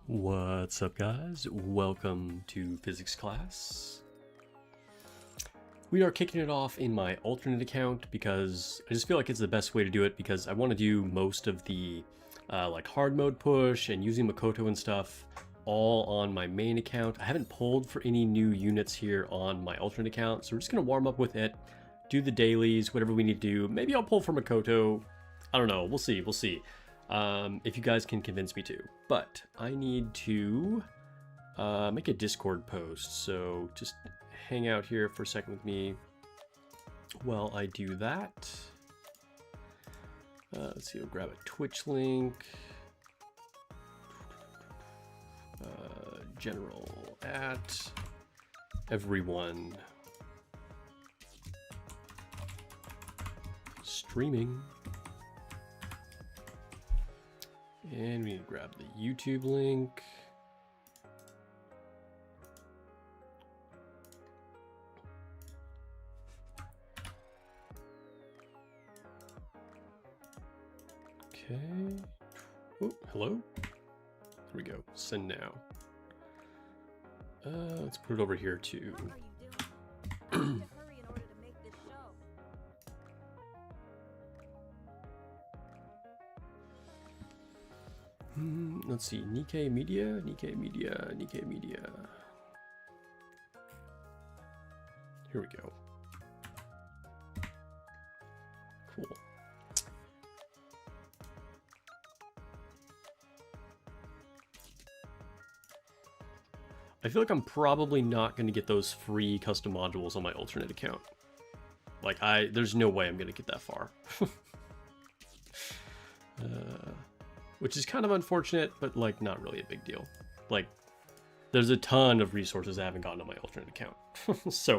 What's up, guys? Welcome to physics class. We are kicking it off in my alternate account because I just feel like it's the best way to do it, because I want to do most of the like hard mode push and using Makoto and stuff all on my main account. I haven't pulled for any new units here on my alternate account, so we're just going to warm up with it, do the dailies, whatever we need to do. Maybe I'll pull for Makoto. I don't know. We'll see. We'll see. If you guys can convince me to. But I need to make a Discord post, so just hang out here for a second with me while I do that. Let's see, I'll grab a Twitch link. General at everyone. Streaming. And we need to grab the YouTube link. Okay. Oh, hello. There we go. Send now. Let's put it over here too. Let's see, Nikke Media. Here we go. Cool. I feel like I'm probably not going to get those free custom modules on my alternate account. Like, there's no way I'm going to get that far. Which is kind of unfortunate, but like not really a big deal. Like, there's a ton of resources I haven't gotten on my alternate account. So,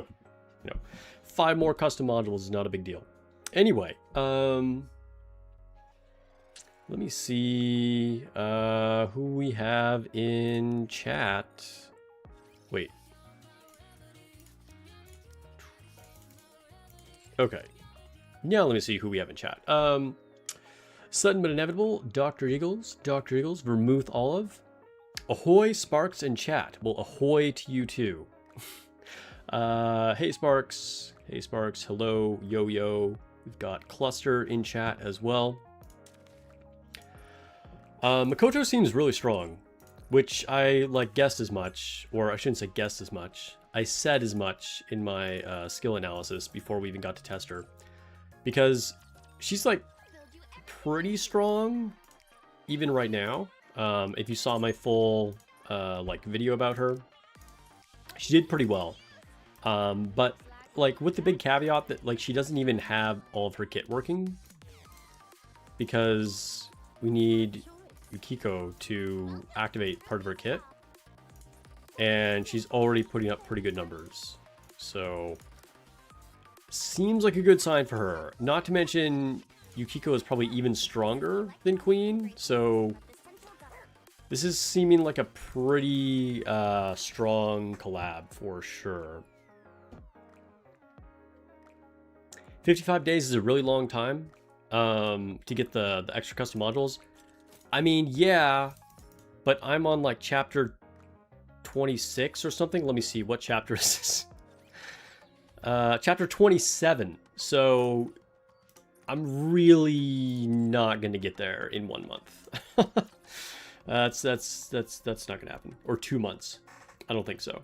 you know, 5 more custom modules is not a big deal. Anyway, let me see who we have in chat. Wait. Okay. Now let me see who we have in chat. Sudden but Inevitable, Dr. Eagles, Vermouth Olive, Ahoy, Sparks, and chat. Well, ahoy to you too. Hey Sparks, hello, Yo-Yo. We've got Cluster in chat as well. Makoto seems really strong, which I like guessed as much, or I shouldn't say guessed as much. I said as much in my skill analysis before we even got to test her, because she's like pretty strong even right now. If you saw my full like video about her, she did pretty well, but like with the big caveat that like she doesn't even have all of her kit working, because we need Yukiko to activate part of her kit, and she's already putting up pretty good numbers, so seems like a good sign for her. Not to mention Yukiko is probably even stronger than Queen, so this is seeming like a pretty strong collab for sure. 55 days is a really long time to get the extra custom modules. I mean, yeah, but I'm on like chapter 26 or something. Let me see, what chapter is this? Chapter 27. So I'm really not going to get there in 1 month. That's not going to happen. Or 2 months. I don't think so.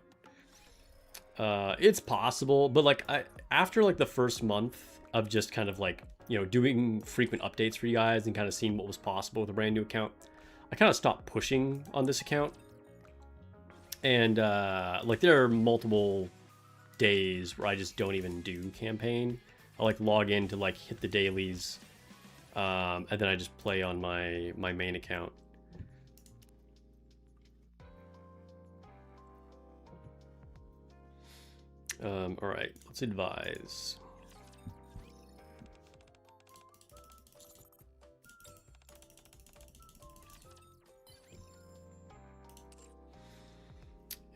It's possible, but like after like the first month of just kind of like, you know, doing frequent updates for you guys and kind of seeing what was possible with a brand new account, I kind of stopped pushing on this account. And like there are multiple days where I just don't even do campaign. I'll like log in to like hit the dailies, and then I just play on my main account. All right, let's advise.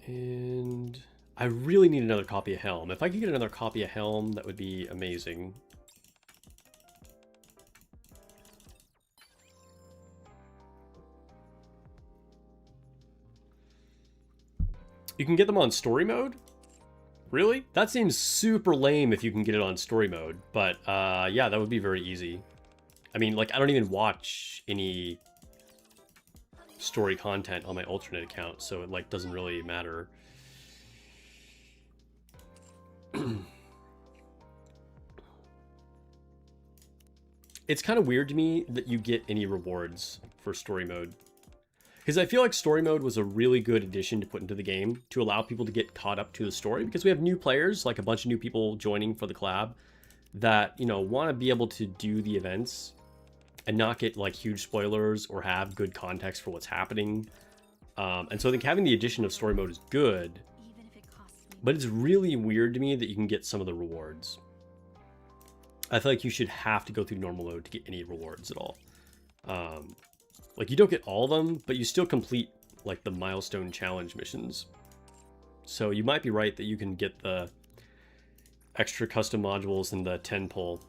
And I really need another copy of Helm. If I could get another copy of Helm, that would be amazing. You can get them on story mode? Really? That seems super lame if you can get it on story mode. But yeah, that would be very easy. I mean, like, I don't even watch any story content on my alternate account, so it, like, doesn't really matter. It's kind of weird to me that you get any rewards for story mode. Because I feel like story mode was a really good addition to put into the game to allow people to get caught up to the story, because we have new players, like a bunch of new people joining for the collab that, you know, want to be able to do the events and not get like huge spoilers or have good context for what's happening. And so I think having the addition of story mode is good, but it's really weird to me that you can get some of the rewards. I feel like you should have to go through normal mode to get any rewards at all. Like, you don't get all of them, but you still complete like the milestone challenge missions. So you might be right that you can get the extra custom modules and the 10 pull.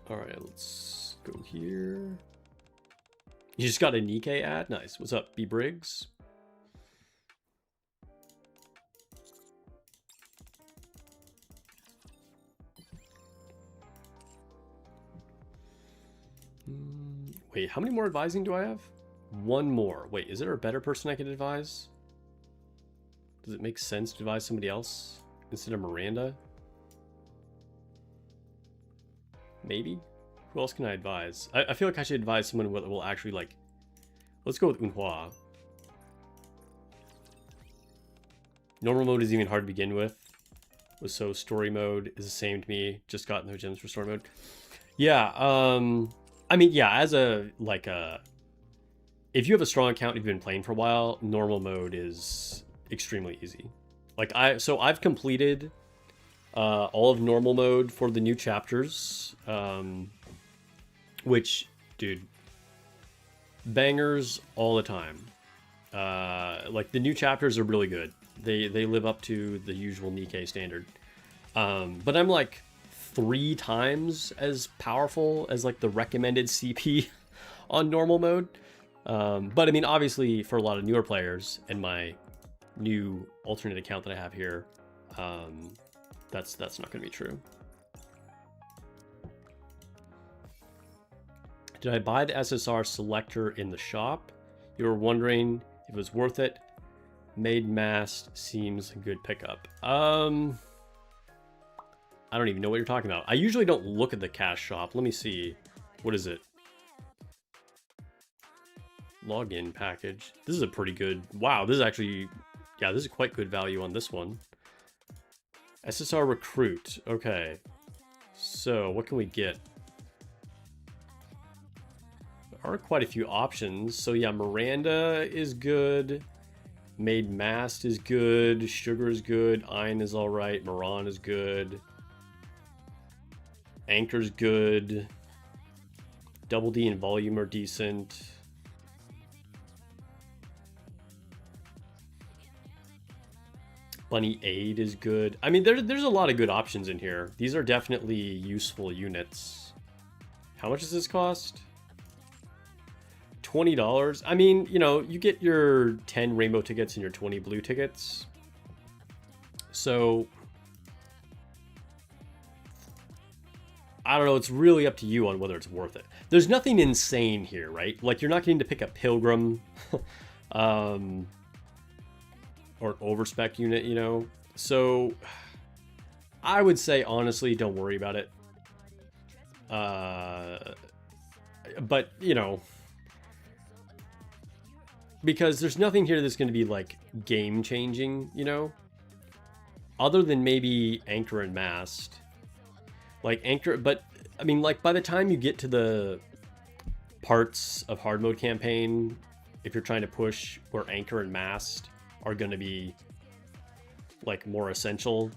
All right, let's go here. You just got a Nikke ad? Nice. What's up, B Briggs? Wait, how many more advising do I have? One more. Wait, is there a better person I could advise? Does it make sense to advise somebody else instead of Miranda? Maybe? Who else can I advise? I feel like I should advise someone that will actually, like... Let's go with Unhua. Normal mode is even hard to begin with. So story mode is the same to me. Just got no gems for story mode. Yeah, I mean, yeah, as a, like, if you have a strong account and you've been playing for a while, normal mode is extremely easy. Like, I've completed all of normal mode for the new chapters, which, dude, bangers all the time. Like, the new chapters are really good. They live up to the usual Nikke standard. But I'm like 3 times as powerful as like the recommended CP on normal mode. But I mean, obviously for a lot of newer players and my new alternate account that I have here, that's not going to be true. Did I buy the SSR selector in the shop? You were wondering if it was worth it. Made mast seems a good pickup. I don't even know what you're talking about. I usually don't look at the cash shop. Let me see. What is it? Login package. This is a pretty good... Wow, this is actually... Yeah, this is quite good value on this one. SSR recruit. Okay. So, what can we get? There are quite a few options. So yeah, Miranda is good. Made mast is good. Sugar is good. Iron is alright. Moran is good. Anchor's good. Double D and volume are decent. Bunny Aid is good. I mean, there's a lot of good options in here. These are definitely useful units. How much does this cost? $20. I mean, you know, you get your 10 rainbow tickets and your 20 blue tickets. So, I don't know, it's really up to you on whether it's worth it. There's nothing insane here, right? Like, you're not getting to pick a Pilgrim or an overspec unit, you know? So, I would say, honestly, don't worry about it. But, you know, because there's nothing here that's going to be, like, game-changing, you know? Other than maybe Anchor and Mast. Like, Anchor... But, I mean, like, by the time you get to the parts of hard mode campaign, if you're trying to push where Anchor and Mast are going to be, like, more essential,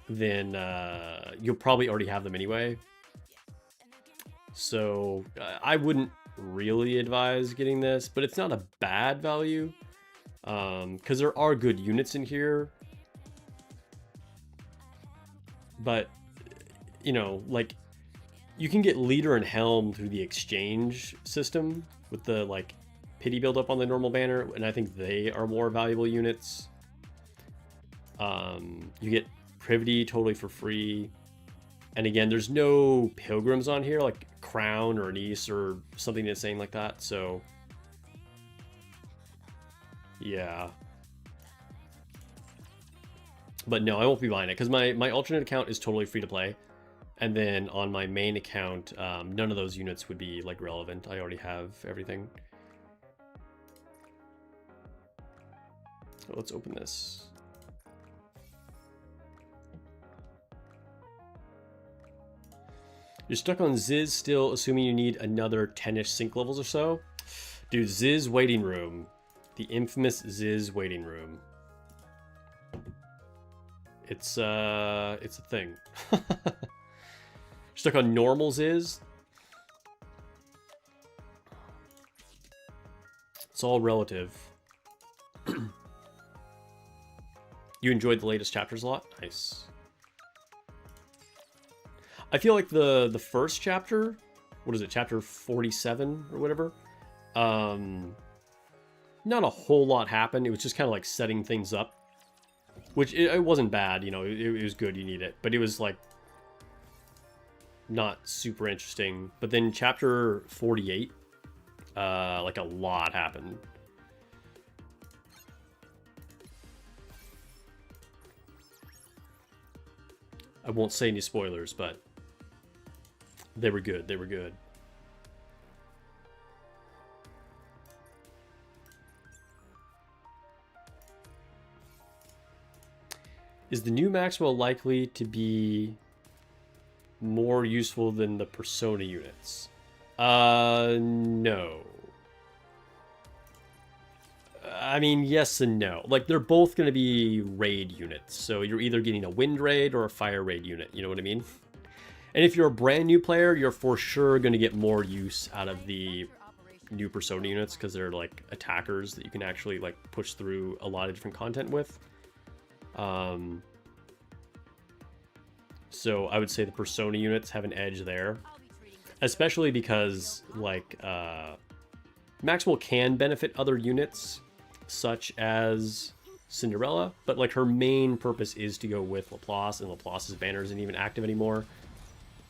then you'll probably already have them anyway. So, I wouldn't really advise getting this, but it's not a bad value because there are good units in here, but you know, like, you can get leader and helm through the exchange system with the, like, pity buildup on the normal banner, and I think they are more valuable units. You get privity totally for free. And again, there's no pilgrims on here, like crown or anise or something insane like that, so yeah. But no, I won't be buying it, because my alternate account is totally free to play. And then on my main account, none of those units would be like relevant. I already have everything. So let's open this. You're stuck on Ziz still, assuming you need another 10-ish sync levels or so. Dude, Ziz waiting room. The infamous Ziz waiting room. It's a thing. Stuck on normal Ziz. It's all relative. You enjoyed the latest chapters a lot? Nice. I feel like the first chapter, what is it, chapter 47 or whatever? Not a whole lot happened. It was just kind of like setting things up, which it wasn't bad, you know, it was good, you need it. But it was like not super interesting. But then chapter 48, like a lot happened. I won't say any spoilers, but they were good. They were good. Is the new Maxwell likely to be more useful than the Persona units? No. I mean, yes and no. Like, they're both going to be raid units. So you're either getting a wind raid or a fire raid unit. You know what I mean? And if you're a brand new player, you're for sure going to get more use out of the new Persona units, because they're like attackers that you can actually like push through a lot of different content with. So I would say the Persona units have an edge there, especially because like Maxwell can benefit other units such as Cinderella, but like her main purpose is to go with Laplace, and Laplace's banner isn't even active anymore.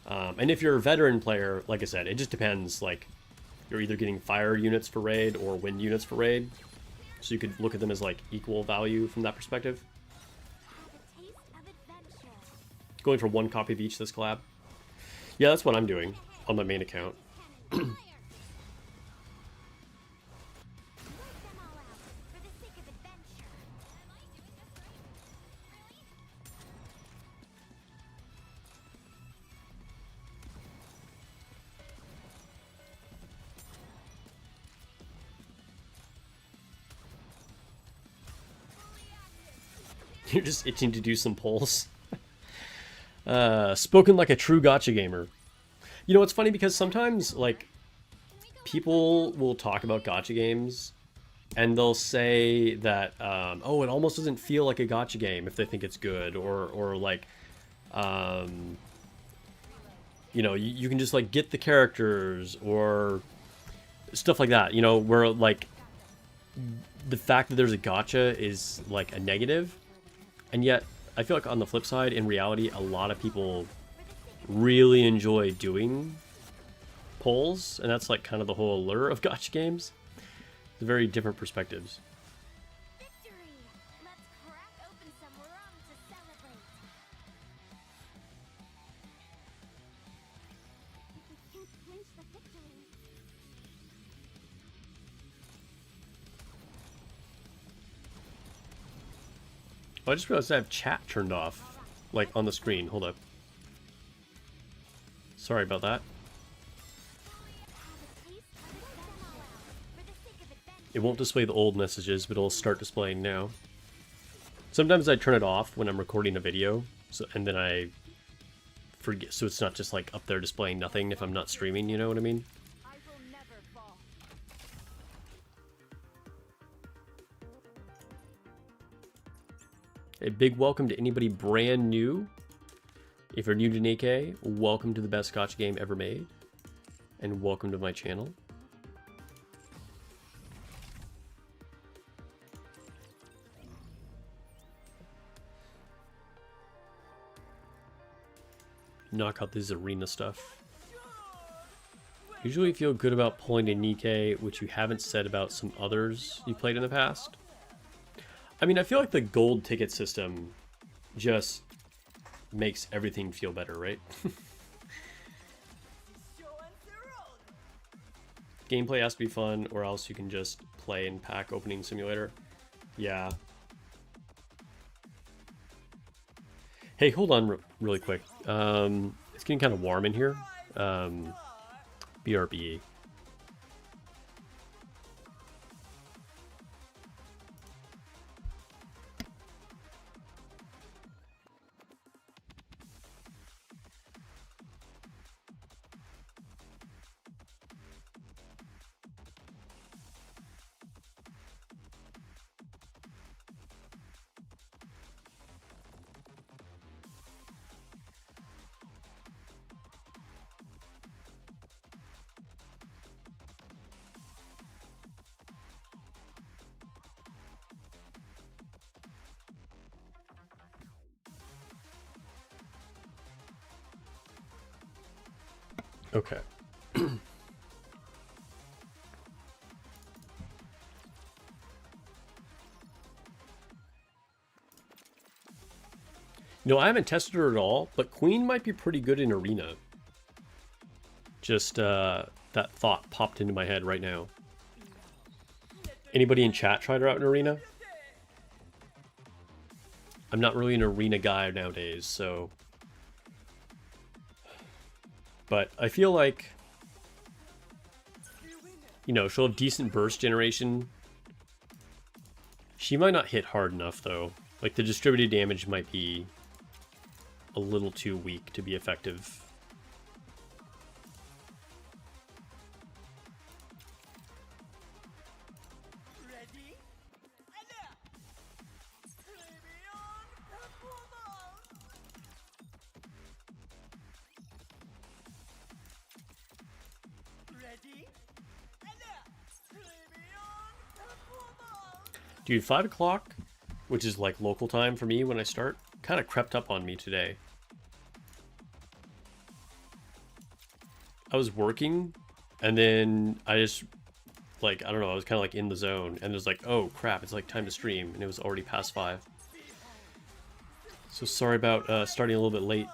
And if you're a veteran player, like I said, it just depends. Like, you're either getting fire units for raid or wind units for raid, so you could look at them as like equal value from that perspective. Going for 1 copy of each this collab. Yeah, that's what I'm doing on my main account. You're just itching to do some polls. Spoken like a true gacha gamer. You know, it's funny because sometimes, like, people will talk about gacha games and they'll say that, oh, it almost doesn't feel like a gacha game if they think it's good, or like, you know, you can just, like, get the characters, or stuff like that, you know, where, like, the fact that there's a gacha is, like, a negative. And yet, I feel like on the flip side, in reality, a lot of people really enjoy doing polls, and that's like kind of the whole allure of gacha games. It's very different perspectives. Oh, I just realized I have chat turned off, like, on the screen. Hold up. Sorry about that. It won't display the old messages, but it'll start displaying now. Sometimes I turn it off when I'm recording a video, and then I forget, so it's not just, like, up there displaying nothing if I'm not streaming, you know what I mean? A big welcome to anybody brand new. If you're new to Nikke, welcome to the best Scotch game ever made, and welcome to my channel. Knock out this arena stuff. Usually feel good about pulling a Nikke, which you haven't said about some others you played in the past. I mean, I feel like the gold ticket system just makes everything feel better, right? Gameplay has to be fun, or else you can just play in pack opening simulator. Yeah. Hey, hold on really quick. It's getting kind of warm in here. BRB. Okay. No, I haven't tested her at all, but Queen might be pretty good in Arena. Just that thought popped into my head right now. Anybody in chat tried her out in Arena? I'm not really an Arena guy nowadays, so... But I feel like, you know, she'll have decent burst generation. She might not hit hard enough, though. Like, the distributed damage might be a little too weak to be effective. Dude, 5 o'clock, which is like local time for me when I start, kind of crept up on me today. I was working, and then I just, like, I don't know, I was kind of like in the zone, and it was like, oh crap, it's like time to stream, and it was already past 5. So sorry about starting a little bit late.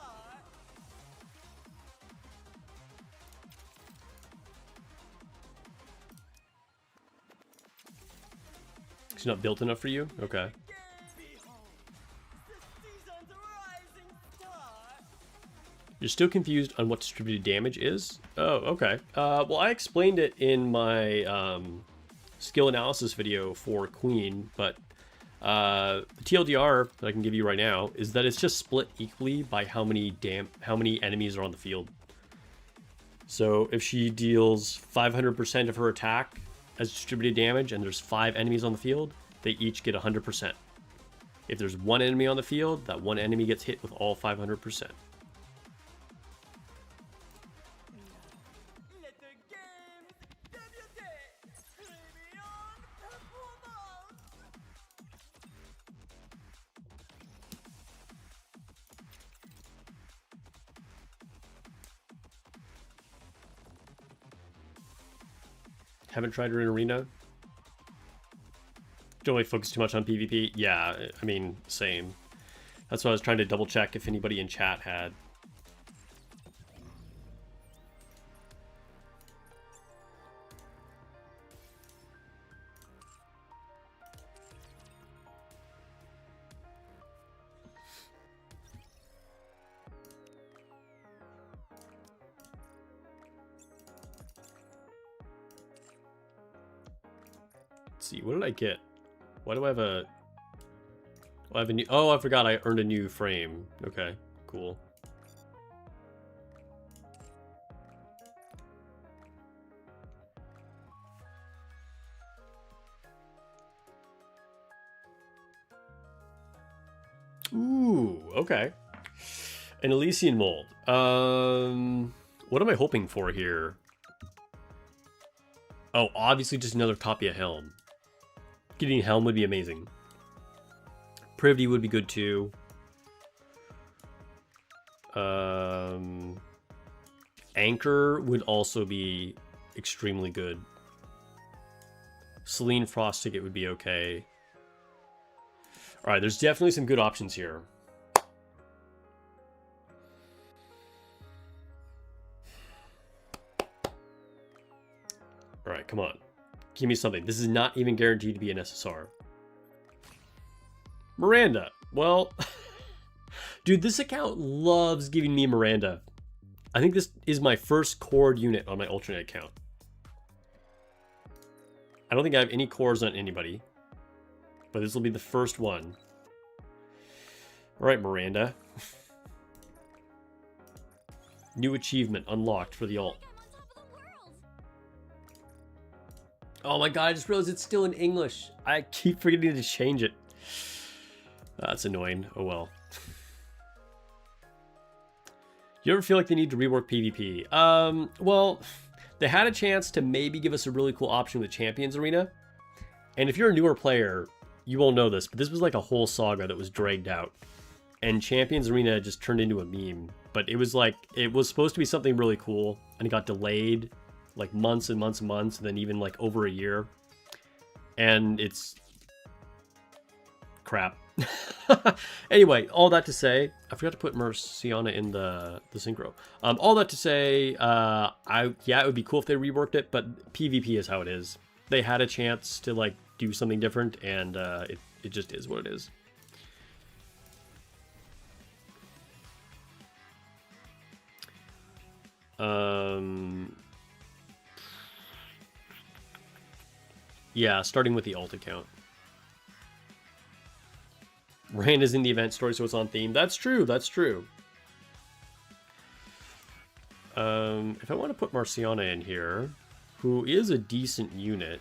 It's not built enough for you? Okay. You're still confused on what distributed damage is? Oh, okay. Well, I explained it in my skill analysis video for Queen, but the TLDR that I can give you right now is that it's just split equally by how many enemies are on the field. So if she deals 500% of her attack as distributed damage and there's 5 enemies on the field, they each get 100%. If there's 1 enemy on the field, that 1 enemy gets hit with all 500%. Haven't tried her in Arena. Don't really focus too much on PvP. Yeah, I mean, same. That's why I was trying to double check if anybody in chat had. Let's see, what did I get? Why do I have a... I have a new... Oh, I forgot I earned a new frame. Okay, cool. Ooh, okay. An Elysian mold. What am I hoping for here? Oh, obviously just another copy of Helm. Getting Helm would be amazing. Privity would be good too. Anchor would also be extremely good. Selene Frost Ticket would be okay. Alright, there's definitely some good options here. Alright, come on. Give me something. This is not even guaranteed to be an SSR. Miranda. Well, dude, this account loves giving me Miranda. I think this is my first cord unit on my alternate account. I don't think I have any cores on anybody, but this will be the first one. All right, Miranda. New achievement unlocked for the alt. Oh my god, I just realized it's still in English. I keep forgetting to change it. That's annoying. Oh well. You ever feel like they need to rework PvP? Well, they had a chance to maybe give us a really cool option with Champions Arena. And if you're a newer player, you won't know this, but this was like a whole saga that was dragged out. And Champions Arena just turned into a meme. But it was like, it was supposed to be something really cool, and it got delayed like months and months and months, and then even like over a year. And it's crap. Anyway, all that to say, I forgot to put Merciana in the synchro. All that to say, yeah, it would be cool if they reworked it, but PvP is how it is. They had a chance to like do something different, and it just is what it is. Yeah, starting with the alt account. Rand is in the event story, so it's on theme. That's true, that's true. If I want to put Marciana in here, who is a decent unit.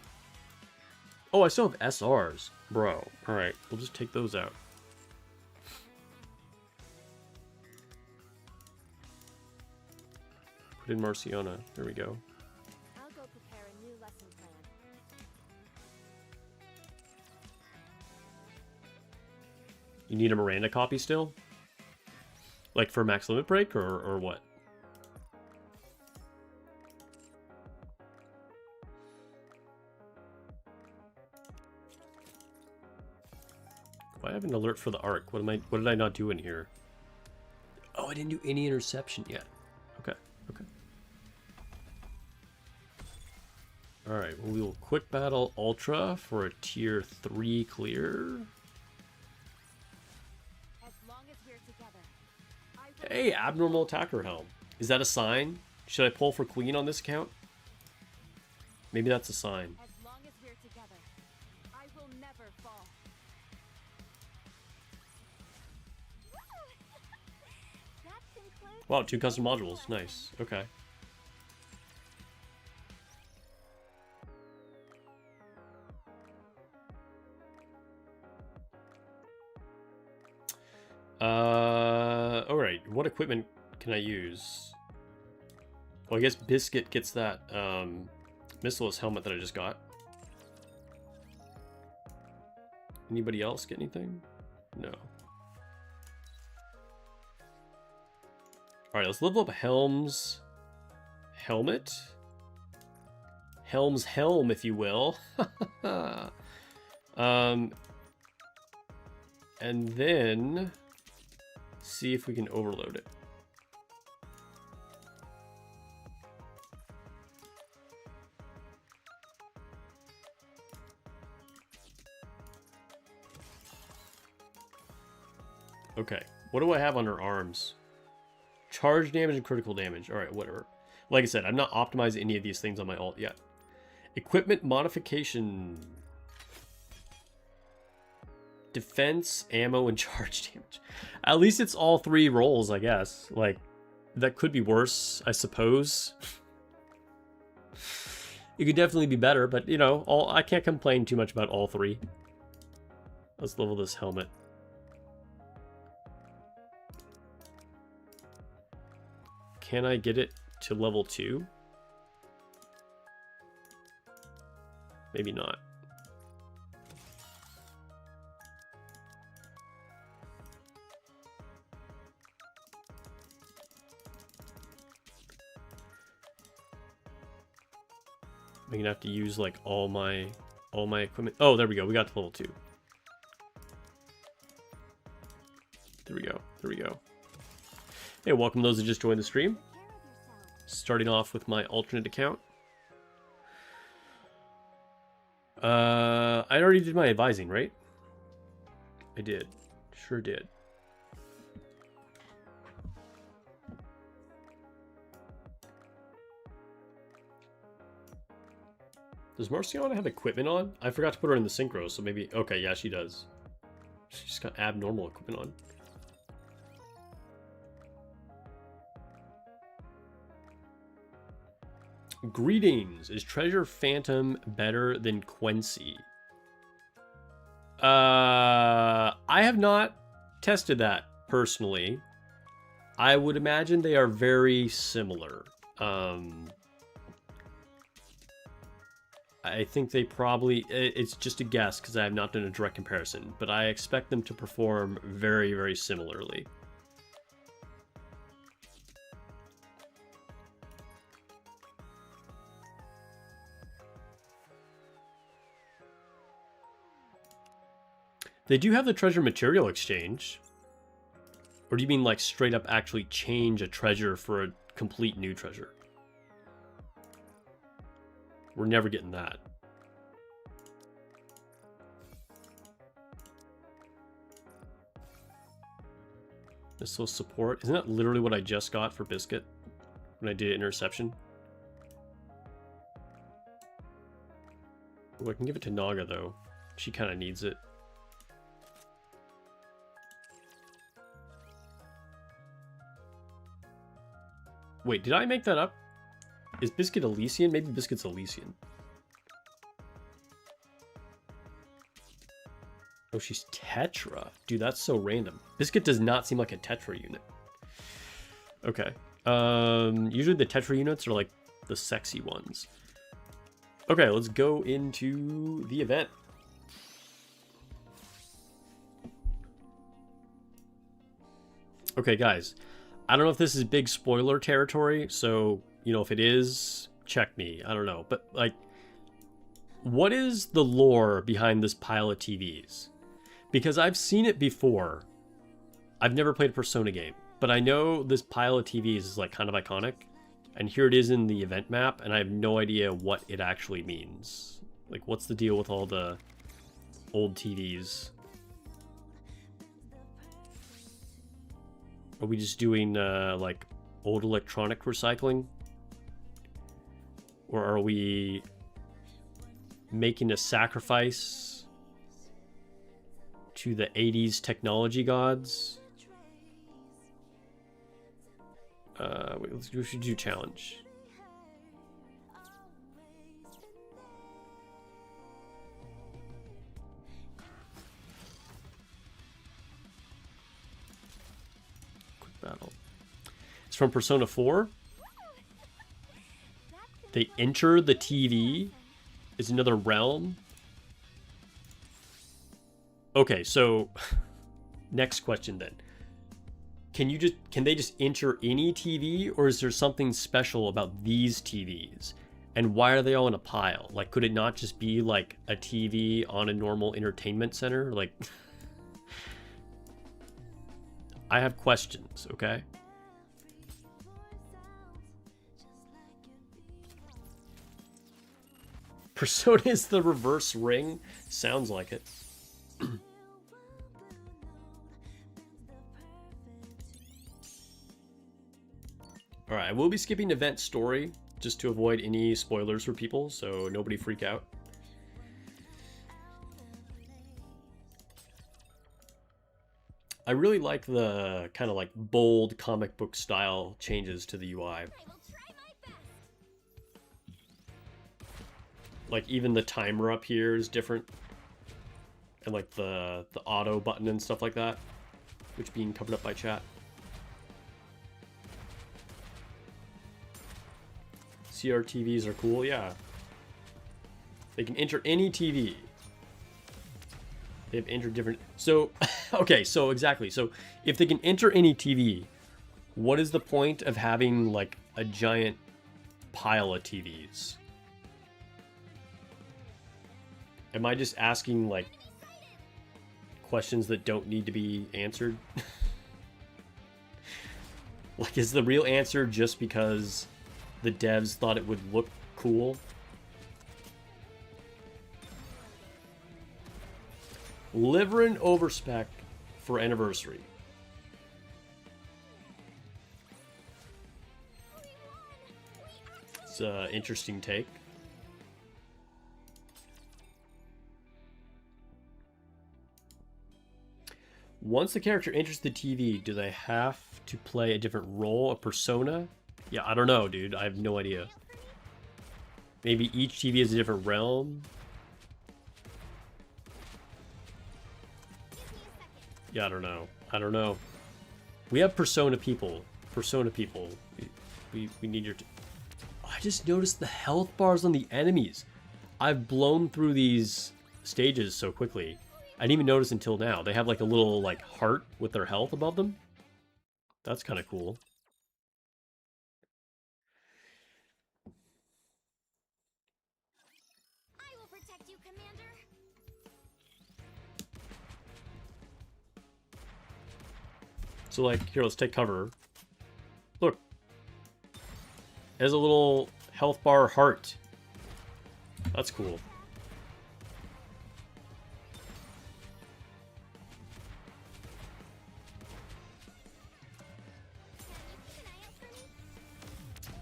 Oh, I still have SRs. Bro. Alright, we'll just take those out. Put in Marciana. There we go. I'll go prepare a new lesson plan. You need a Miranda copy still? Like for max limit break or what? Why have an alert for the arc? What did I not do in here? Oh, I didn't do any interception yet. Okay, okay. Alright, well, we will quick battle Ultra for a tier 3 clear. Hey, abnormal attacker helm. Is that a sign? Should I pull for queen on this account? Maybe that's a sign. As long as we're together, I will never fall. Wow, 2 custom modules. Nice. Okay. Alright, what equipment can I use? Well, I guess Biscuit gets that missileless helmet that I just got. Anybody else get anything? No. Alright, let's level up Helm's helmet. Helm's helm, if you will. And then see if we can overload it. Okay, what do I have under arms? Charge damage and critical damage. All right, whatever. Like I said, I'm not optimizing any of these things on my alt yet. Equipment modification. Defense, ammo, and charge damage. At least it's all 3 rolls, I guess. Like, that could be worse, I suppose. It could definitely be better, but, you know, I can't complain too much about all 3. Let's level this helmet. Can I get it to level 2? Maybe not. I'm gonna have to use like all my equipment. Oh, there we go. We got to level 2. There we go. There we go. Hey, welcome those who just joined the stream. Starting off with my alternate account. I already did my advising, right? I did. Sure did. Does Marciana have equipment on? I forgot to put her in the synchro, so maybe... Okay, yeah, she does. She's got abnormal equipment on. Greetings. Is Treasure Phantom better than Quincy? I have not tested that personally. I would imagine they are very similar. I think they probably... It's just a guess because I have not done a direct comparison, but I expect them to perform very, very similarly. They do have the treasure material exchange. Or do you mean like straight up actually change a treasure for a complete new treasure? We're never getting that. Missile support. Isn't that literally what I just got for Biscuit when I did interception? Oh, I can give it to Naga though. She kind of needs it. Wait, did I make that up? Is Biscuit Elysian? Maybe Biscuit's Elysian. Oh, she's Tetra. Dude, that's so random. Biscuit does not seem like a Tetra unit. Okay. Usually the Tetra units are like the sexy ones. Okay, let's go into the event. Okay, guys. I don't know if this is big spoiler territory, so, you know, if it is, check me. I don't know. But, like, what is the lore behind this pile of TVs? Because I've seen it before. I've never played a Persona game, but I know this pile of TVs is, like, kind of iconic. And here it is in the event map, and I have no idea what it actually means. Like, what's the deal with all the old TVs? Are we just doing, like, old electronic recycling? Or are we making a sacrifice to the 80s technology gods? Wait, we should do challenge. Battle. It's from Persona 4. They enter the TV. Is another realm. Okay, so next question then. Can they just enter any TV, or is there something special about these TVs? And why are they all in a pile? Like, could it not just be like a TV on a normal entertainment center? Like, I have questions, okay? Persona is the reverse ring? Sounds like it. Alright, I will be skipping event story just to avoid any spoilers for people, so nobody freak out. I really like the kind of like bold comic book style changes to the UI. Like even the timer up here is different. And like the auto button and stuff like that, which being covered up by chat. CRTVs are cool, yeah. They can enter any TV. They've entered different... So, okay, so exactly. So, if they can enter any TV, what is the point of having, like, a giant pile of TVs? Am I just asking, like, questions that don't need to be answered? Like, is the real answer just because the devs thought it would look cool? Liverin overspec for anniversary. It's an interesting take. Once the character enters the TV, do they have to play a different role, a persona? Yeah, I don't know, dude. I have no idea. Maybe each TV is a different realm? Yeah, I don't know. I don't know. We have persona people. Persona people. We need your... Oh, I just noticed the health bars on the enemies. I've blown through these stages so quickly. I didn't even notice until now. They have like a little like heart with their health above them. That's kind of cool. I will protect you, Commander. So like, here, let's take cover. Look. There's a little health bar heart. That's cool.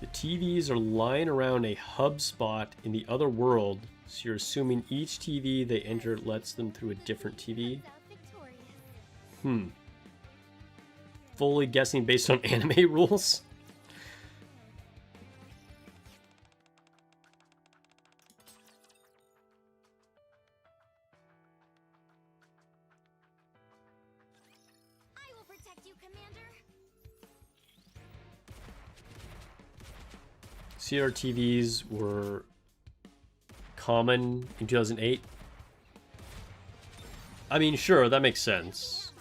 The TVs are lying around a hub spot in the other world, so you're assuming each TV they enter lets them through a different TV? Fully guessing based on anime rules? I will protect you, Commander. CRTVs were common in 2008. I mean, sure, that makes sense.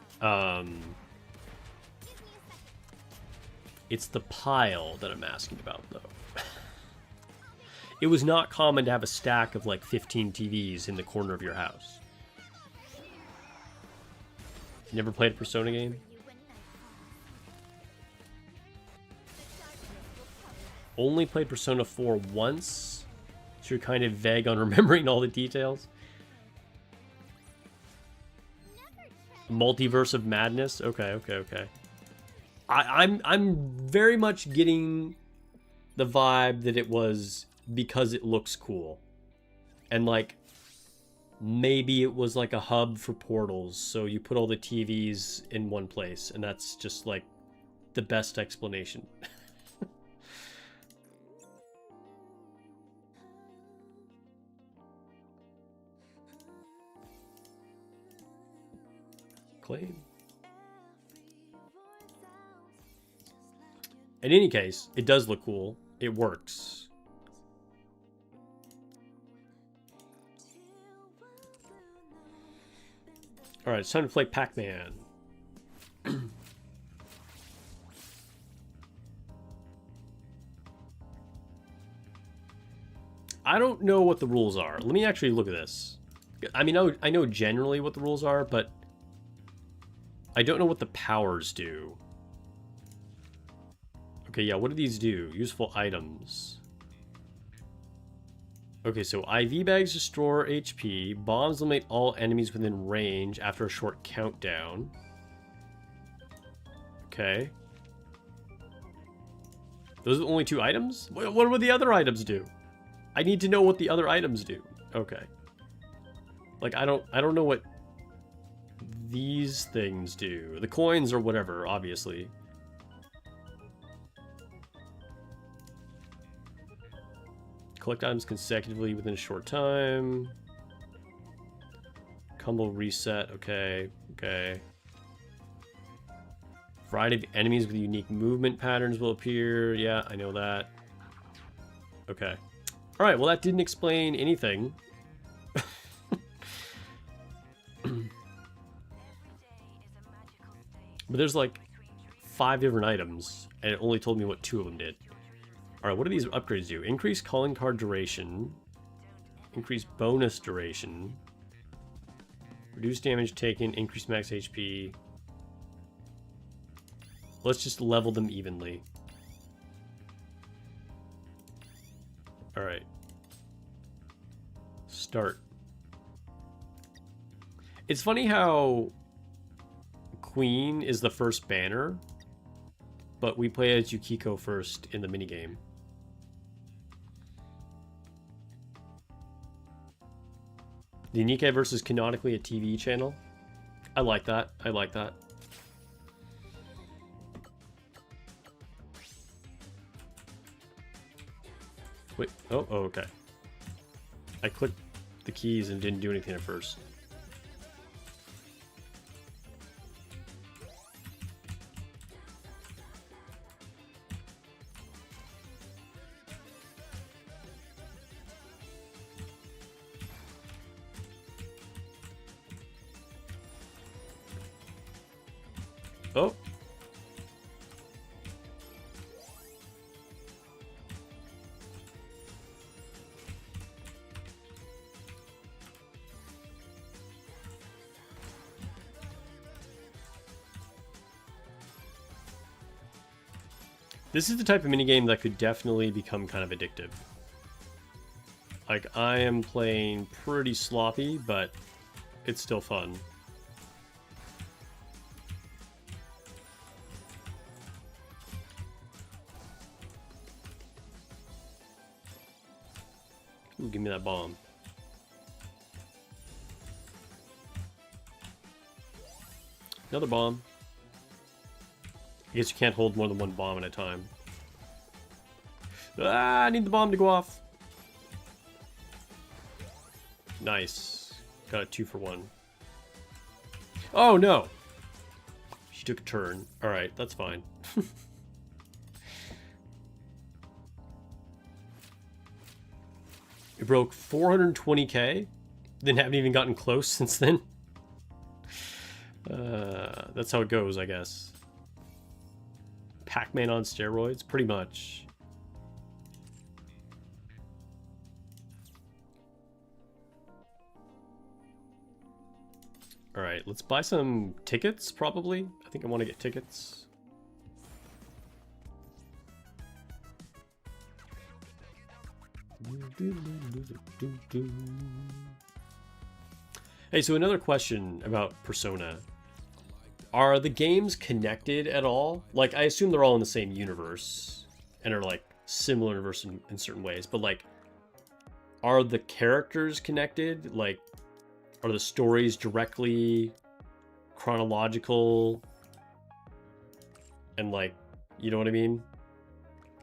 It's the pile that I'm asking about, though. It was not common to have a stack of like 15 TVs in the corner of your house. Never played a Persona game? Only played Persona 4 once, so you're kind of vague on remembering all the details. Multiverse of Madness? Okay. I'm very much getting the vibe that it was because it looks cool. And like, maybe it was like a hub for portals, so you put all the TVs in one place, and that's just like the best explanation. Claim. In any case, it does look cool. It works. Alright, it's time to play Pac-Man. I don't know what the rules are. Let me actually look at this. I mean, I know generally what the rules are, but I don't know what the powers do. Okay, yeah, what do these do? Useful items. Okay, so IV bags restore HP. Bombs eliminate all enemies within range after a short countdown. Okay. Those are the only two items? What would the other items do? I need to know what the other items do. Okay. Like, I don't know what these things do. The coins or whatever, obviously. Collect items consecutively within a short time. Combo reset. Okay. Variety of enemies with unique movement patterns will appear. Yeah, I know that. Okay. All right, well, that didn't explain anything. But there's like 5 different items, and it only told me what 2 of them did. All right, what do these upgrades do? Increase calling card duration. Increase bonus duration. Reduce damage taken. Increase max HP. Let's just level them evenly. All right. Start. It's funny how Queen is the first banner, but we play as Yukiko first in the minigame. The Nikke versus canonically a TV channel. I like that. I like that. Wait. Oh, okay. I clicked the keys and didn't do anything at first. Oh. This is the type of minigame that could definitely become kind of addictive. Like, I am playing pretty sloppy, but it's still fun. Ooh, give me that bomb. Another bomb. I guess you can't hold more than one bomb at a time. Ah, I need the bomb to go off. Nice. Got a 2 for 1. Oh, no. She took a turn. Alright, that's fine. It broke 420k. Then haven't even gotten close since then. That's how it goes, I guess. Pac-Man on steroids, pretty much. All right, let's buy some tickets, probably. I think I want to get tickets. Hey, so another question about Persona. Are the games connected at all? Like, I assume they're all in the same universe and are like similar universe in certain ways, but like, are the characters connected? Like, are the stories directly chronological and like, you know what I mean?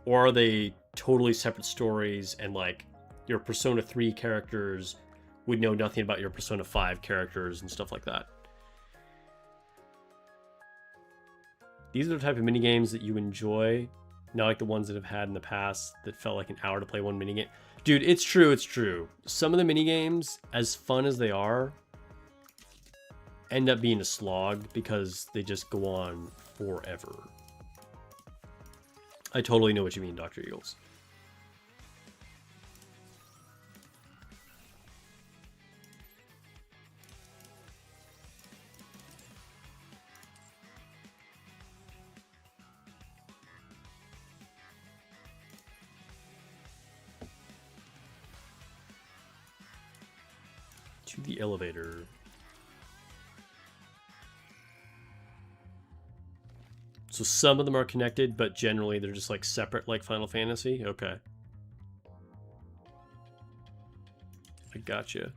Or are they totally separate stories and like your Persona 3 characters would know nothing about your Persona 5 characters and stuff like that? These are the type of minigames that you enjoy, not like the ones that have had in the past that felt like an hour to play one minigame. Dude, it's true, it's true. Some of the minigames, as fun as they are, end up being a slog because they just go on forever. I totally know what you mean, Dr. Eagles. To the elevator. So some of them are connected, but generally they're just like separate, like Final Fantasy. Okay. I gotcha.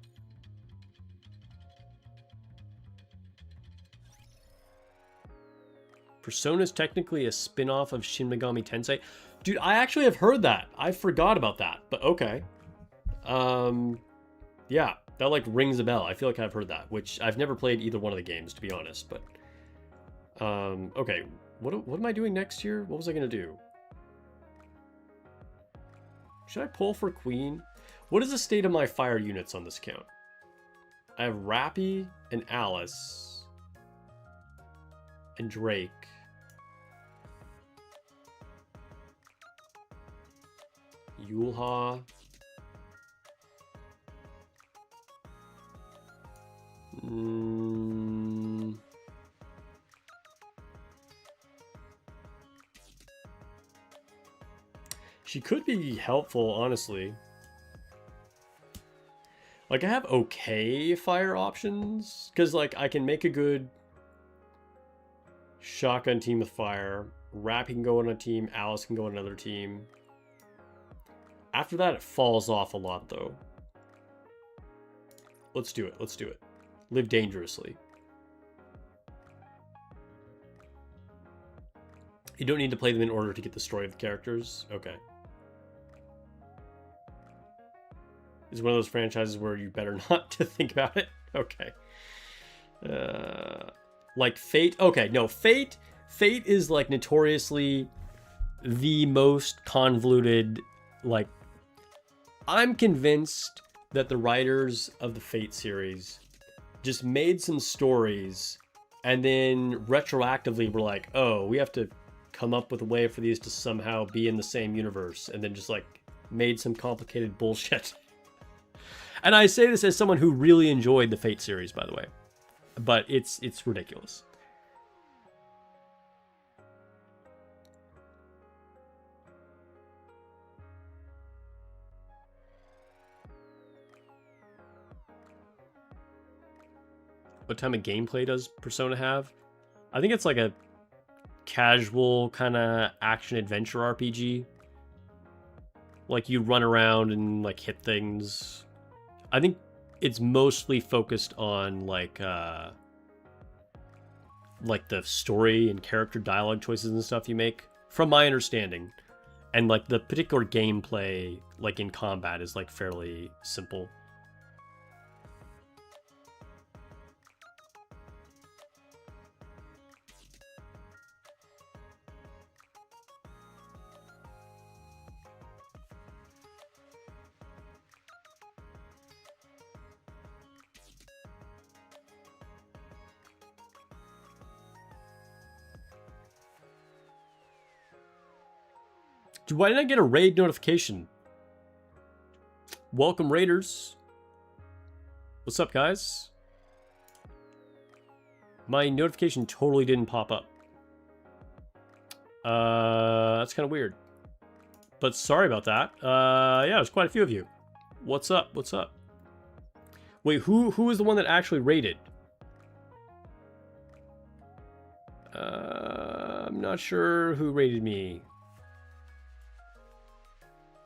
Persona is technically a spin-off of Shin Megami Tensei. Dude, I actually have heard that. I forgot about that, but okay. Yeah, that like rings a bell. I feel like I've heard that, which I've never played either one of the games, to be honest, but okay. What am I doing next here? What was I gonna do? Should I pull for queen? What is the state of my fire units on this count? I have Rappy and Alice and Drake. Yulha. She could be helpful, honestly. Like, I have okay fire options. Because, like, I can make a good shotgun team with fire. Rappy can go on a team. Alice can go on another team. After that, it falls off a lot, though. Let's do it. Let's do it. Live dangerously. You don't need to play them in order to get the story of the characters. Okay. It's one of those franchises where you better not to think about it. Okay. Like Fate. Okay, no, Fate. Fate is like notoriously the most convoluted. Like, I'm convinced that the writers of the Fate series just made some stories and then retroactively were like, oh, we have to come up with a way for these to somehow be in the same universe, and then just like made some complicated bullshit. And I say this as someone who really enjoyed the Fate series, by the way. But it's ridiculous. What time of gameplay does Persona have? I think it's like a casual kind of action-adventure RPG. Like, you run around and like hit things. I think it's mostly focused on like the story and character dialogue choices and stuff you make, from my understanding. And like the particular gameplay, like in combat, is like fairly simple. Why didn't I get a raid notification? Welcome, raiders. What's up, guys? My notification totally didn't pop up. That's kind of weird. But sorry about that. Yeah, there's quite a few of you. What's up? What's up? Wait, who is the one that actually raided? I'm not sure who raided me.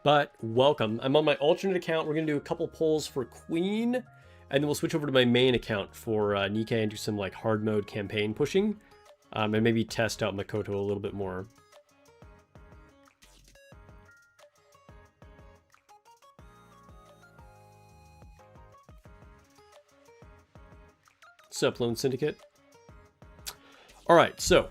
But welcome. I'm on my alternate account. We're going to do a couple polls for Queen, and then we'll switch over to my main account for Nikke and do some like hard mode campaign pushing, and maybe test out Makoto a little bit more. What's up, Lone Syndicate? All right, so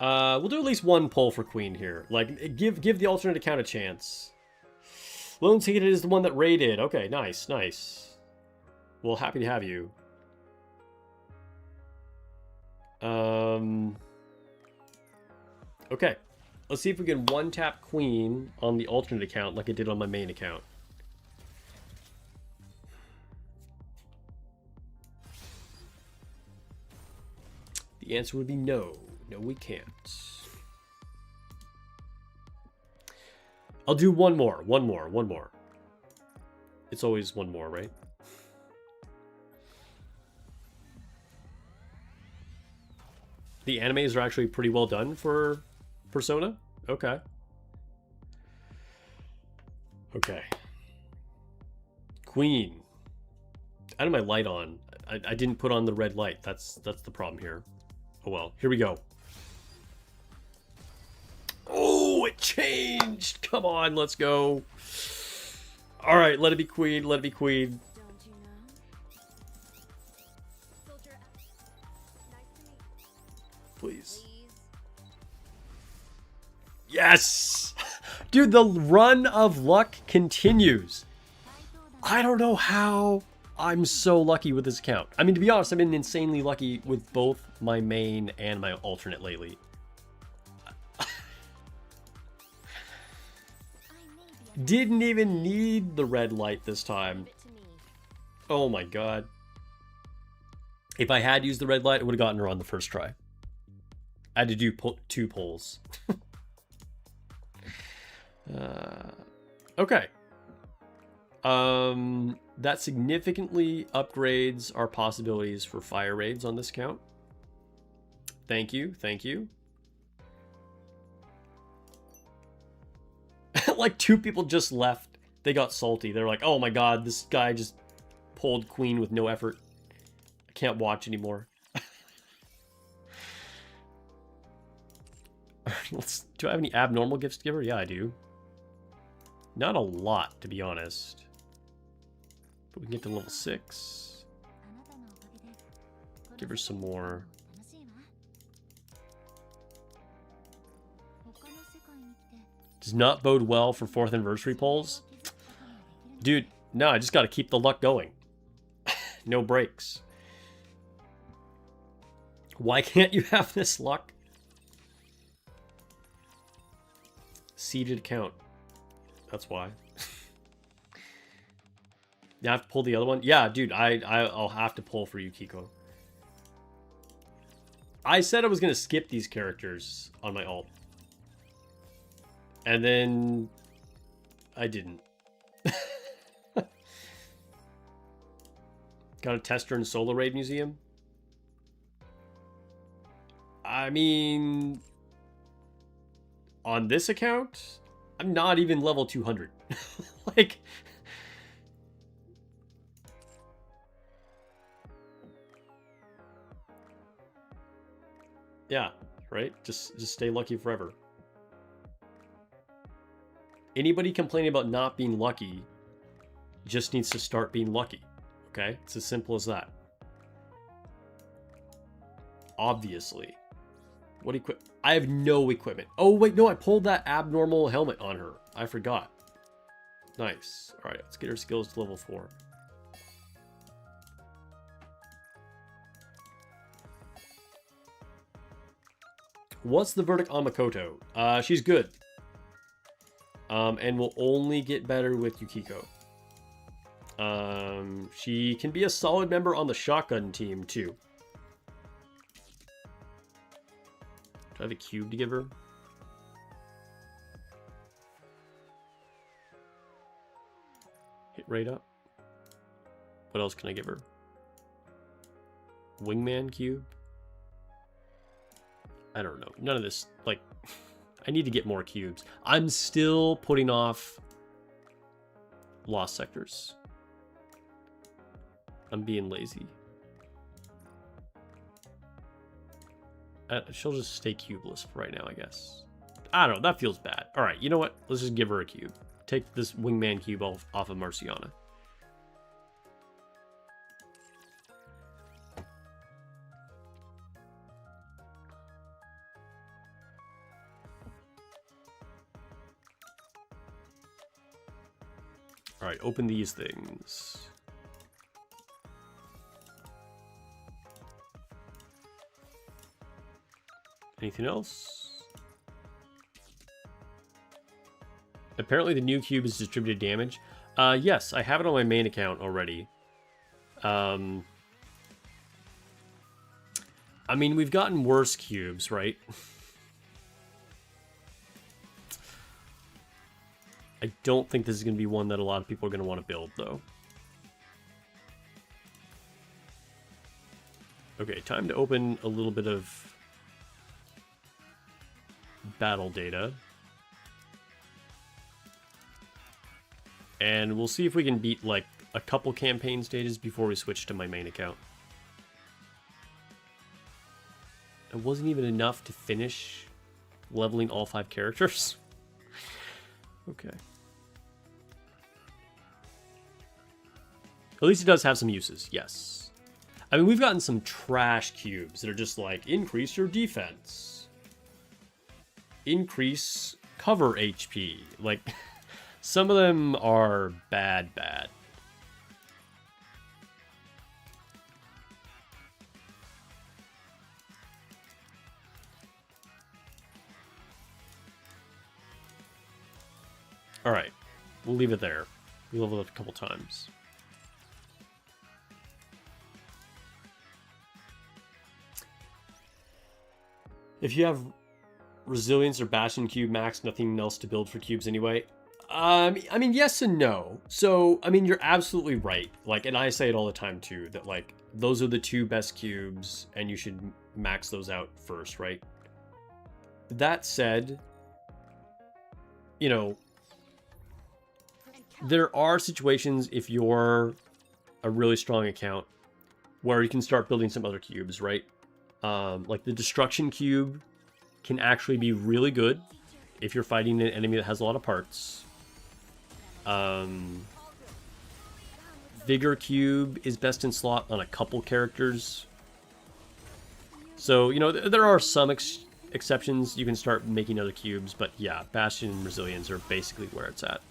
we'll do at least one poll for Queen here. Like, give the alternate account a chance. Lone Syndicate is the one that raided. Okay, nice, nice. Well, happy to have you. Okay, let's see if we can one-tap Queen on the alternate account like I did on my main account. The answer would be no. No, we can't. I'll do one more. It's always one more, right? The animes are actually pretty well done for Persona? Okay. Okay. Queen. I had my light on. I didn't put on the red light. That's the problem here. Oh well. Here we go. Oh, it changed! Come on, let's go. Alright, let it be Queen, let it be Queen. Don't you know? Soldier, nice to meet you. Please. Please. Yes! Dude, the run of luck continues. I don't know how I'm so lucky with this account. I mean, to be honest, I've been insanely lucky with both my main and my alternate lately. Didn't even need the red light this time. Oh my god. If I had used the red light, I would have gotten her on the first try. I had to do 2 pulls. Okay. That significantly upgrades our possibilities for fire raids on this account. Thank you, thank you. Like 2 people just left. They got salty. They're like, oh my god, this guy just pulled queen with no effort. I can't watch anymore. Do I have any abnormal gifts to give her? Yeah, I do. Not a lot, to be honest. But we can get to level 6. Give her some more. Does not bode well for 4th anniversary polls. Dude, no, I just gotta keep the luck going. No breaks. Why can't you have this luck? Seeded account. That's why. You have to pull the other one? Yeah, dude, I'll have to pull for you, Kiko. I said I was gonna skip these characters on my alt. And then I didn't. Got a tester in Solar Raid Museum? I mean, on this account, I'm not even level 200. Like, yeah, right? Just stay lucky forever. Anybody complaining about not being lucky just needs to start being lucky. Okay? It's as simple as that. Obviously. What I have no equipment. Oh, wait, no, I pulled that abnormal helmet on her. I forgot. Nice. Alright, let's get her skills to level 4. What's the verdict on Makoto? She's good. And will only get better with Yukiko. She can be a solid member on the shotgun team, too. Do I have a cube to give her? Hit right up. What else can I give her? Wingman cube? I don't know. None of this, like... I need to get more cubes. I'm still putting off Lost Sectors. I'm being lazy. She'll just stay cubeless for right now, I guess. I don't know. That feels bad. All right, you know what? Let's just give her a cube. Take this wingman cube off of Marciana. All right, open these things. Anything else? Apparently the new cube is distributed damage. Yes, I have it on my main account already. I mean, we've gotten worse cubes, right? I don't think this is going to be one that a lot of people are going to want to build, though. Okay, time to open a little bit of battle data. And we'll see if we can beat, like, a couple campaign stages before we switch to my main account. It wasn't even enough to finish leveling all 5 characters. Okay. At least it does have some uses, yes. I mean, we've gotten some trash cubes that are just like, increase your defense. Increase recover HP. Like, some of them are bad. Alright, we'll leave it there. We leveled up a couple times. If you have resilience or bastion cube max, nothing else to build for cubes anyway. I mean, yes and no. So, I mean, you're absolutely right. Like, and I say it all the time too, that like, those are the two best cubes and you should max those out first, right? That said, you know, there are situations if you're a really strong account where you can start building some other cubes, right? Like the destruction cube can actually be really good if you're fighting an enemy that has a lot of parts. Vigor cube is best in slot on a couple characters. So, you know, there are some exceptions. You can start making other cubes, but yeah, Bastion and Resilience are basically where it's at.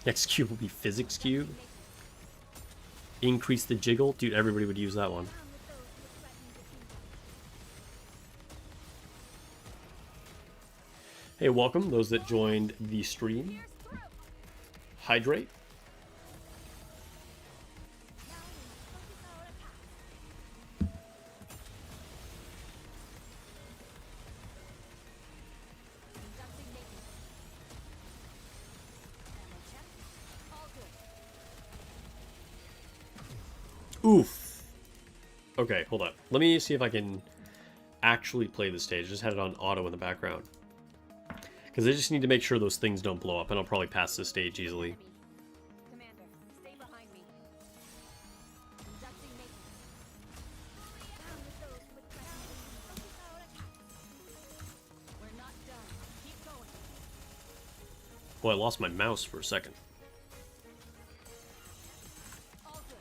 Next cube will be Physics cube. Increase the jiggle. Dude, everybody would use that one. Hey, welcome those that joined the stream. Hydrate. Oof. Okay, hold up. Let me see if I can actually play the stage. Just had it on auto in the background. Because I just need to make sure those things don't blow up, and I'll probably pass this stage easily. Commander, stay behind me. Conducting maintenance. Down with those with We're not done. Keep going. Well, I lost my mouse for a second. All good.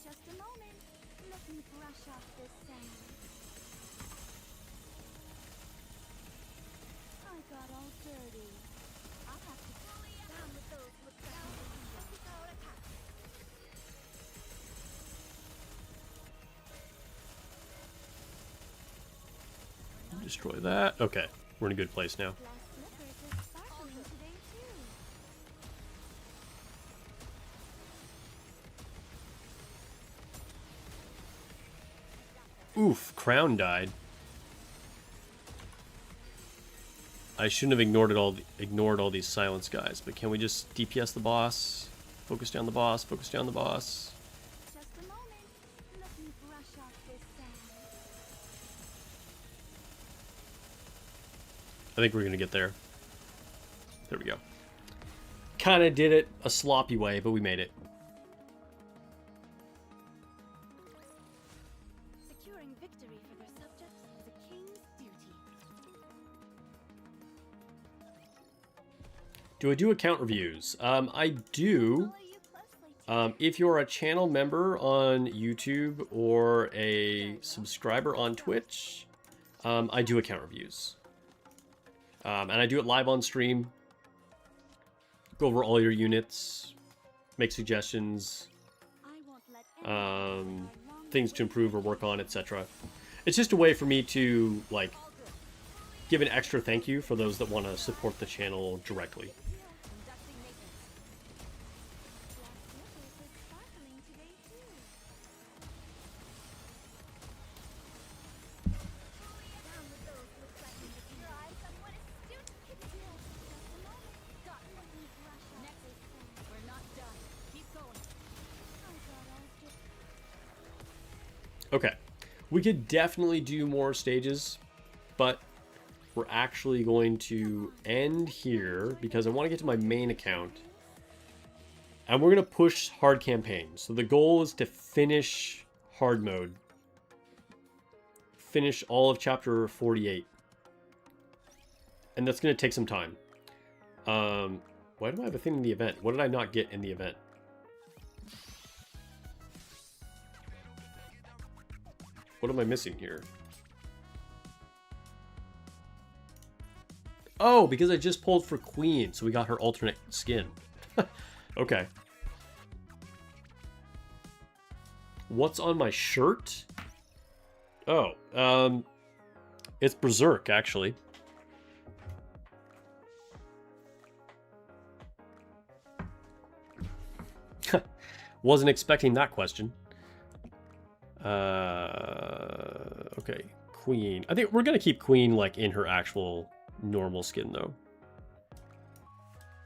Just a moment. Let me brush off this sand. I got all dirty. I'll have to down with those with Destroy that. Okay, we're in a good place now. Glass slippers are sparkling today too. Oof, Crown died. I shouldn't have ignored all these silence guys, but can we just DPS the boss? Focus down the boss, focus down the boss. Just a moment. Let me brush off this sand. I think we're gonna get there. There we go. Kinda did it a sloppy way, but we made it. Securing victory for their subjects is a king's duty. Do I do account reviews? I do. Follow you closely. If you're a channel member on YouTube or a subscriber on Twitch, I do account reviews. And I do it live on stream. Go over all your units, make suggestions, I won't let anyone things to improve or work on, etc. It's just a way for me to, like, give an extra thank you for those that want to support the channel directly. conducting maintenance. Glass slippers are sparkling today too. Down with those with threatening to try someone astute. Just a moment. Got let me brush off this sand. We're not done. Keep going. I got all Okay, we could definitely do more stages, but we're actually going to end here because I want to get to my main account. And we're going to push hard campaign. So the goal is to finish hard mode. Finish all of chapter 48. And that's going to take some time. Well, Why do I have a thing in the event? What did I not get in the event? What am I missing here? Oh, because I just pulled for Queen, so we got her alternate skin. Okay. What's on my shirt? Oh, it's Berserk, actually. Wasn't expecting that question. Okay, Queen. I think we're gonna keep Queen like in her actual normal skin though.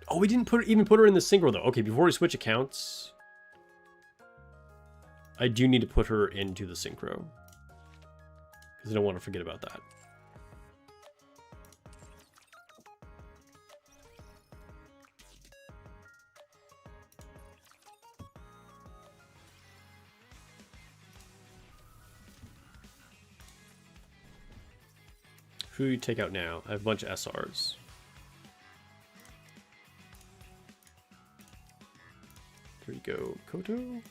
Oh, we didn't even put her in the synchro though. Okay, before we switch accounts, I do need to put her into the synchro because I don't want to forget about that. Who do you take out now? I have a bunch of SRs. There you go, Makoto.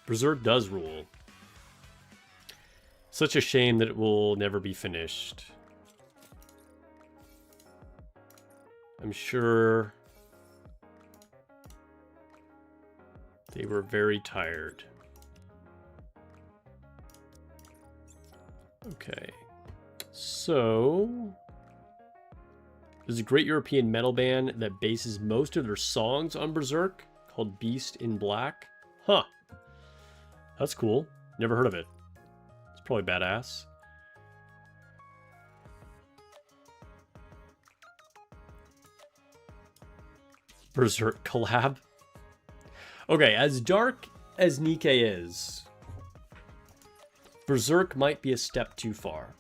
Berserk does rule. Such a shame that it will never be finished. I'm sure they were very tired. Okay, so there's a great European metal band that bases most of their songs on Berserk called Beast in Black. Huh. That's cool. Never heard of it. It's probably badass. Berserk collab. Okay, as dark as Nikke is, Berserk might be a step too far.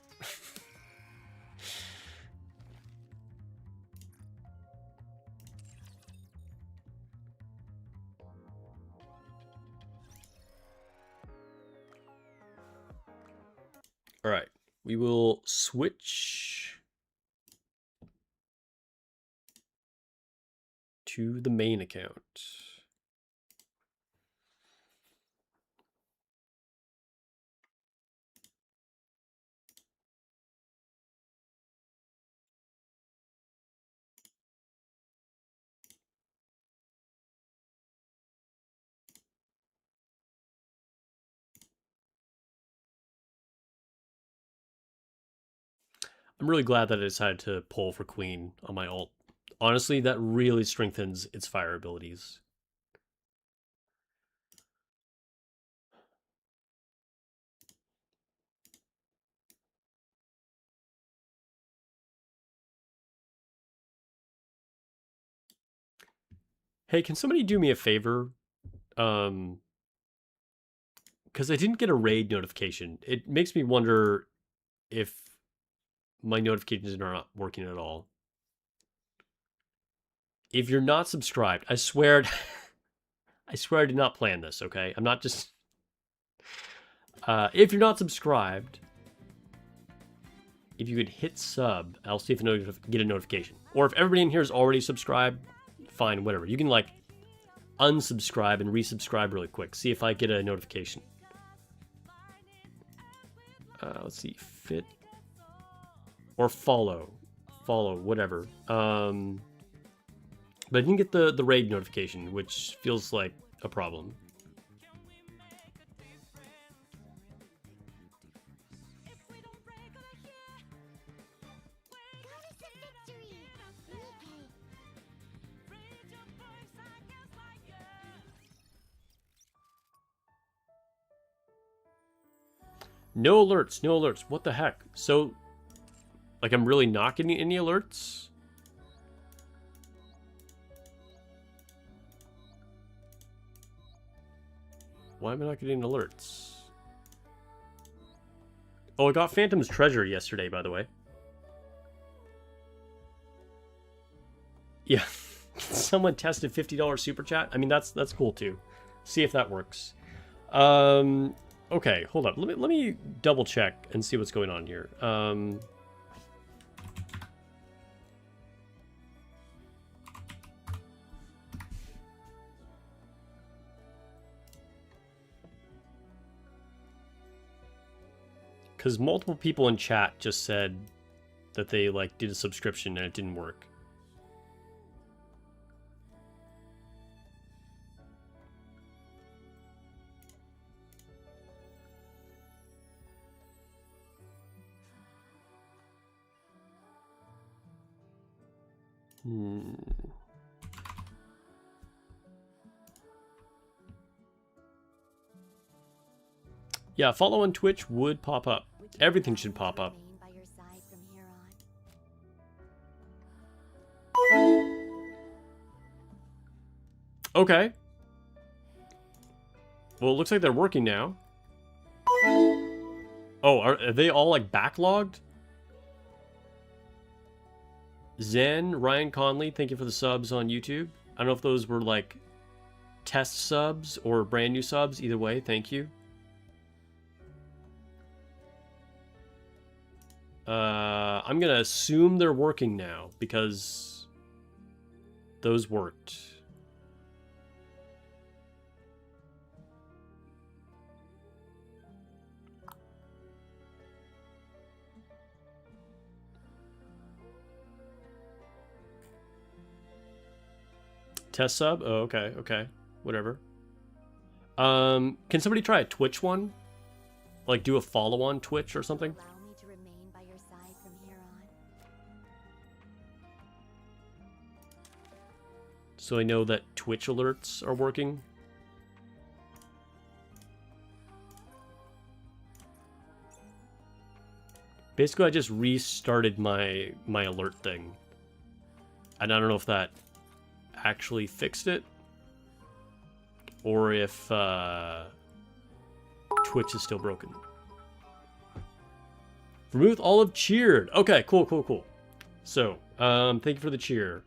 All right, we will switch to the main account. I'm really glad that I decided to pull for Queen on my ult. Honestly, that really strengthens its fire abilities. Hey, can somebody do me a favor? Because I didn't get a raid notification. It makes me wonder if my notifications are not working at all. If you're not subscribed, I swear, I swear I did not plan this, okay? I'm not just... if you're not subscribed, if you could hit sub, I'll see if I get a notification. Or if everybody in here is already subscribed, fine, whatever. You can, like, unsubscribe and resubscribe really quick. See if I get a notification. Let's see, fit or follow, whatever. But I didn't get the raid notification, which feels like a problem. No alerts, no alerts. What the heck? So, like, I'm really not getting any alerts? Why am I not getting alerts? Oh, I got Phantom's Treasure yesterday, by the way. Yeah. Someone tested $50 super chat. I mean, that's cool too. See if that works. Okay, hold up. Let me double check and see what's going on here. Because multiple people in chat just said that they like did a subscription and it didn't work. Yeah, follow on Twitch would pop up. Everything should pop up. Okay. Well, it looks like they're working now. Oh, are they all like backlogged? Zen, Ryan Conley, thank you for the subs on YouTube. I don't know if those were like test subs or brand new subs. Either way, thank you. I'm gonna assume they're working now because those worked. Test sub? Oh, okay, okay. Whatever. Can somebody try a Twitch one? Like do a follow on Twitch or something? So I know that Twitch alerts are working. Basically, I just restarted my alert thing. And I don't know if that actually fixed it. Or if Twitch is still broken. Vermouth Olive cheered. Okay, cool, cool, cool. So, thank you for the cheer.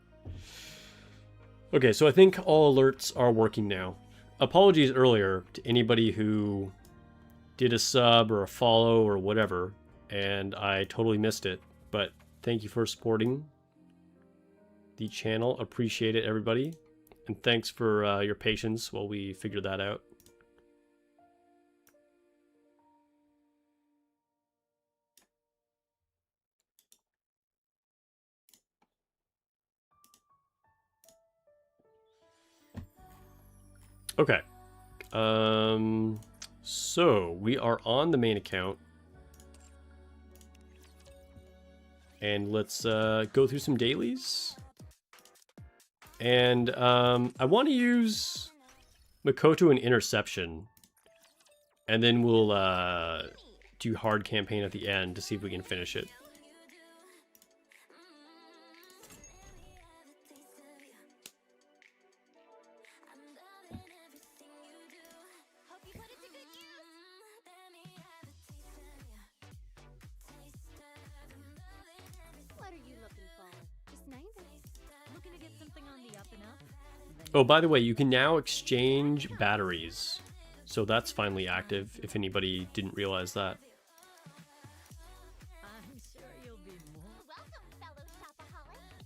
Okay, so I think all alerts are working now. Apologies earlier to anybody who did a sub or a follow or whatever, and I totally missed it. But thank you for supporting the channel. Appreciate it, everybody. And thanks for your patience while we figure that out. Okay. So we are on the main account. And let's go through some dailies. And I want to use Makoto and Interception. And then we'll do hard campaign at the end to see if we can finish it. Oh, by the way, you can now exchange batteries. So that's finally active, if anybody didn't realize that.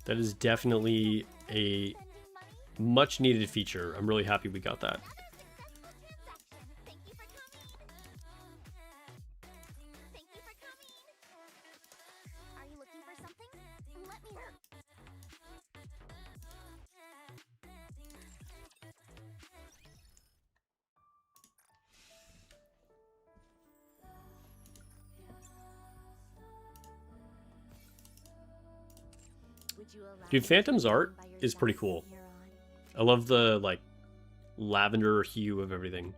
That is definitely a much needed feature. I'm really happy we got that. Dude, Phantom's art is pretty cool. I love the, like, lavender hue of everything.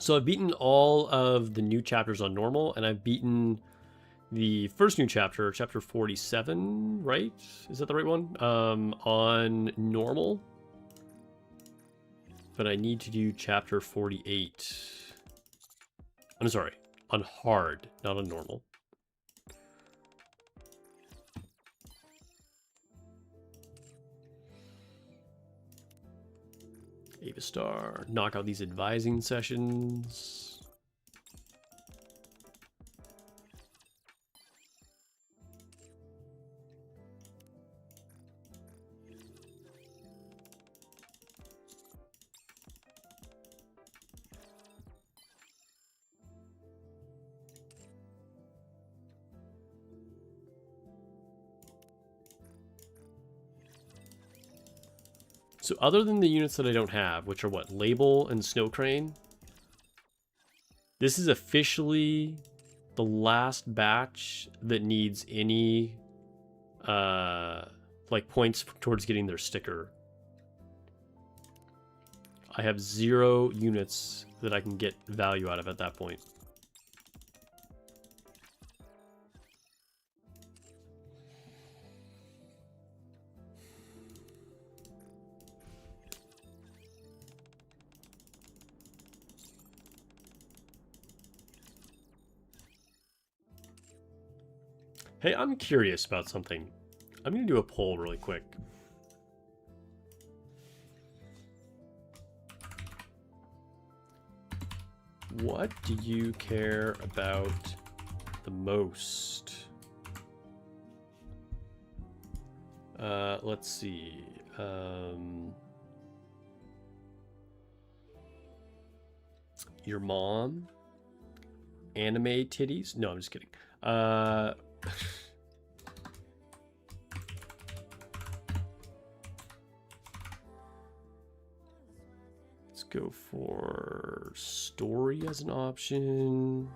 So I've beaten all of the new chapters on normal, and I've beaten the first new chapter, chapter 47, right? Is that the right one? On normal. But I need to do chapter 48. I'm sorry, on hard, not on normal. Ava Star, knock out these advising sessions. So other than the units that I don't have, which are what, Label and Snow Crane, this is officially the last batch that needs any like points towards getting their sticker. I have 0 units that I can get value out of at that point. Hey, I'm curious about something. I'm going to do a poll really quick. What do you care about the most? Let's see. Your mom? Anime titties? No, I'm just kidding. Let's go for story as an option.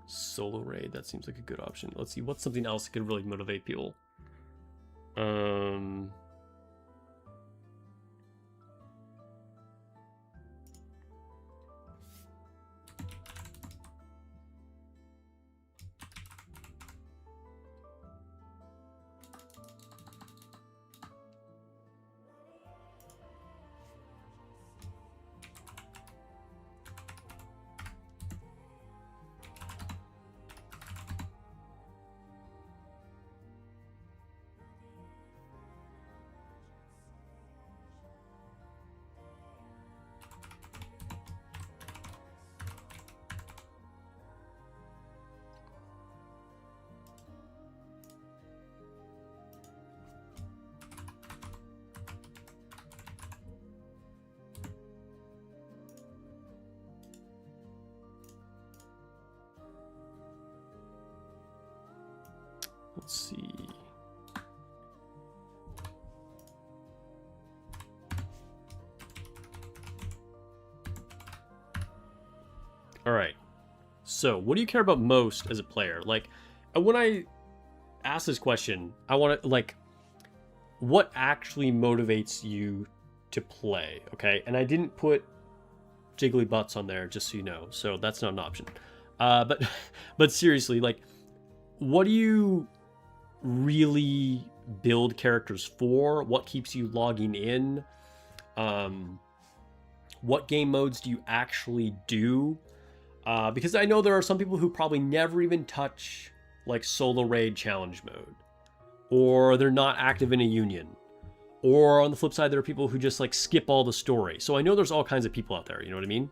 Solo raid, that seems like a good option. Let's see, what's something else that could really motivate people? Let's see. All right. So, what do you care about most as a player? Like, when I ask this question, I want to, like, what actually motivates you to play, okay? And I didn't put jiggly butts on there, just so you know, so that's not an option. But seriously, like, what do you really build characters for? What keeps you logging in? What game modes do you actually do? Because I know there are some people who probably never even touch like solo raid challenge mode, or they're not active in a union, or on the flip side there are people who just like skip all the story. So I know there's all kinds of people out there, you know what I mean?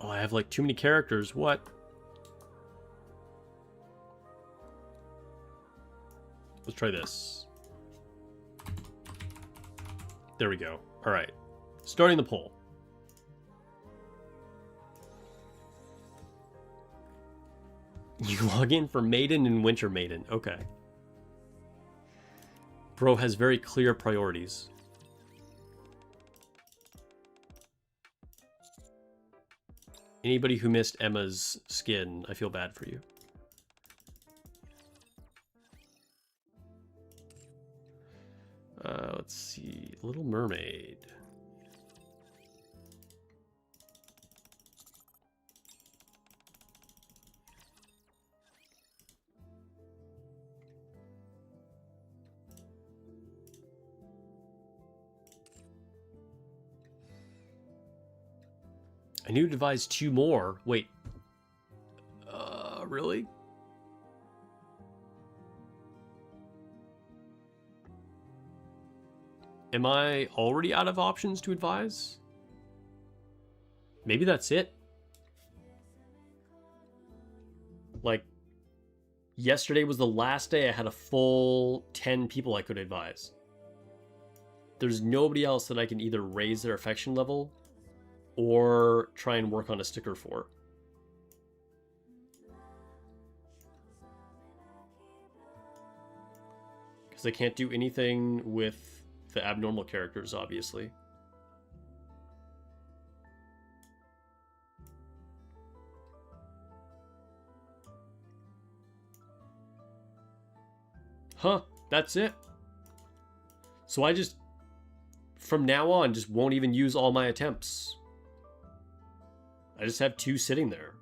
Oh, I have like too many characters. What? Let's try this. There we go. All right. Starting the poll. You log in for Maiden and Winter Maiden. Okay. Bro has very clear priorities. Anybody who missed Emma's skin, I feel bad for you. Let's see. Little Mermaid. I need to devise 2 more. Wait. Really? Am I already out of options to advise? Maybe that's it. Like, yesterday was the last day I had a full 10 people I could advise. There's nobody else that I can either raise their affection level or try and work on a sticker for. Because I can't do anything with the abnormal characters, obviously. Huh, that's it. So I just, from now on, just won't even use all my attempts. I just have 2 sitting there.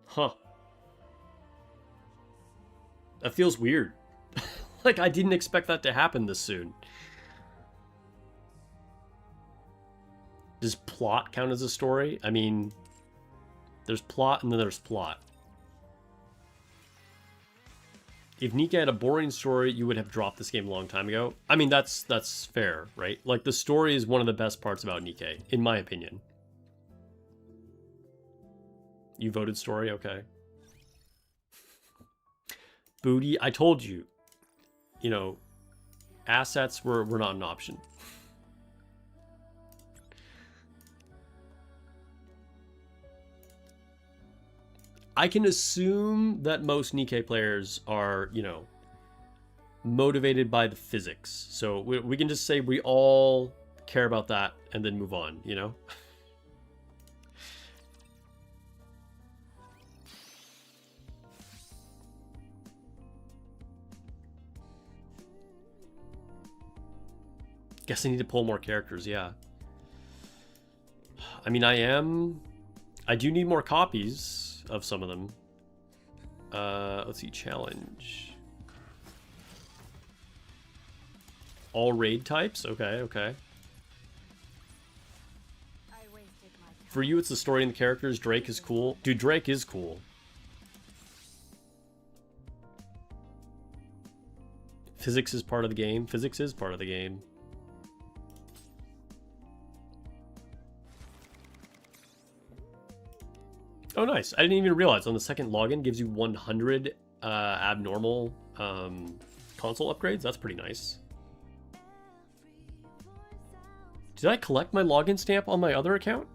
Huh. That feels weird. Like, I didn't expect that to happen this soon. Does plot count as a story? I mean, there's plot and then there's plot. If Nikke had a boring story, you would have dropped this game a long time ago. I mean, that's fair, right? Like, the story is one of the best parts about Nikke, in my opinion. You voted story? Okay. Booty, I told you. You know, assets were not an option. I can assume that most Nikke players are, you know, motivated by the physics. So we can just say we all care about that and then move on, you know? Guess I need to pull more characters, yeah. I mean, I do need more copies of some of them. Let's see, challenge. All raid types? Okay, okay. For you, it's the story and the characters. Drake is cool. Dude, Drake is cool. Physics is part of the game. Physics is part of the game. Oh, nice. I didn't even realize on the second login gives you 100 abnormal console upgrades. That's pretty nice. Did I collect my login stamp on my other account?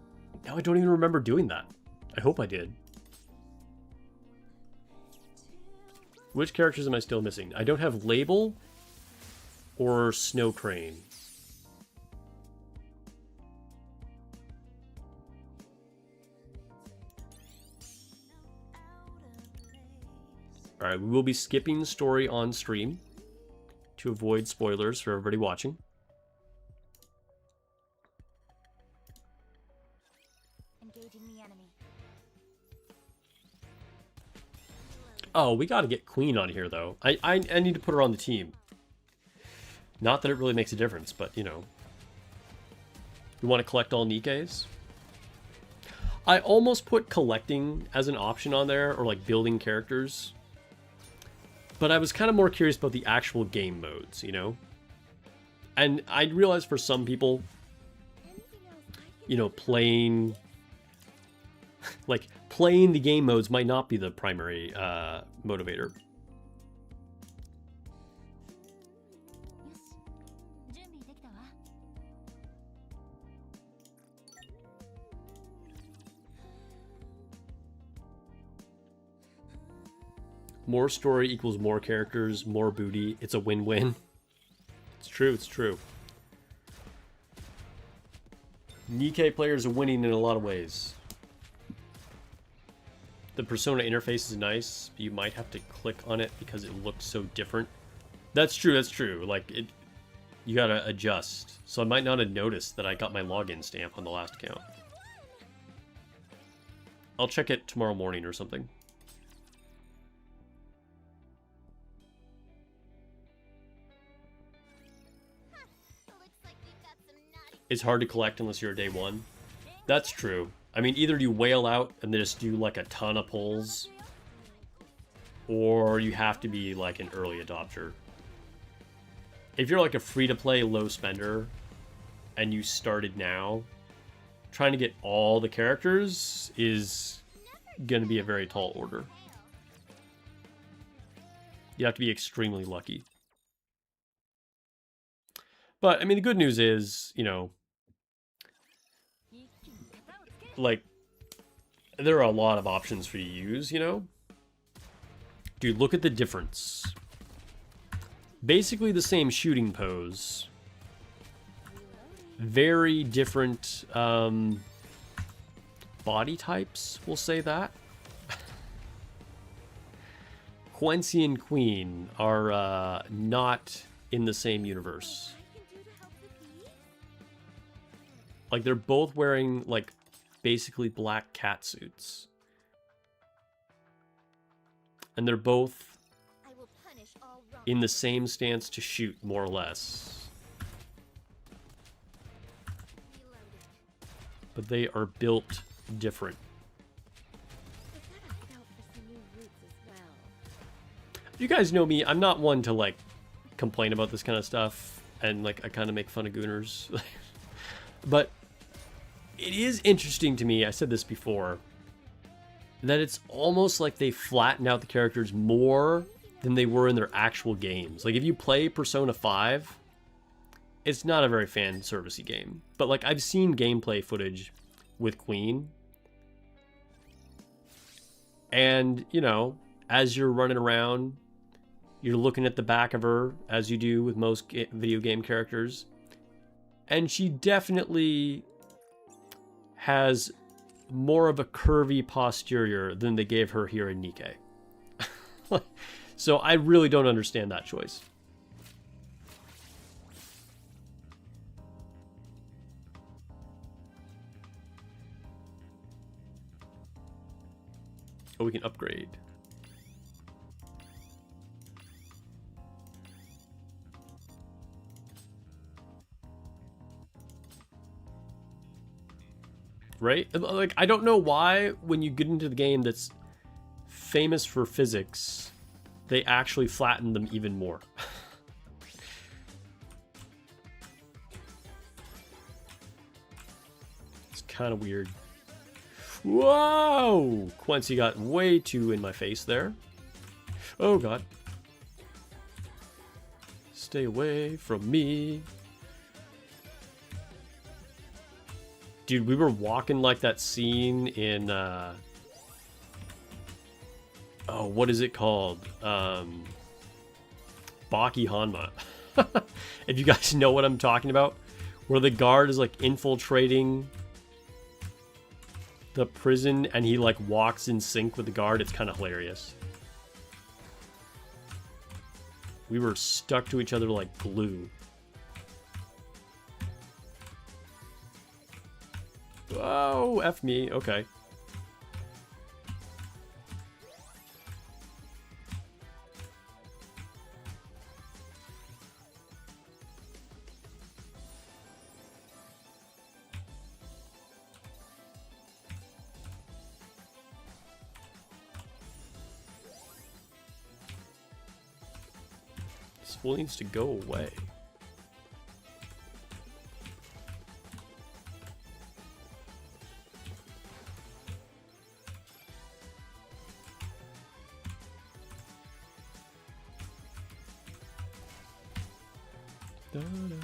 Now I don't even remember doing that. I hope I did. Which characters am I still missing? I don't have Label or Snow Crane. Alright, we will be skipping the story on stream to avoid spoilers for everybody watching. Engaging the enemy. Oh, we gotta get Queen on here, though. I need to put her on the team. Not that it really makes a difference, but, you know. We want to collect all Nikkes. I almost put collecting as an option on there, or, like, building characters. But I was kind of more curious about the actual game modes, you know? And I realized for some people, you know, playing the game modes might not be the primary motivator. More story equals more characters, more booty. It's a win-win. It's true, it's true. Nikke players are winning in a lot of ways. The Persona interface is nice, but you might have to click on it because it looks so different. That's true, that's true. Like, you gotta adjust. So I might not have noticed that I got my login stamp on the last account. I'll check it tomorrow morning or something. It's hard to collect unless you're a day one. That's true. I mean, either you whale out and then just do like a ton of pulls, or you have to be like an early adopter. If you're like a free-to-play low spender and you started now, trying to get all the characters is going to be a very tall order. You have to be extremely lucky. But, I mean, the good news is, you know, like, there are a lot of options for you to use, you know? Dude, look at the difference. Basically the same shooting pose. Very different body types, we'll say that. Quincy and Queen are not in the same universe. Like, they're both wearing, like, basically black cat suits. And they're both in the same stance to shoot, more or less. But they are built different. You guys know me, I'm not one to, like, complain about this kind of stuff. And, like, I kind of make fun of gooners. But it is interesting to me, I said this before, that it's almost like they flattened out the characters more than they were in their actual games. Like, if you play Persona 5, it's not a very fan servicey game. But, like, I've seen gameplay footage with Queen. And, you know, as you're running around, you're looking at the back of her, as you do with most video game characters. And she definitely has more of a curvy posterior than they gave her here in Nikke. So I really don't understand that choice. Oh, we can upgrade. Right? Like, I don't know why when you get into the game that's famous for physics, they actually flatten them even more. It's kind of weird. Whoa! Quincy got way too in my face there. Oh, God. Stay away from me. Dude, we were walking like that scene in, oh, what is it called? Baki Hanma. If you guys know what I'm talking about. Where the guard is, like, infiltrating the prison and he, like, walks in sync with the guard. It's kind of hilarious. We were stuck to each other like glue. Oh, F me. Okay. This fool needs to go away. Da, da, da.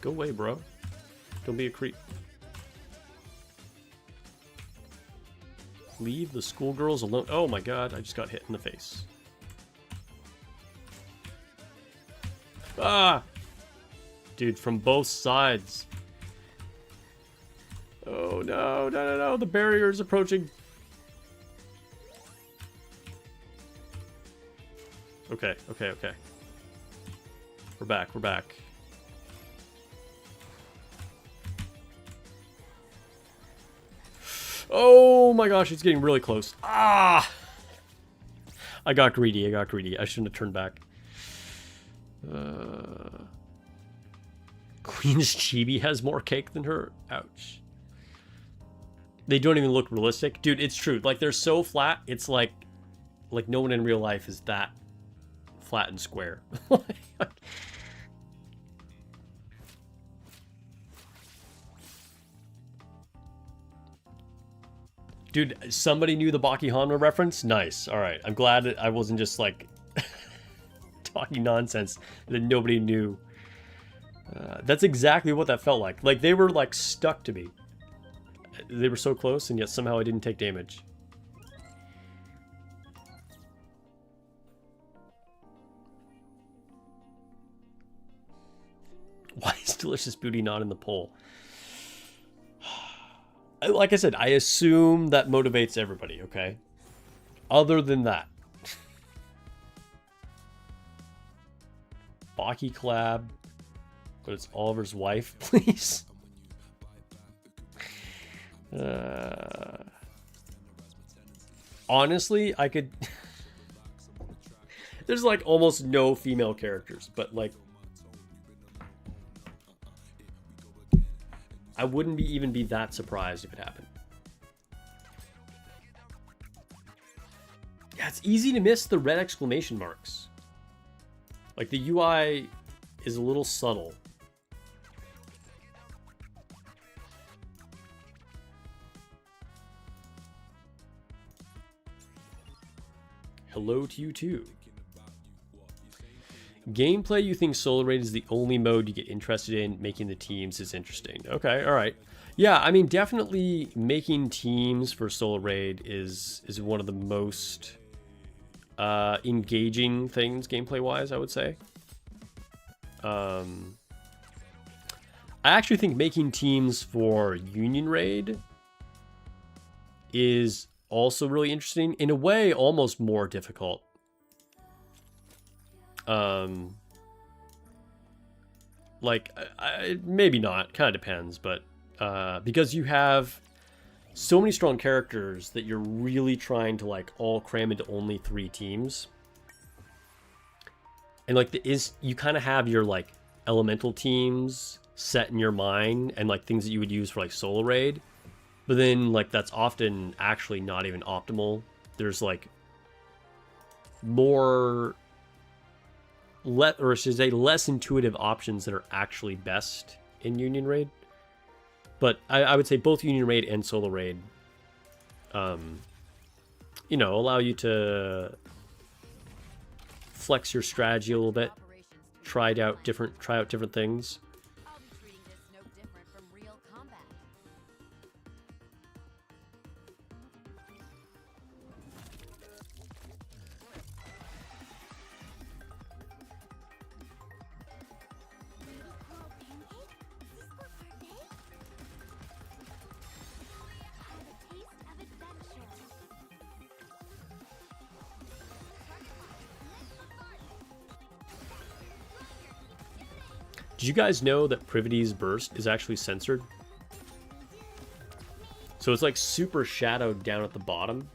Go away, bro. Don't be a creep. Leave the schoolgirls alone. Oh my god, I just got hit in the face. Ah! Dude, from both sides. Oh no, no. The barrier is approaching. Okay. We're back. Oh my gosh, it's getting really close. Ah! I got greedy. I shouldn't have turned back. Queen's Chibi has more cake than her. Ouch. They don't even look realistic. Dude, it's true. Like, they're so flat, it's like no one in real life is that flat and square. Dude, somebody knew the Baki Hanma reference? Nice. Alright, I'm glad that I wasn't just, like, talking nonsense that nobody knew. That's exactly what that felt like. Like, they were, like, stuck to me. They were so close, and yet somehow I didn't take damage. Why is Delicious Booty not in the poll? Like I said, I assume that motivates everybody, okay? Other than that. Baki collab, but it's Oliver's wife, please. Honestly, I could... There's like almost no female characters, but like... I wouldn't even be that surprised if it happened. Yeah, it's easy to miss the red exclamation marks. Like, the UI is a little subtle. Hello to you too. Gameplay, you think solo raid is the only mode you get interested in. Making the teams is interesting. Okay, all right. Yeah, I mean, definitely making teams for solo raid is one of the most engaging things gameplay-wise, I would say. I actually think making teams for Union Raid is also really interesting. In a way, almost more difficult. Like, maybe not, kind of depends, but because you have so many strong characters that you're really trying to like all cram into only 3 teams, and like you kind of have your like elemental teams set in your mind and like things that you would use for like solo raid, but then like that's often actually not even optimal. There's like more or I should say less intuitive options that are actually best in Union Raid. But I would say both Union Raid and Solo Raid, you know, allow you to flex your strategy a little bit, try out different things. I'll be treating this no different from real combat. Did you guys know that Privity's burst is actually censored? So it's like super shadowed down at the bottom.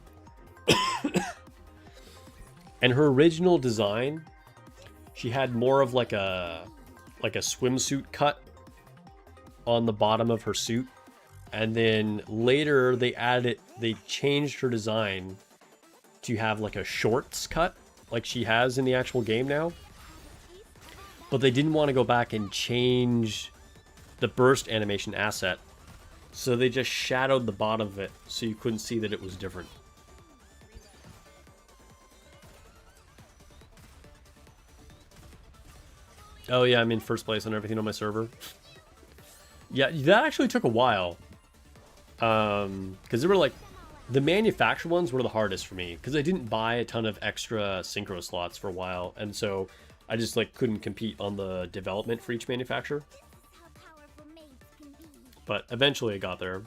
And her original design, she had more of like a swimsuit cut on the bottom of her suit. And then later they changed her design to have like a shorts cut like she has in the actual game now. But they didn't want to go back and change the burst animation asset. So they just shadowed the bottom of it so you couldn't see that it was different. Oh yeah, I'm in first place on everything on my server. Yeah, that actually took a while. Because they were like, the manufactured ones were the hardest for me because I didn't buy a ton of extra synchro slots for a while, and so I just like couldn't compete on the development for each manufacturer. But eventually I got there.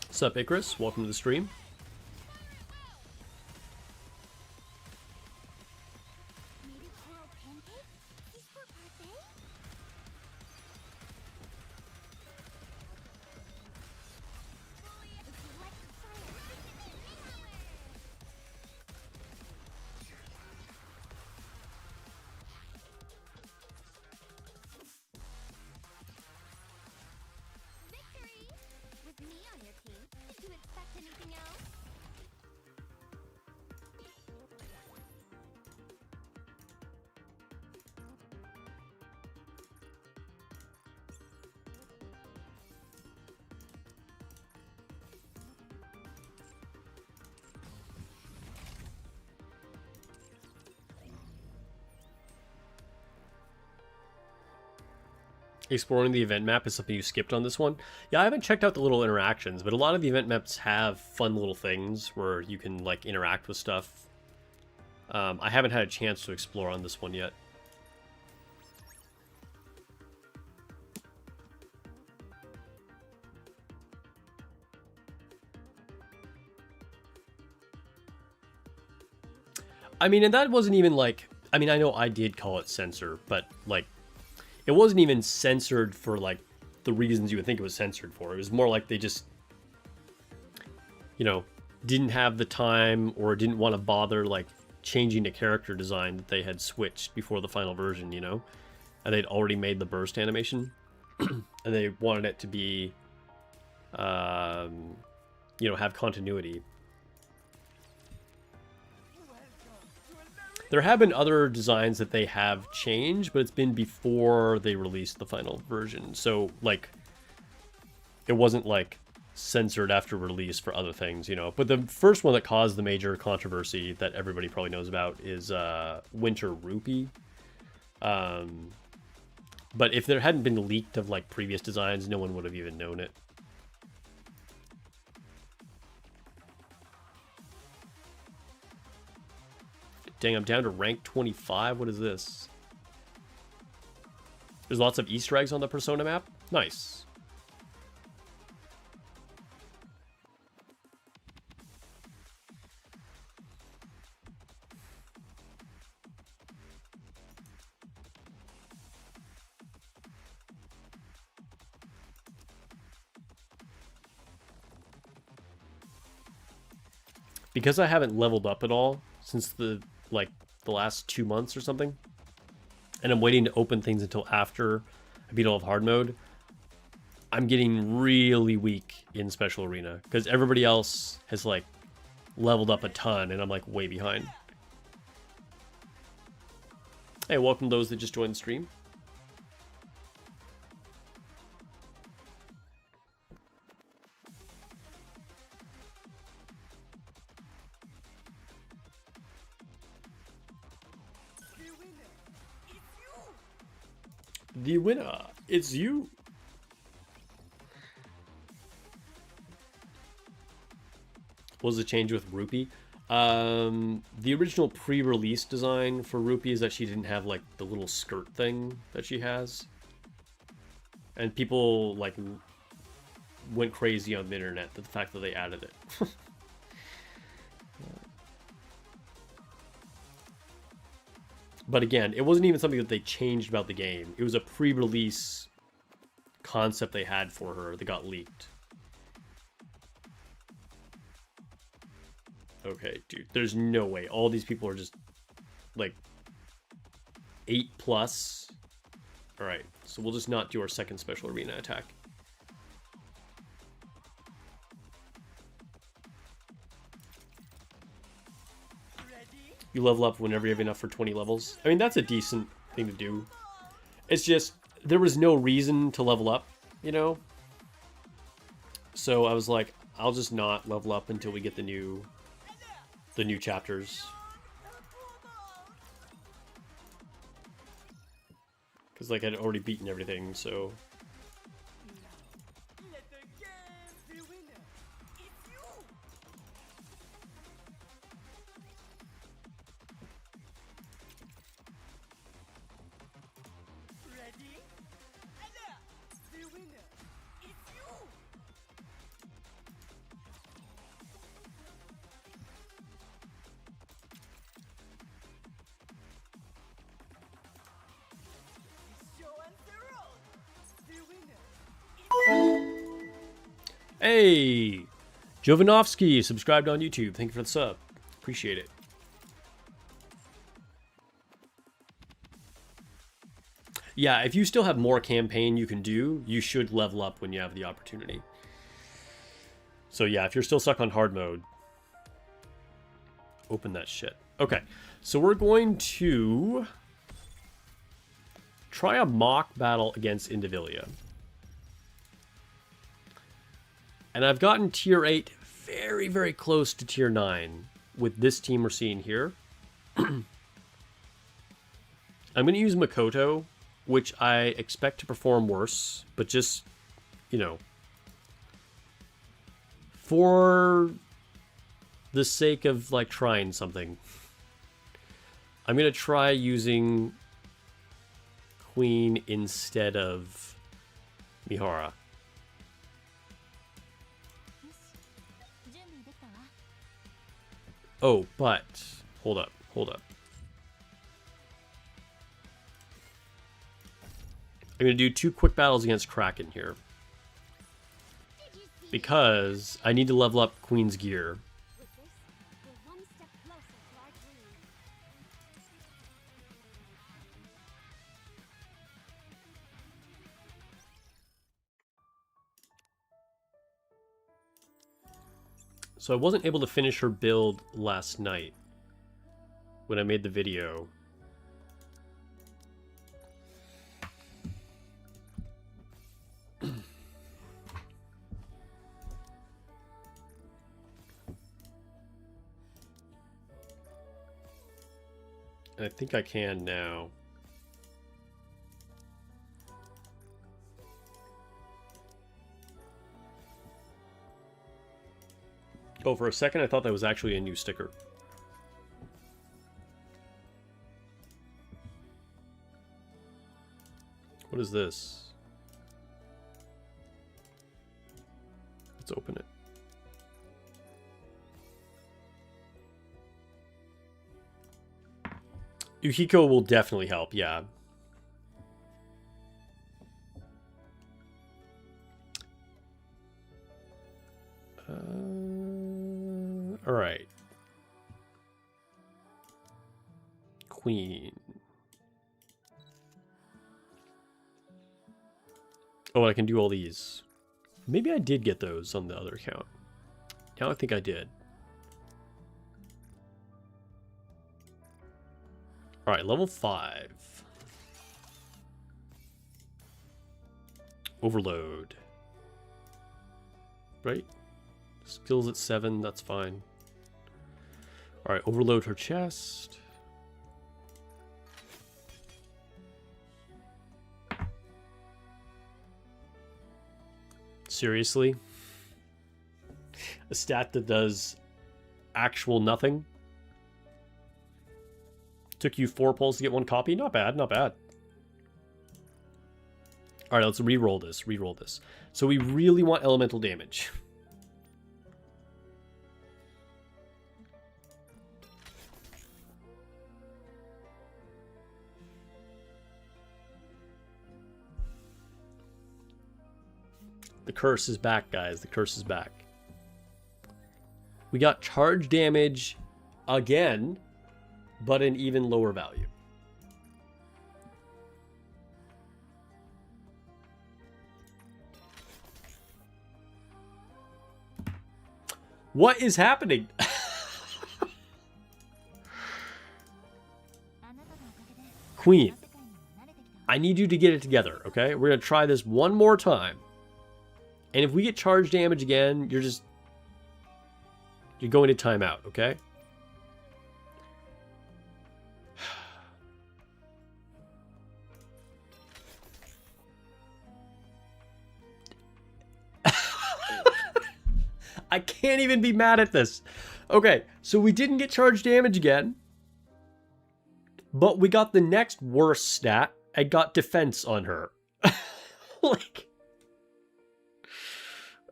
Sup, Icarus? Welcome to the stream. Exploring the event map is something you skipped on this one. Yeah, I haven't checked out the little interactions, but a lot of the event maps have fun little things where you can like interact with stuff. I haven't had a chance to explore on this one yet. I mean, and that wasn't even like, I mean, I know I did call it censor, but like, it wasn't even censored for like the reasons you would think it was censored for. It was more like they just, you know, didn't have the time or didn't want to bother like changing the character design that they had switched before the final version, you know, and they'd already made the burst animation and they wanted it to be, you know, have continuity. There have been other designs that they have changed, but it's been before they released the final version. So, like, it wasn't, like, censored after release for other things, you know. But the first one that caused the major controversy that everybody probably knows about is Winter Rupee. But if there hadn't been leaked of, like, previous designs, no one would have even known it. Dang, I'm down to rank 25. What is this? There's lots of Easter eggs on the Persona map. Nice. Because I haven't leveled up at all since the last 2 months or something, and I'm waiting to open things until after I beat all of hard mode, I'm getting really weak in Special Arena because everybody else has like leveled up a ton and I'm like way behind. Hey, welcome those that just joined the stream. The winner, it's you. What was the change with Rupee? The original pre-release design for Rupee is that she didn't have like the little skirt thing that she has, and people like went crazy on the internet at the fact that they added it. But again, it wasn't even something that they changed about the game. It was a pre-release concept they had for her that got leaked. Okay, dude, there's no way. All these people are just, like, 8+. Alright, so we'll just not do our second special arena attack. You level up whenever you have enough for 20 levels. I mean, that's a decent thing to do. It's just, there was no reason to level up, you know? So I was like, I'll just not level up until we get the new chapters. Because, like, I'd already beaten everything, so... Hey! Jovanovsky subscribed on YouTube. Thank you for the sub. Appreciate it. Yeah, if you still have more campaign you can do, you should level up when you have the opportunity. So yeah, if you're still stuck on hard mode, open that shit. Okay, so we're going to try a mock battle against Indivilia. And I've gotten tier 8 very, very close to tier 9 with this team we're seeing here. I'm going to use Makoto, which I expect to perform worse, but just, you know, for the sake of, like, trying something. I'm going to try using Queen instead of Mihara. Oh, but hold up. I'm going to do 2 quick battles against Kraken here. Because I need to level up Queen's gear. So I wasn't able to finish her build last night when I made the video. And I think I can now. Oh, for a second I thought that was actually a new sticker. What is this? Let's open it. Yuhiko will definitely help, yeah. All right. Queen. Oh, I can do all these. Maybe I did get those on the other account. Now I think I did. All right, level 5. Overload. Right? Skills at 7, that's fine. All right, overload her chest. Seriously? A stat that does actual nothing? Took you 4 pulls to get 1 copy? Not bad, not bad. All right, let's re-roll this, So we really want elemental damage. The curse is back, guys. The curse is back. We got charge damage again, but an even lower value. What is happening? Queen, I need you to get it together, okay? We're going to try this one more time. And if we get charge damage again, you're just You're going to timeout, okay? I can't even be mad at this. Okay, so we didn't get charged damage again. But we got the next worst stat. I got defense on her. Like...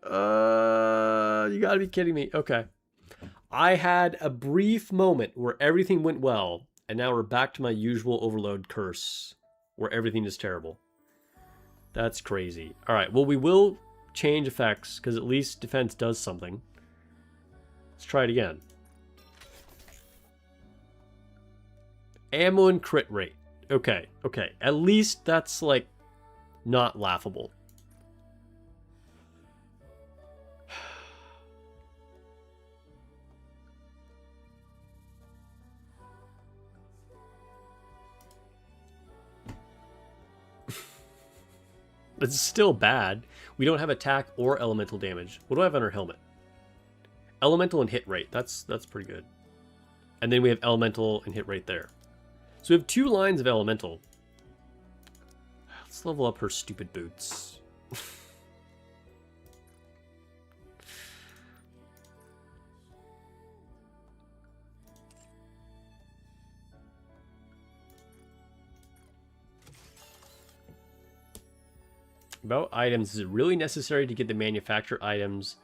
you gotta be kidding me. Okay. I had a brief moment where everything went well. And now we're back to my usual overload curse. Where everything is terrible. That's crazy. Alright, well we will... change effects, because at least defense does something. Let's try it again. Ammo and crit rate. Okay, okay. At least that's, like, not laughable. It's still bad. We don't have attack or elemental damage. What do I have on our helmet? Elemental and hit rate. That's pretty good. And then we have elemental and hit rate there. So we have 2 lines of elemental. Let's level up her stupid boots. About items, is it really necessary to get the manufacturer items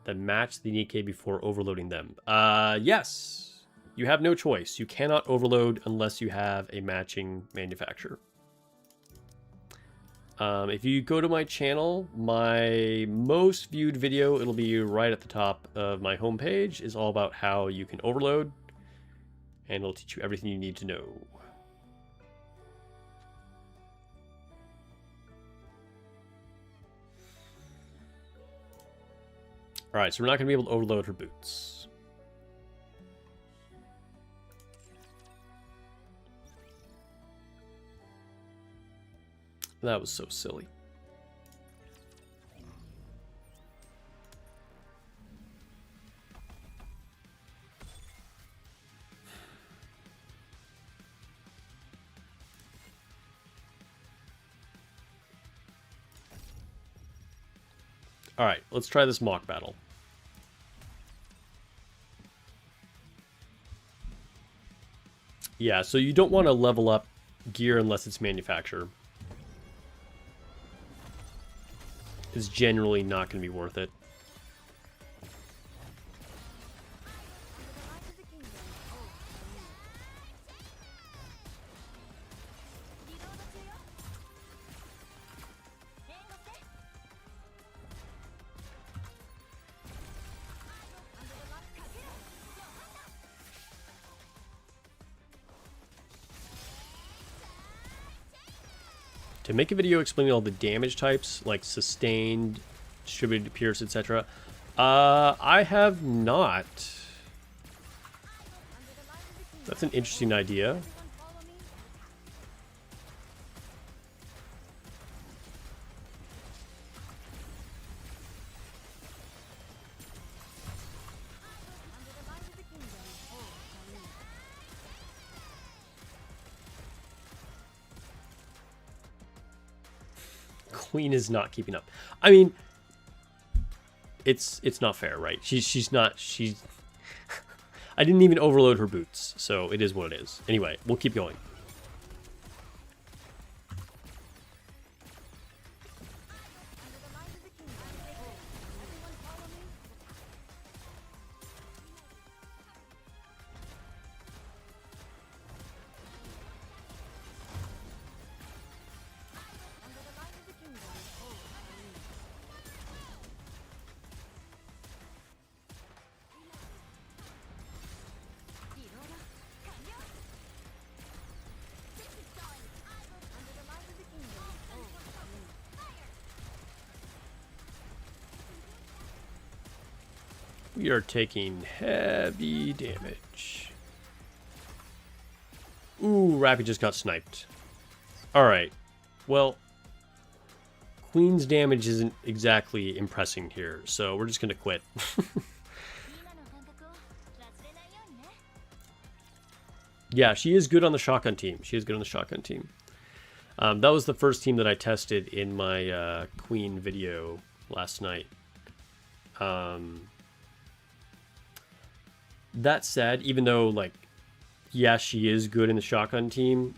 that match the nikke before overloading them? Yes. You have no choice. You cannot overload unless you have a matching manufacturer. If you go to my channel, my most viewed video, it'll be right at the top of my homepage, is all about how you can overload, and it'll teach you everything you need to know. Alright, so we're not going to be able to overload her boots. That was so silly. Alright, let's try this mock battle. Yeah, so you don't want to level up gear unless it's manufacturer. It's generally not going to be worth it. To make a video explaining all the damage types, like sustained, distributed, pierce, etc., I have not. That's an interesting idea. Queen is not keeping up. I mean, it's not fair, right? She's I didn't even overload her boots, so it is what it is. Anyway, we'll keep going. We are taking heavy damage. Ooh, Rappy just got sniped. Alright. Well, Queen's damage isn't exactly impressing here, so we're just gonna quit. Yeah, she is good on the shotgun team. She is good on the shotgun team. That was the first team that I tested in my Queen video last night. That said, even though, like, yeah, she is good in the shotgun team,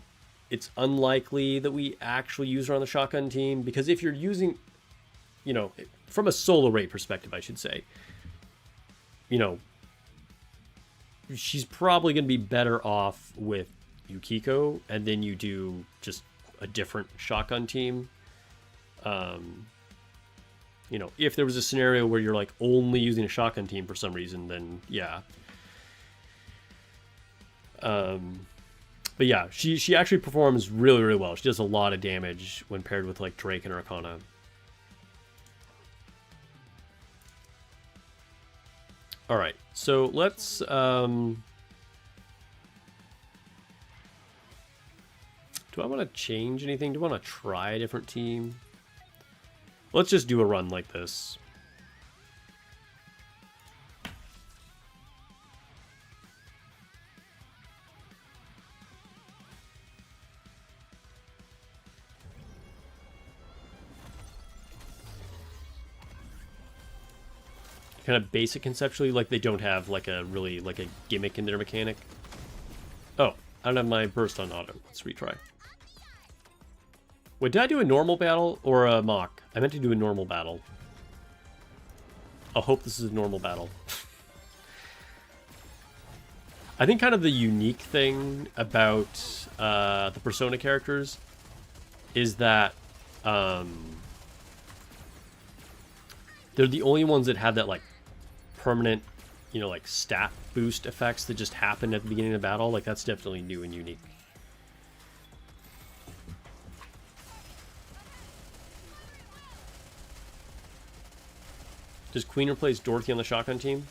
it's unlikely that we actually use her on the shotgun team, because if you're using, you know, from a solo rate perspective, I should say, you know, she's probably going to be better off with Yukiko, and then you do just a different shotgun team. You know, if there was a scenario where you're like only using a shotgun team for some reason, then yeah. But yeah, she actually performs really, really well. She does a lot of damage when paired with like Drake and Arcana. All right, so let's do I want to change anything? Do I want to try a different team? Let's just do a run like this. Kind of basic conceptually, like they don't have like a really like a gimmick in their mechanic. Oh, I don't have my burst on auto. Let's retry. Wait, did I do a normal battle or a mock? I meant to do a normal battle. I'll hope this is a normal battle. I think kind of the unique thing about the Persona characters is that they're the only ones that have that like permanent, you know, like stat boost effects that just happen at the beginning of the battle. Like that's definitely new and unique. Does Queen replace Dorothy on the shotgun team?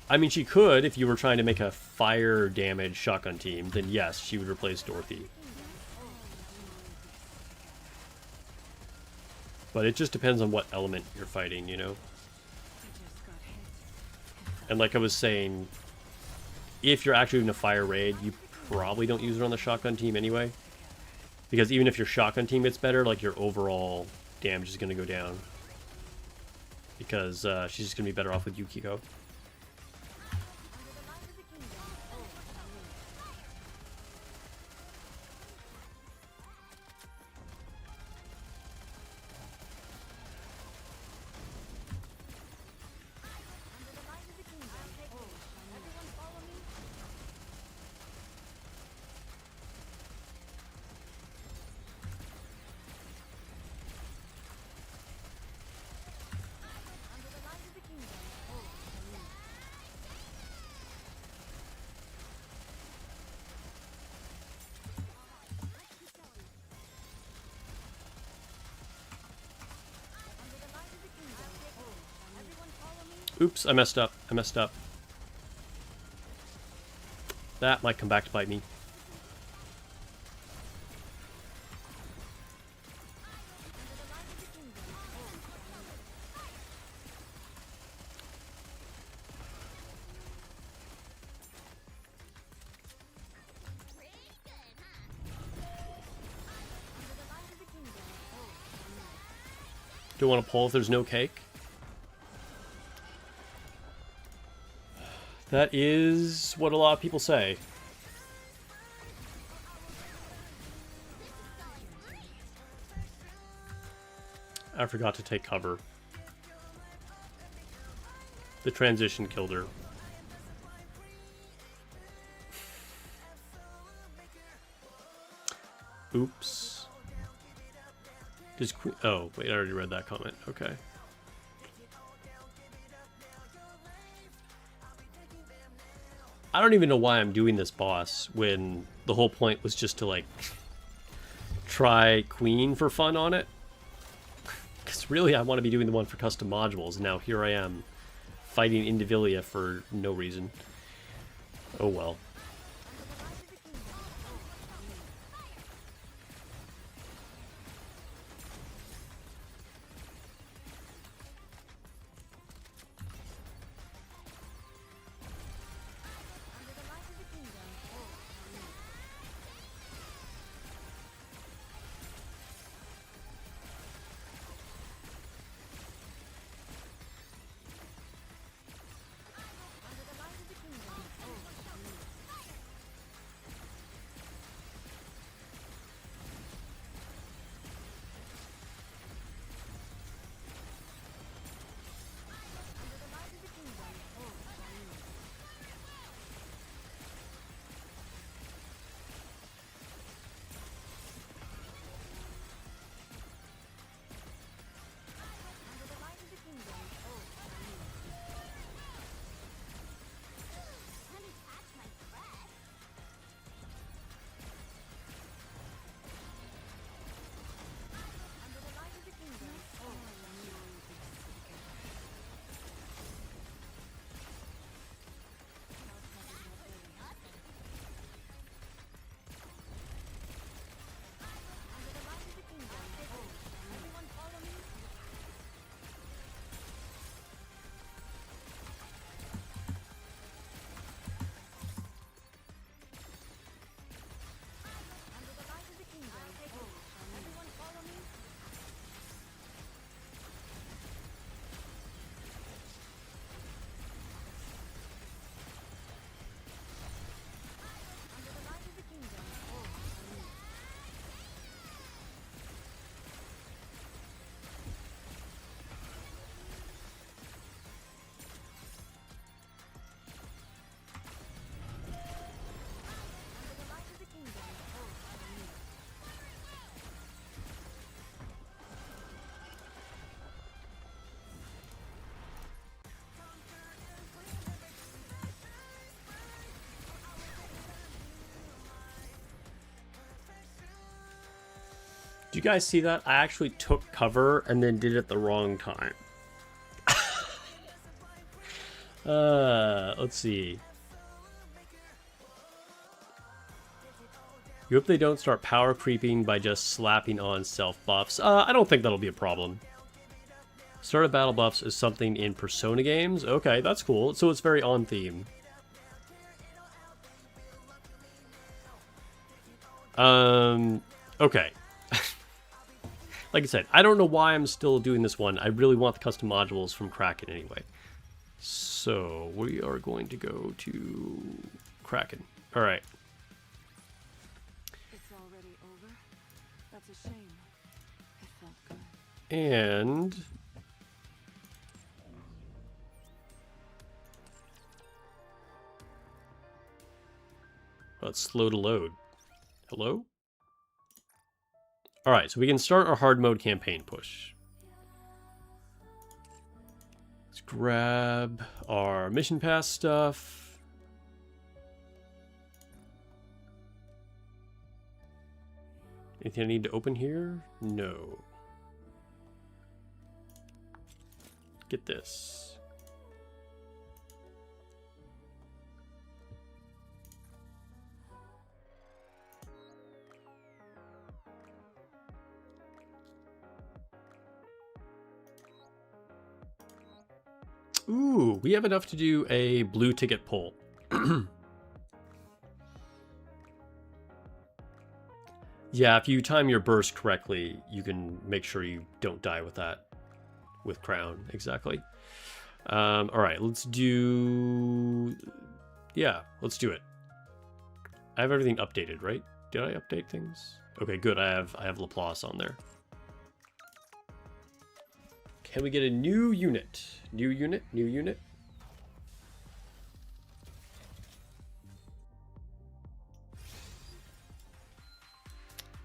I mean, she could if you were trying to make a fire damage shotgun team. Then yes, she would replace Dorothy. But it just depends on what element you're fighting, you know? And like I was saying, if you're actually doing a fire raid, you probably don't use her on the shotgun team anyway. Because even if your shotgun team gets better, like your overall damage is going to go down. Because she's just going to be better off with Yukiko. Oops, I messed up. I messed up. That might come back to bite me. Do you want to pull if there's no cake? That is what a lot of people say. I forgot to take cover. The transition killed her. Oops. Does Queen... Oh, wait, I already read that comment. Okay. I don't even know why I'm doing this boss when the whole point was just to, like, try Queen for fun on it. Because really, I want to be doing the one for custom modules, and now here I am fighting Indivilia for no reason. Oh well. Do you guys see that? I actually took cover and then did it the wrong time. Let's see. You hope they don't start power creeping by just slapping on self buffs. I don't think that'll be a problem. Start of battle buffs is something in Persona games. Okay, that's cool. So it's very on theme. Okay. Like I said, I don't know why I'm still doing this one. I really want the custom modules from Kraken anyway. So we are going to go to Kraken. All right. It's already over. That's a shame. It felt good. And it's slow to load. Hello? All right, so we can start our hard mode campaign push. Let's grab our mission pass stuff. Anything I need to open here? No. Get this. Ooh, we have enough to do a blue ticket pull. Yeah, if you time your burst correctly, you can make sure you don't die with that. With Crown, exactly. Alright, let's do... Yeah, let's do it. I have everything updated, right? Did I update things? Okay, good, I have Laplace on there. Can we get a new unit? New unit? New unit?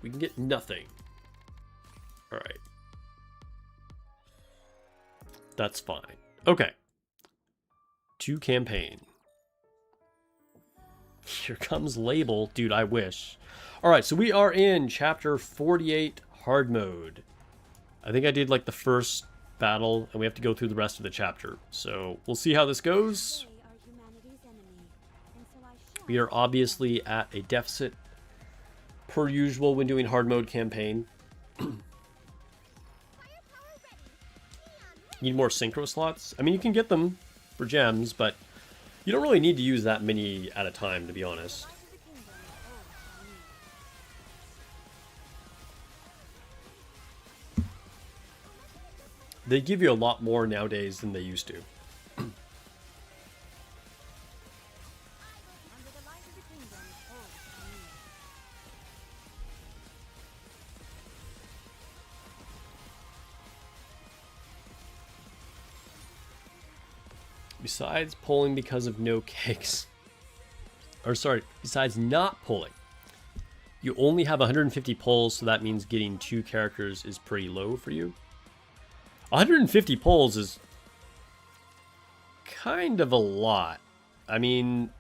We can get nothing. Alright. That's fine. Okay. To campaign. Here comes label. Dude, I wish. Alright, so we are in chapter 48 hard mode. I think I did like the first battle, and we have to go through the rest of the chapter. So we'll see how this goes. We are obviously at a deficit, per usual when doing hard mode campaign. Need more synchro slots? I mean, you can get them for gems, but you don't really need to use that many at a time, to be honest. They give you a lot more nowadays than they used to. Besides pulling because of no cakes. Or sorry, besides not pulling. You only have 150 pulls, so that means getting 2 characters is pretty low for you. 150 pulls is kind of a lot. I mean,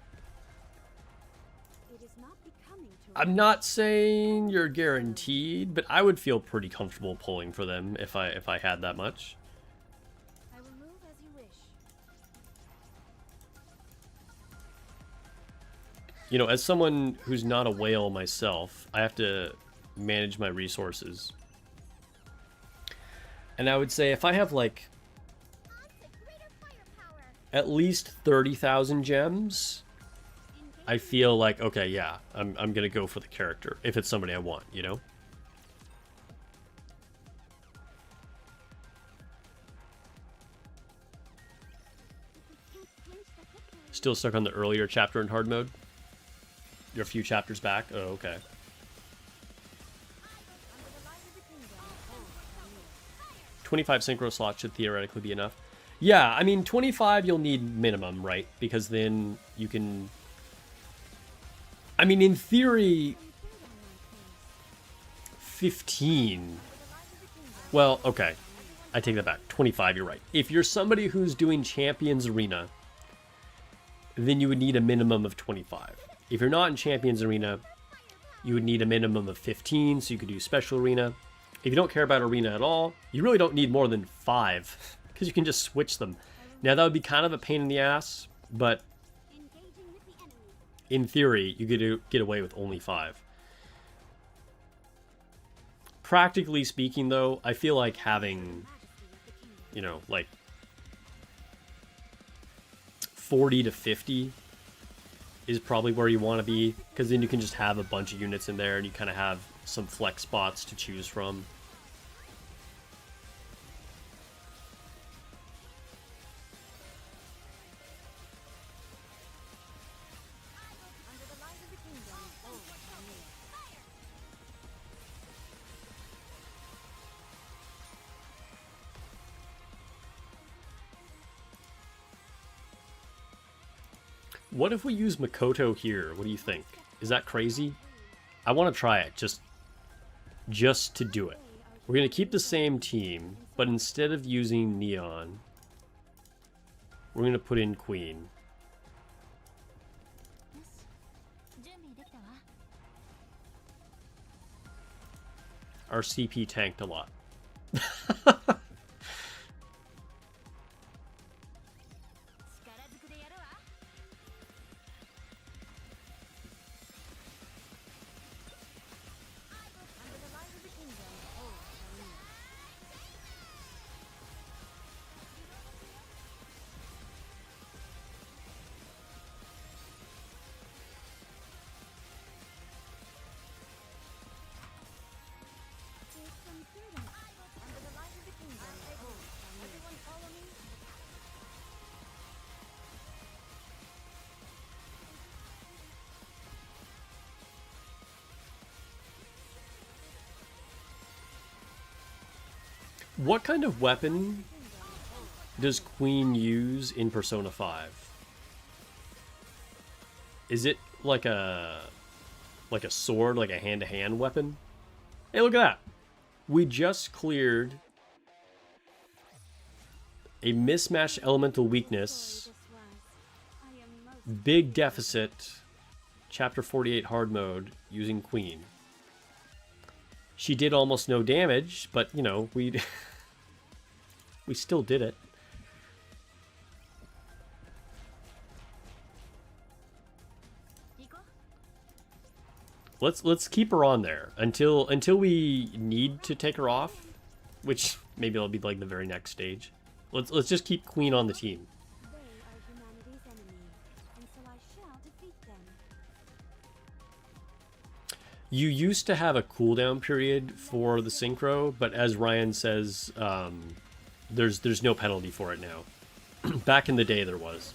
I'm not saying you're guaranteed, but I would feel pretty comfortable pulling for them if I had that much. I will move as you wish. You know, as someone who's not a whale myself, I have to manage my resources. And I would say if I have like at least 30,000 gems, I feel like, okay, yeah, I'm gonna go for the character if it's somebody I want, you know? Still stuck on the earlier chapter in hard mode? You're a few chapters back? Oh, okay. $25 synchro slots should theoretically be enough. Yeah, I mean, 25 you'll need minimum, right? Because then you can... I mean, in theory... 15... Well, okay. I take that back. 25, you're right. If you're somebody who's doing Champions Arena, then you would need a minimum of 25. If you're not in Champions Arena, you would need a minimum of 15, so you could do Special Arena. If you don't care about arena at all, you really don't need more than 5, because you can just switch them. Now that would be kind of a pain in the ass, but Engaging with the enemy. in theory, you could get away with only 5. Practically speaking, though, I feel like having, you know, like 40 to 50 is probably where you want to be, because then you can just have a bunch of units in there and you kind of have some flex spots to choose from. Under the light of the kingdom. Oh, fire! What if we use Makoto here? What do you think? Is that crazy? I want to try it, just to do it. We're going to keep the same team, but instead of using Neon, we're going to put in Queen. Our CP tanked a lot. What kind of weapon does Queen use in Persona 5? Is it like a sword, like a hand-to-hand weapon? Hey, look at that. We just cleared a mismatched elemental weakness, big deficit, chapter 48 hard mode using Queen. She did almost no damage, but, you know, we still did it. Let's keep her on there until we need to take her off, which maybe it'll be like the very next stage. Let's just keep Queen on the team. They are humanity's enemy, and so I shall defeat them. You used to have a cooldown period for the synchro, but as Ryan says, there's no penalty for it now. Back in the day, there was.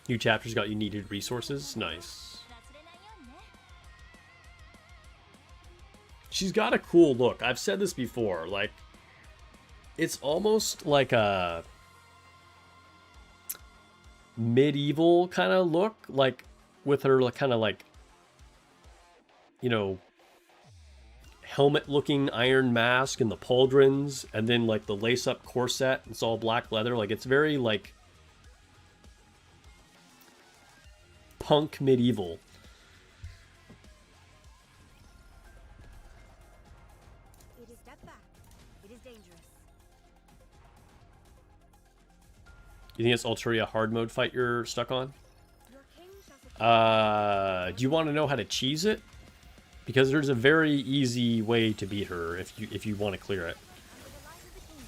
New chapters got you needed resources. Nice. She's got a cool look. I've said this before. Like, it's almost like a medieval kind of look. Like, with her kind of like, you know, helmet-looking iron mask and the pauldrons. And then, like, the lace-up corset. It's all black leather. Like, it's very, like, punk medieval. It is step back. It is dangerous. You think it's Ulteria hard mode fight you're stuck on? Your king shall Do you want to know how to cheese it? Because there's a very easy way to beat her if you want to clear it. under the light of the kingdom.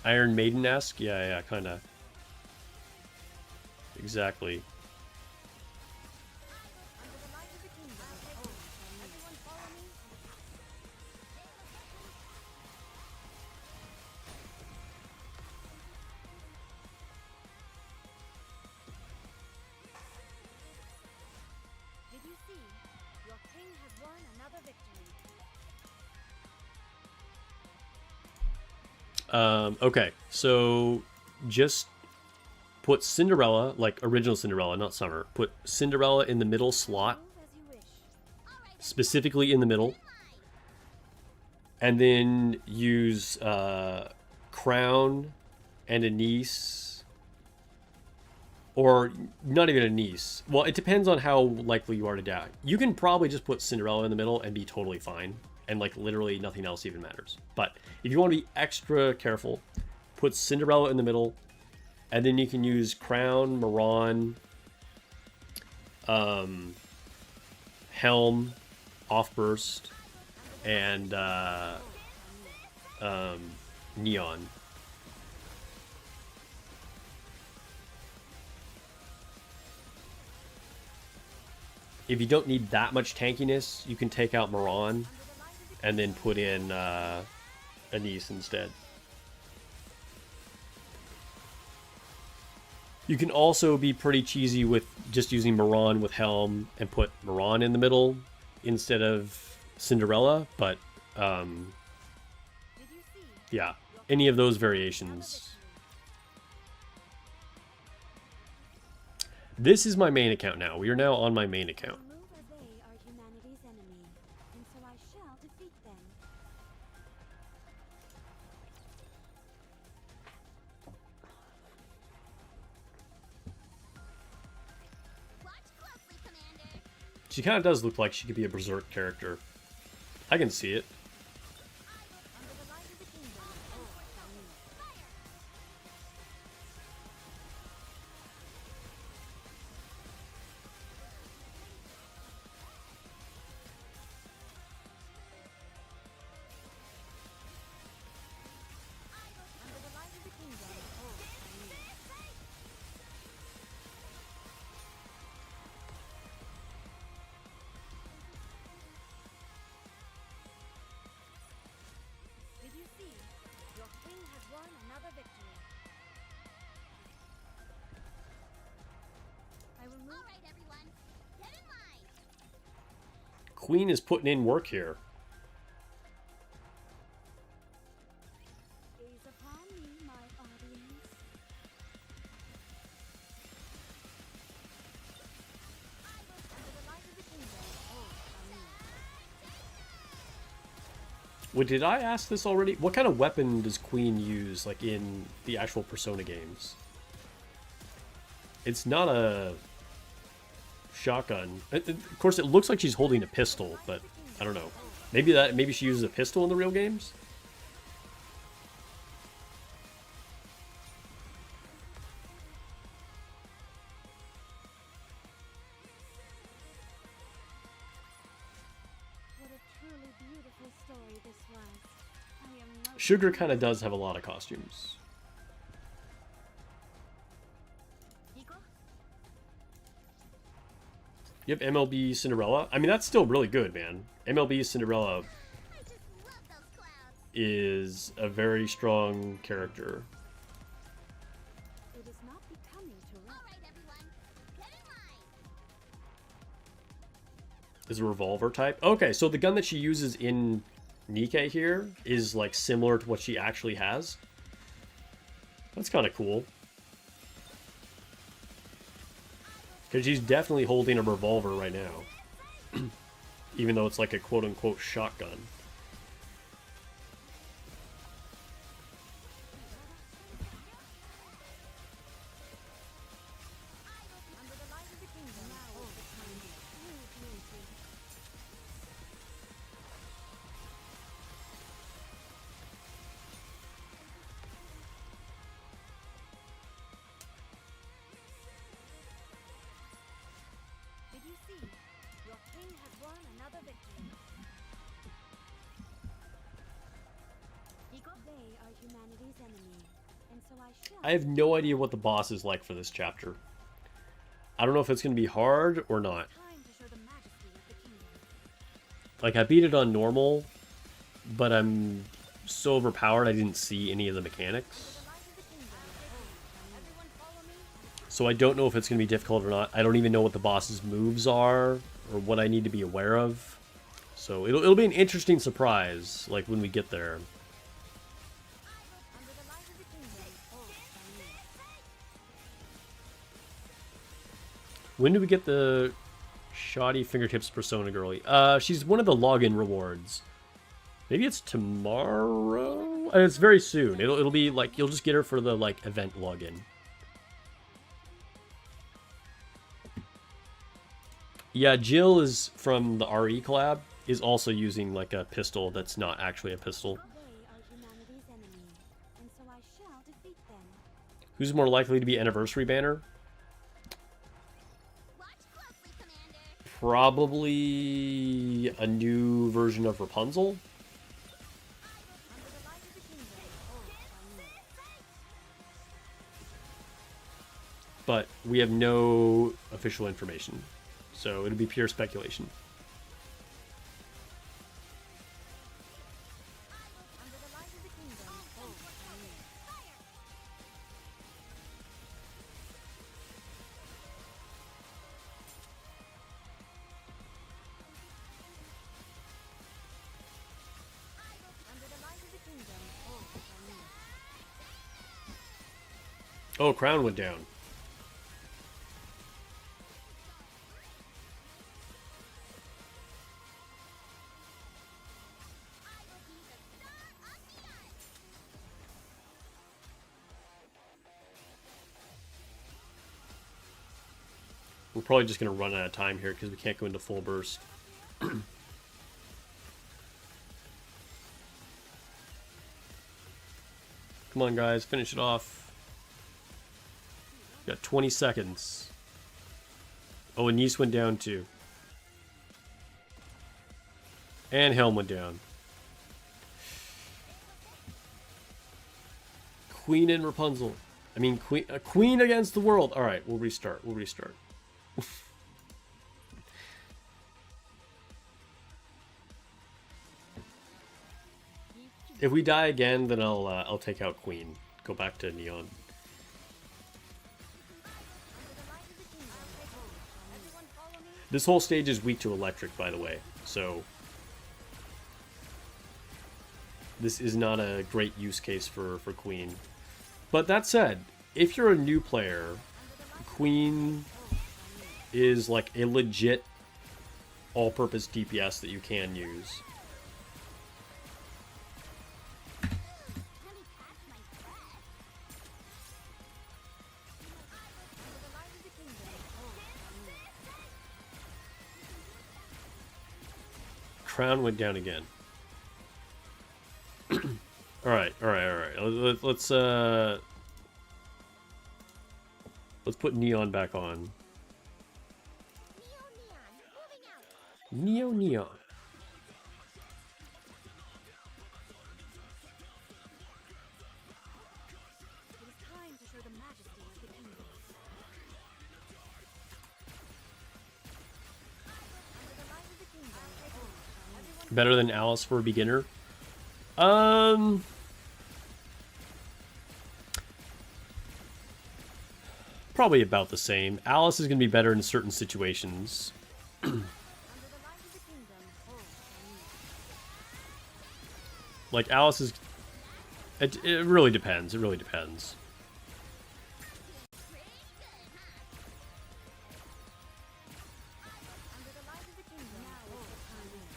Iron Maiden-esque? Yeah, kind of. Exactly. Under the light of the kingdom. Everyone follow me. Did you see? Your king has won another victory. Okay, so just put Cinderella, like original Cinderella, not Summer. Put Cinderella in the middle slot, Move as you wish. specifically in the middle. And then use Crown and a niece. Or not even a niece. Well, it depends on how likely you are to die. You can probably just put Cinderella in the middle and be totally fine. And like literally nothing else even matters. But if you want to be extra careful, put Cinderella in the middle. And then you can use Crown, Miran, Helm, Offburst, and Neon. If you don't need that much tankiness, you can take out Miran and then put in Anise instead. You can also be pretty cheesy with just using Miran with Helm and put Miran in the middle instead of Cinderella, but yeah, any of those variations. This is my main account now. We are now on my main account. Move as they are humanity's enemy, and so I shall defeat them. Watch closely, Commander. She kind of does look like she could be a berserk character. I can see it. Under the light of the kingdom, fire! Under the light of the kingdom, Did you see? Your king has won another victory. I will move. All right, everyone. Get in line. Queen is putting in work here. Gaze upon me, my audience. Under the light of the kingdom, Wait, did I ask this already? What kind of weapon does Queen use, like, in the actual Persona games? It's not a shotgun. Of course, it looks like she's holding a pistol, but I don't know. Maybe she uses a pistol in the real games? what a truly beautiful story this was. I am most Sugar kind of does have a lot of costumes. You have MLB Cinderella. I mean, that's still really good, man. MLB Cinderella I just love those clouds. is a very strong character. It is not becoming to rush. All right, everyone. Get in line. Is a revolver type. Okay, so the gun that she uses in Nikke here is like similar to what she actually has. That's kind of cool. Because she's definitely holding a revolver right now. Even though it's like a quote-unquote shotgun. Under the light of the kingdom, now is the time. True beauty. Did you see? Your king has won another victory. They are humanity's enemy, and so I shall. I have no idea what the boss is like for this chapter. I don't know if it's going to be hard or not. Time to show the majesty of the kingdom. Like, I beat it on normal, but I'm so overpowered I didn't see any of the mechanics. The light of the kingdom. Everyone follow me. So I don't know if it's going to be difficult or not. I don't even know what the boss's moves are or what I need to be aware of. So it'll be an interesting surprise, like when we get there. When do we get the shoddy fingertips persona girly? She's one of the login rewards. Maybe it's tomorrow? It's very soon. It'll be like, you'll just get her for the like event login. Yeah, Jill is from the RE collab, is also using like a pistol that's not actually a pistol. They are humanity's enemy, and so I shall defeat them. Who's more likely to be anniversary banner? Watch closely, Commander. Probably a new version of Rapunzel. Under the light of the kingdom. But we have no official information, so it'll be pure speculation. Under the light of the kingdom. Under the light of the kingdom. Oh, crown went down. We're probably just going to run out of time here because we can't go into full burst. Come on, guys. Finish it off. Got 20 seconds. Oh, Anise went down too. And Helm went down. Queen and Rapunzel. I mean, Queen against the world. All right, we'll restart. We'll restart. If we die again, then I'll take out Queen. Go back to Neon. This whole stage is weak to electric, by the way, so this is not a great use case for Queen. But that said, if you're a new player, Queen is like a legit all-purpose DPS that you can use. Crown went down again. Alright. Let's put Neon back on. Neon. It is time to show the majesty of the kingdom. Under the light of the kingdom. Better than Alice for a beginner? Probably about the same. Alice is going to be better in certain situations. Like, Alice is... It really depends. It really depends.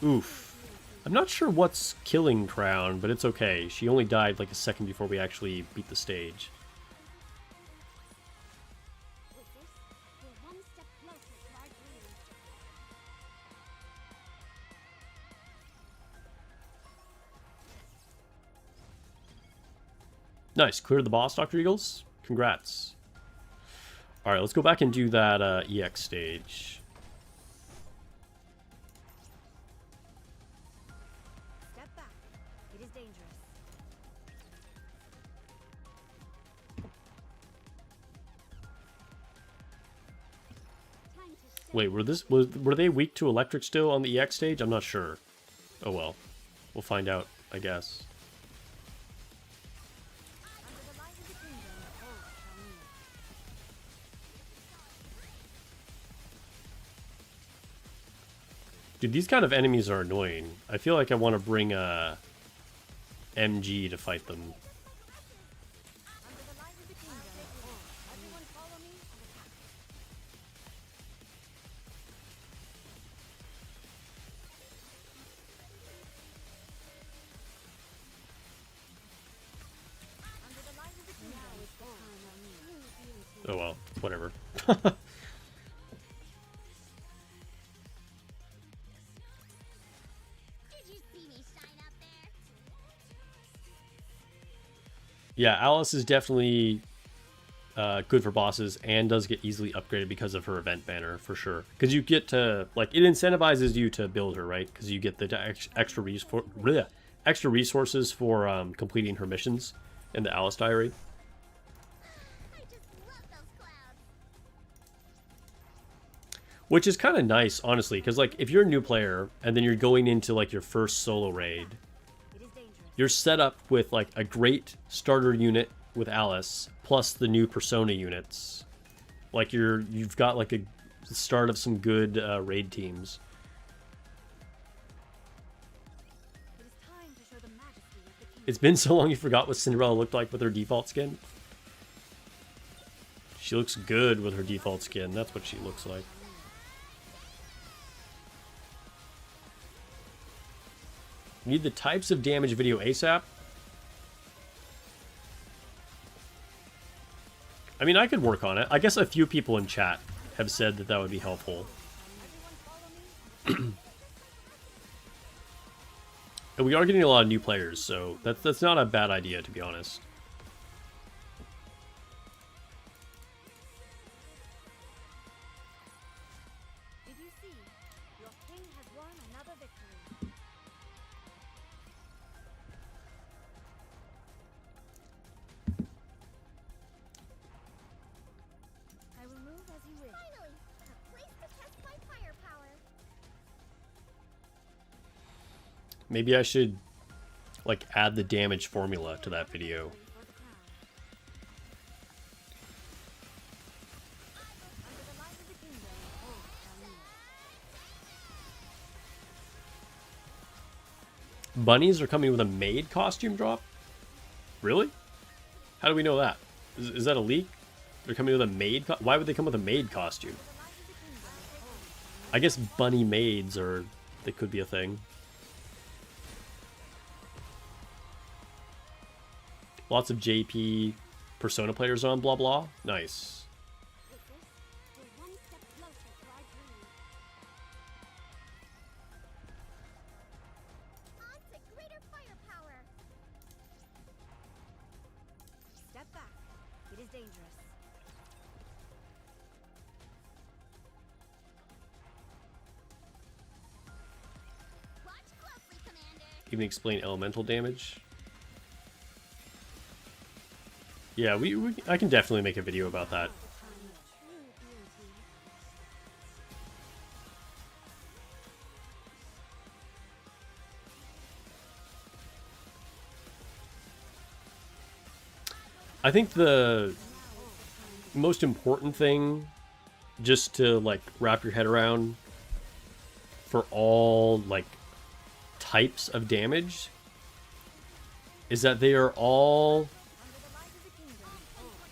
Oof. I'm not sure what's killing Crown, but it's okay. She only died like a second before we actually beat the stage. With this, we're one step closer to our dreams. Nice. Cleared the boss, Dr. Eagles. Congrats. Alright, let's go back and do that EX stage. Step back. It is dangerous. Time to step. Wait, were they weak to electric still on the EX stage? I'm not sure. Oh well. We'll find out, I guess. Under the light of the kingdom, shall kneel. Dude, these kind of enemies are annoying. I feel like I want to bring a MG to fight them. Under the light of the kingdom. Everyone follow me. Under the light of the kingdom. Oh well, whatever. Did you see me shine up there? Yeah, Alice is definitely good for bosses and does get easily upgraded because of her event banner, for sure. Because you get to, like, it incentivizes you to build her, right? Because you get the extra resources for completing her missions in the Alice Diary. I just love those clouds. Which is kind of nice, honestly, because, like, if you're a new player and then you're going into, like, your first solo raid, It is dangerous. you're set up with, like, a great starter unit with Alice, plus the new Persona units. Like, you've got, like, a start of some good raid teams. It is time to show the majesty of the king. It's been so long you forgot what Cinderella looked like with her default skin. She looks good with her default skin. That's what she looks like. Need the types of damage video ASAP. I mean, I could work on it. I guess a few people in chat have said that that would be helpful. Everyone follow me. And we are getting a lot of new players, so that's not a bad idea, to be honest. Did you see? Your king has won another victory. I will move as you wish. Finally, a place to test my firepower. Maybe I should, like, add the damage formula to that video. For the crown. Under the light of the kingdom, all shall kneel. Bunnies are coming with a maid costume drop? Really? How do we know that? Is that a leak? They're coming with a maid why would they come with a maid costume? I guess bunny maids are... they could be a thing. Lots of JP Persona players on, blah blah. Nice. With this, we're one step closer to our dream. On to greater firepower. Step back. It is dangerous. Watch closely, Commander. Even explain elemental damage. Yeah, I can definitely make a video about that. I think the most important thing, just to, like, wrap your head around for all, like, types of damage, is that they are all,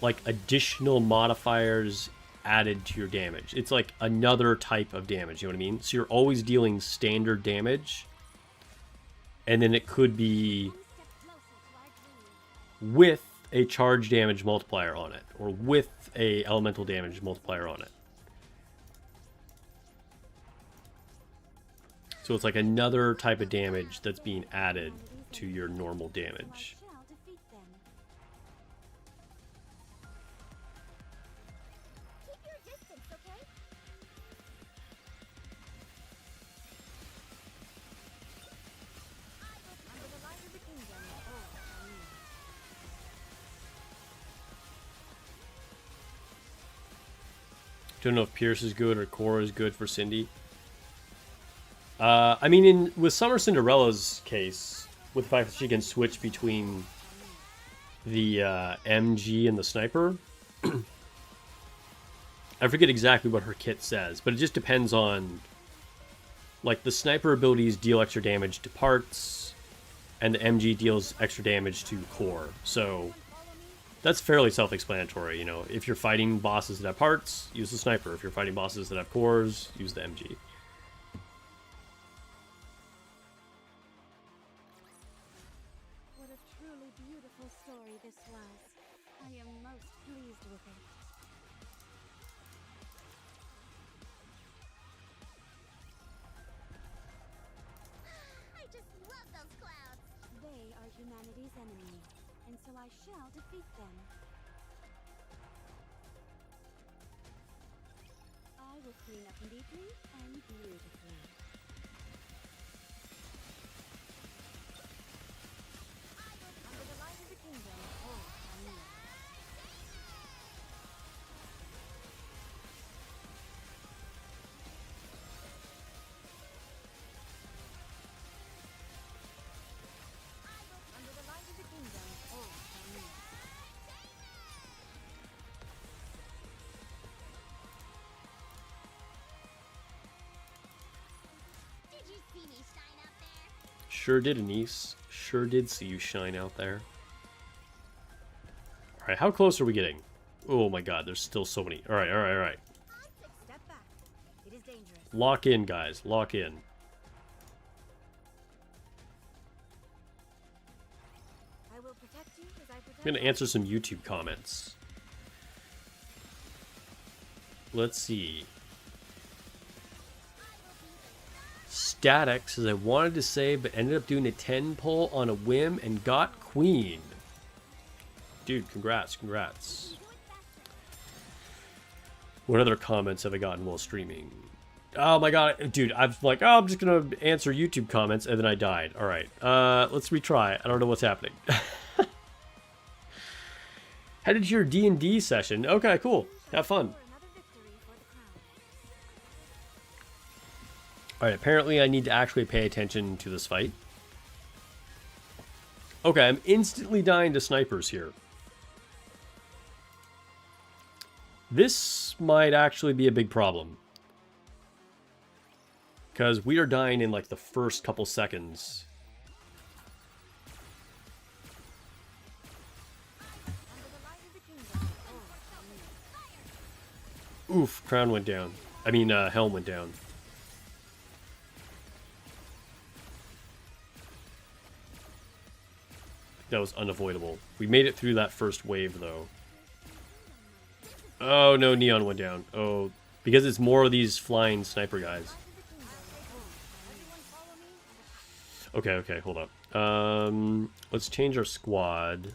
like, additional modifiers added to your damage. It's like another type of damage, you know what I mean? So you're always dealing standard damage, and then it could be with a charge damage multiplier on it, or with a elemental damage multiplier on it. So it's like another type of damage that's being added to your normal damage. Shall defeat them. Keep your distance, okay? Under the light of the kingdom, all shall kneel. Don't know if Pierce is good or Cora is good for Cindy. I mean, with Summer Cinderella's case, with the fact that she can switch between the MG and the sniper, I forget exactly what her kit says, but it just depends on Like, the sniper abilities deal extra damage to parts, and the MG deals extra damage to core. So, that's fairly self-explanatory, you know. If you're fighting bosses that have parts, use the sniper. If you're fighting bosses that have cores, use the MG. What a truly beautiful story this was. I am most pleased with it. I just love those clouds. They are humanity's enemy, and so I shall defeat them. I will clean up neatly and beautifully. Under the light of the kingdom, all are near. Under the light of the kingdom, all are near. Did you see me shine out there? Sure did, Anise. Sure did see you shine out there. Alright, how close are we getting? Oh my god, there's still so many. Alright, alright, alright. Step back. It is dangerous. Lock in, guys. Lock in. I will protect you as I protect. I'm gonna answer some YouTube comments. Let's see. Static says, I wanted to save, but ended up doing a 10 pull on a whim and got queen. Dude, congrats, congrats. What other comments have I gotten while streaming? Oh my god, dude, I'm like, oh, I'm just gonna answer YouTube comments, and then I died. Alright, let's retry. I don't know what's happening. Headed to your D&D session. Okay, cool. Have fun. Alright, apparently I need to actually pay attention to this fight. Okay, I'm instantly dying to snipers here. This might actually be a big problem. Because we are dying in like the first couple seconds. Oof, crown went down. I mean, helm went down. That was unavoidable. We made it through that first wave, though. Oh, no, Neon went down. Oh, because it's more of these flying sniper guys. Okay, okay, hold up. Let's change our squad.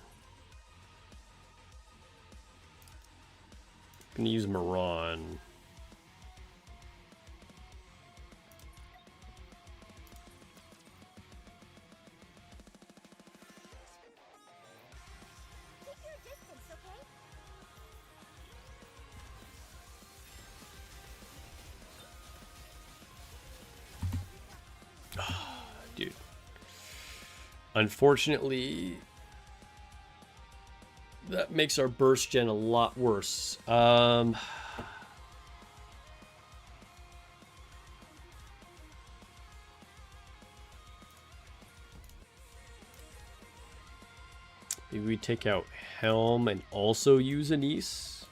I'm gonna use Moran. Dude. Unfortunately, that makes our burst gen a lot worse. Maybe we take out Helm and also use Anise.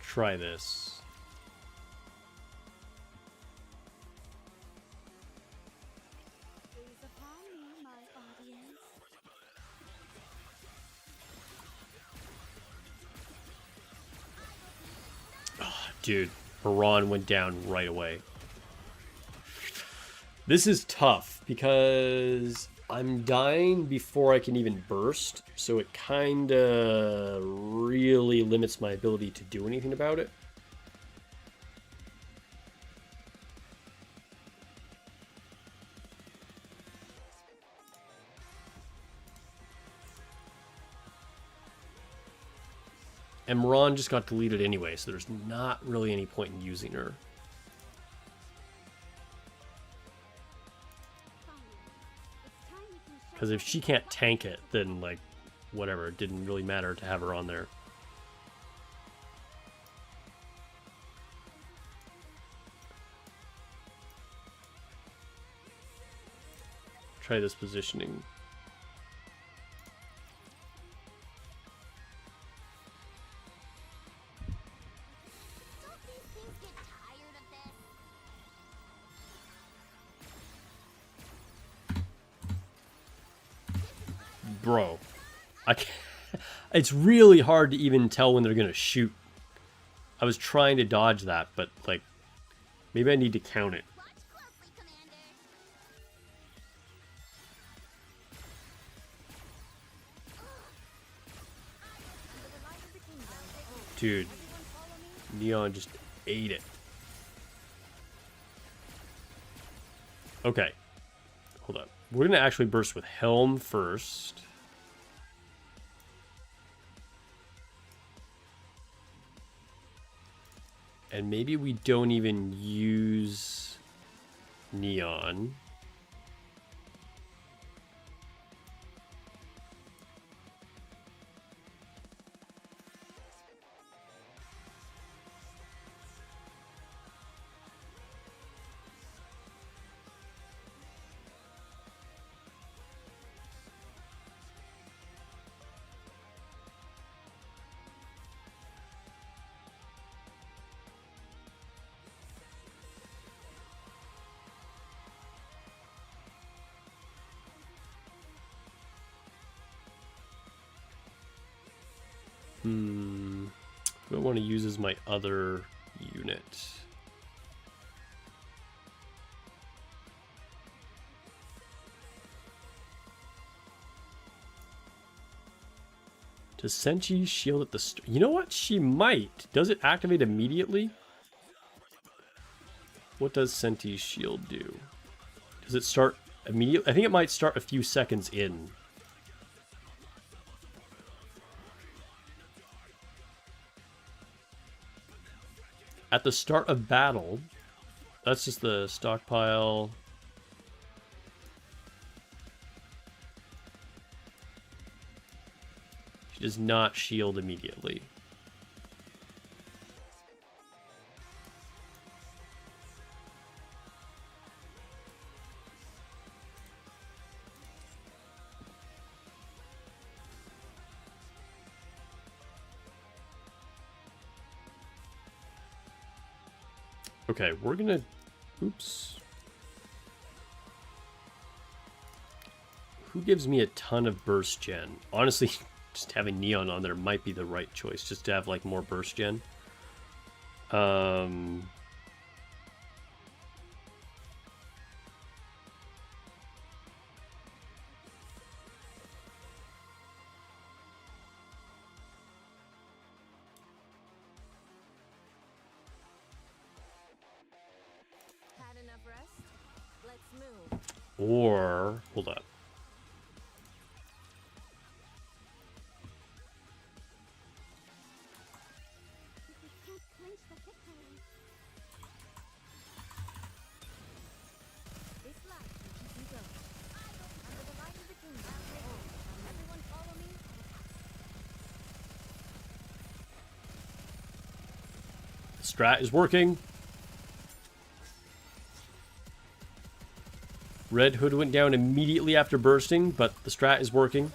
Try this. Dude, Moran went down right away. This is tough because I'm dying before I can even burst, so it kinda really limits my ability to do anything about it. And Moran just got deleted anyway, so there's not really any point in using her. Because if she can't tank it, then, like, whatever. It didn't really matter to have her on there. try this positioning. Don't these things get tired of this? Bro, I can't. It's really hard to even tell when they're gonna shoot. I was trying to dodge that, but like, maybe I need to count it. Watch closely, Commander. Dude, Neon just ate it. Okay, hold on. We're gonna actually burst with Helm first. And maybe we don't even use Neon. Who I want to use as my other unit. Does Senchi shield at the you know what? She might. Does it activate immediately? What does Senti's shield do? Does it start immediately? I think it might start a few seconds in. At the start of battle, that's just the stockpile. She does not shield immediately. Okay, we're gonna... Oops. Who gives me a ton of burst gen? Honestly, just having Neon on there might be the right choice, just to have, like, more burst gen. Enough rest? Let's move. Or... Hold up. This light will keep you going. Under the light of the kingdom. Everyone follow me. The strat is working. Red Hood went down immediately after bursting, but the strat is working.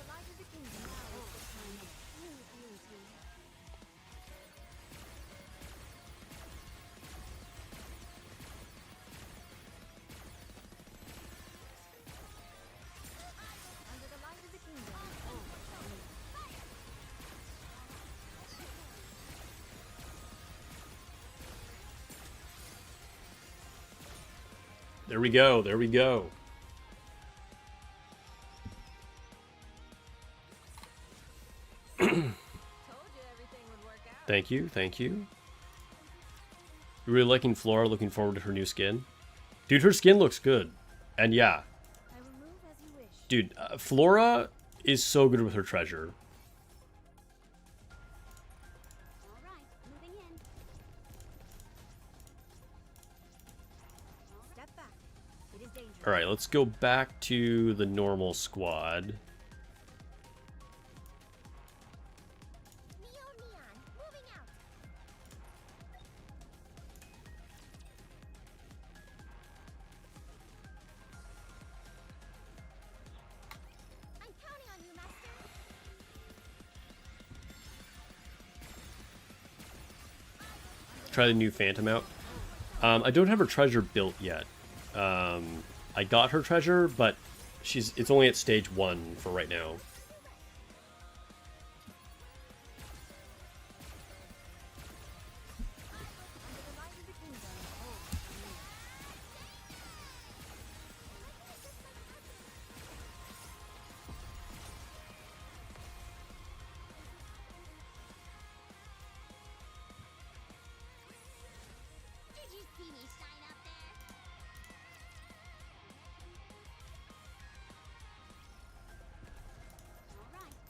There we go, there we go. Thank you, thank you. You're really liking Flora, looking forward to her new skin. Dude, her skin looks good. And yeah. I will move as you wish. Dude, Flora is so good with her treasure. All right, moving in. Step back. It is dangerous. Alright, let's go back to the normal squad. Neon, moving out. try the new Phantom out. I don't have her treasure built yet. I got her treasure, but it's only at stage 1 for right now. Did you see me shine up there?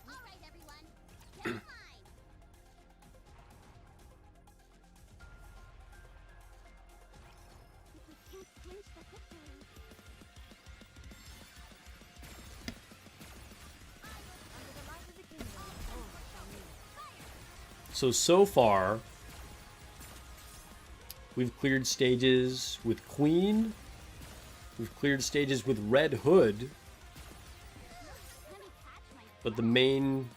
All right, everyone. Get in line. If we can't clinch the victory. Under the light of the kingdom. So far, we've cleared stages with Queen. We've cleared stages with Red Hood. But the main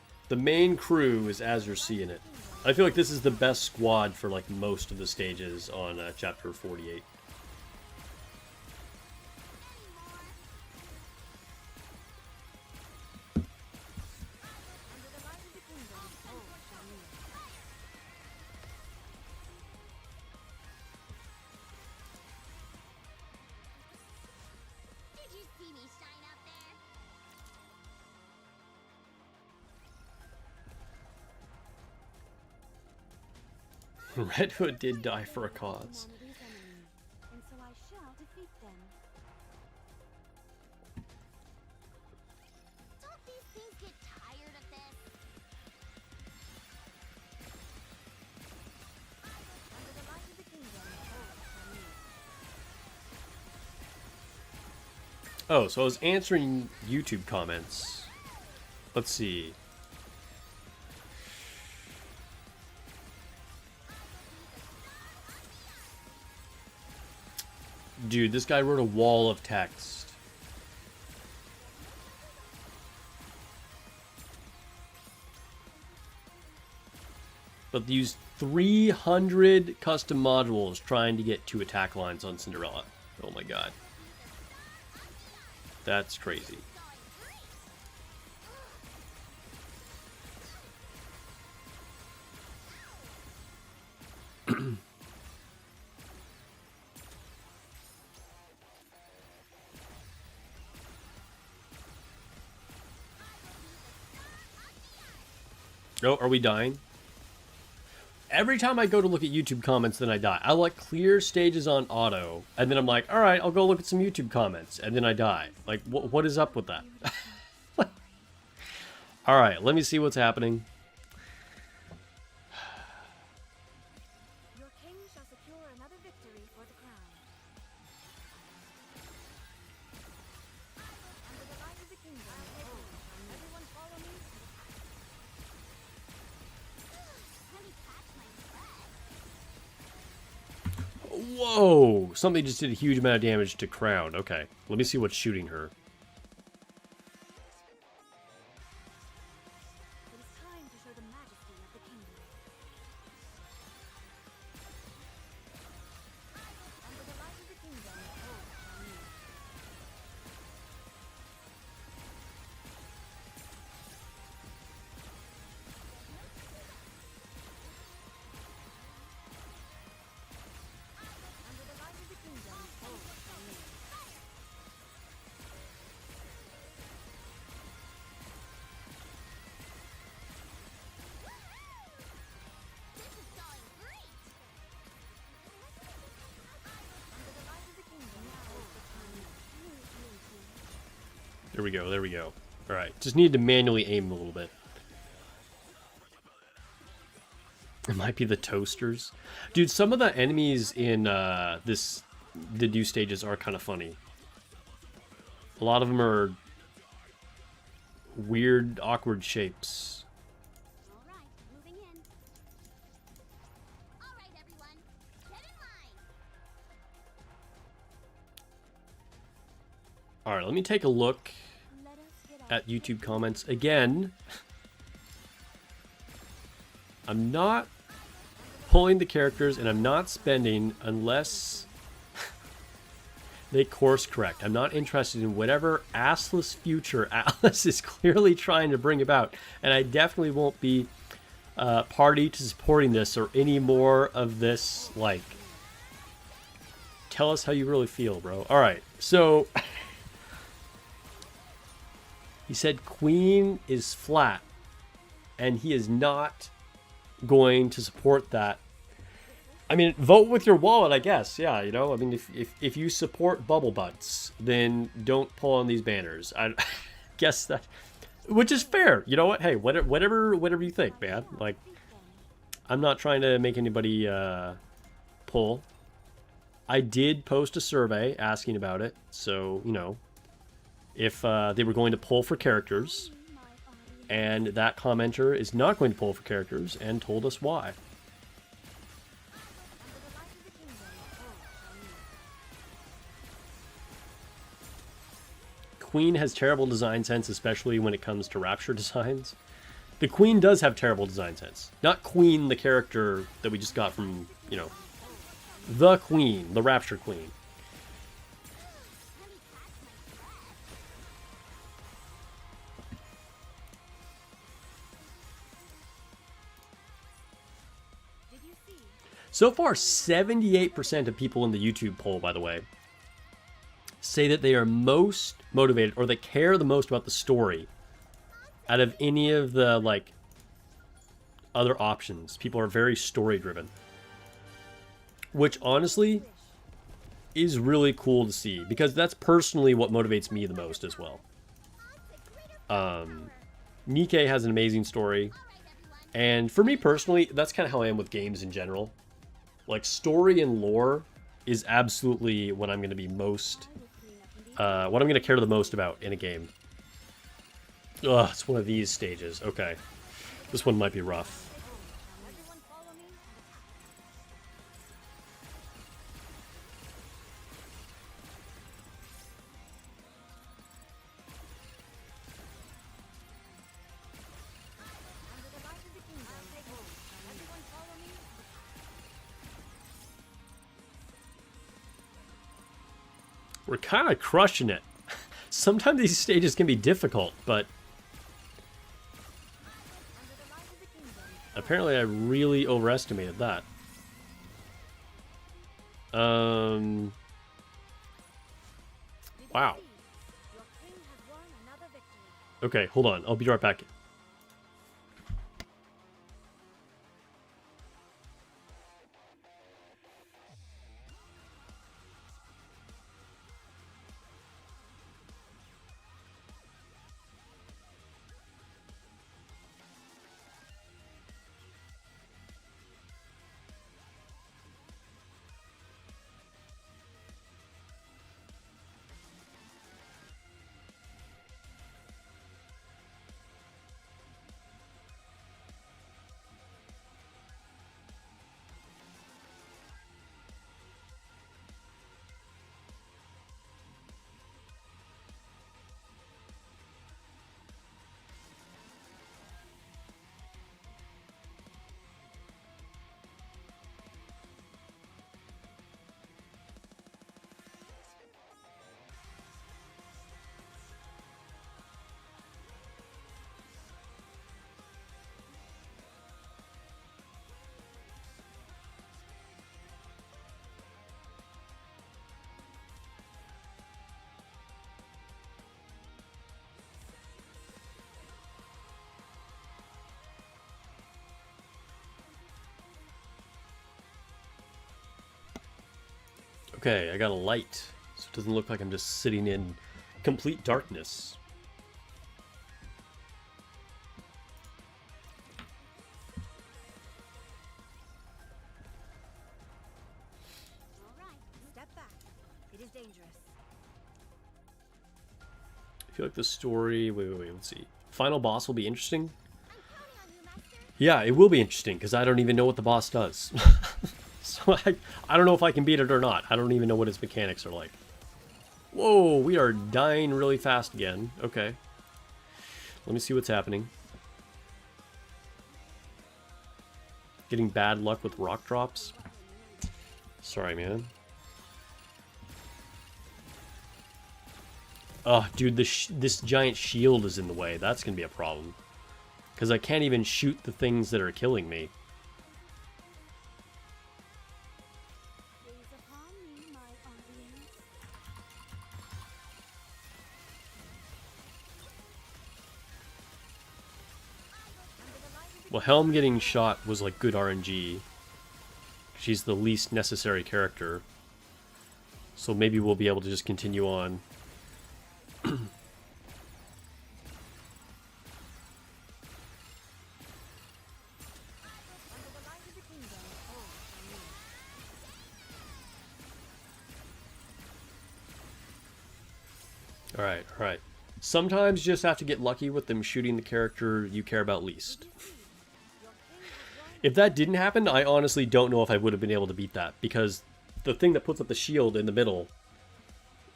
crew is as you're seeing it. I feel like this is the best squad for like most of the stages on chapter 48. Did you see me shine up there? Red Hood did die for a cause. And so I shall defeat them. Don't these things get tired of this? Under the light of the kingdom, Oh, so I was answering YouTube comments. Let's see. Dude, this guy wrote a wall of text. But they used 300 custom modules trying to get 2 attack lines on Cinderella. Oh my god. That's crazy. Oh, are we dying? Every time I go to look at YouTube comments, then I die. I like clear stages on auto, and then I'm like, all right, I'll go look at some YouTube comments, and then I die. Like, what is up with that? All right, let me see what's happening. your king shall secure another victory for the crown. Under the light of the kingdom, everyone follow me. Let me catch my breath. Whoa! Something just did a huge amount of damage to Crown. Okay, let me see what's shooting her. It is time to show the majesty of the kingdom. Under the light of the kingdom, all shall kneel. Under the light of the kingdom, all shall kneel. This is going great! Under the light of the kingdom, all shall kneel. There we go, there we go. Alright, just needed to manually aim a little bit. It might be the toasters. Dude, some of the enemies in the new stages are kind of funny. A lot of them are weird, awkward shapes. All right, moving in. All right, everyone, get in line. Alright, let me take a look Let us get at YouTube comments again. I'm not pulling the characters, and I'm not spending unless they course correct. I'm not interested in whatever assless future Atlas is clearly trying to bring about, and I definitely won't be party to supporting this or any more of this. Like, tell us how you really feel, bro. All right, so he said Queen is flat, and he is not going to support that. I mean, vote with your wallet, I guess. Yeah, you know, I mean, if you support bubble butts, then don't pull on these banners. I guess that, which is fair. You know what? Hey, whatever you think, man. Like, I'm not trying to make anybody pull. I did post a survey asking about it, so you know, if they were going to pull for characters, and that commenter is not going to pull for characters, and told us why. Queen has terrible design sense, especially when it comes to Rapture designs. The Queen does have terrible design sense. Not Queen, the character that we just got from, you know, the Queen, the Rapture Queen. So far, 78% of people in the YouTube poll, by the way, say that they are most motivated, or they care the most about the story out of any of the, like, other options. People are very story driven, which honestly is really cool to see, because that's personally what motivates me the most as well. Nikke has an amazing story, and for me personally, that's kind of how I am with games in general. Like, story and lore is absolutely what I'm going to be most what I'm going to care the most about in a game. Ugh, it's one of these stages. Okay. This one might be rough. We're kind of crushing it. Sometimes these stages can be difficult, but apparently I really overestimated that. Wow. Okay, hold on. I'll be right back. Okay, I got a light, so it doesn't look like I'm just sitting in complete darkness. Step back. It is dangerous. I feel like the story... Wait, let's see. Final boss will be interesting. Yeah, it will be interesting, because I don't even know what the boss does. So I don't know if I can beat it or not. I don't even know what its mechanics are like. Whoa, we are dying really fast again. Okay. Let me see what's happening. Getting bad luck with rock drops. Sorry, man. Oh, dude, this giant shield is in the way. That's gonna be a problem. Because I can't even shoot the things that are killing me. Gaze upon me, my audience. Well, Helm getting shot was like good RNG. She's the least necessary character. So maybe we'll be able to just continue on. Alright, alright. Sometimes you just have to get lucky with them shooting the character you care about least. If that didn't happen, I honestly don't know if I would have been able to beat that, because the thing that puts up the shield in the middle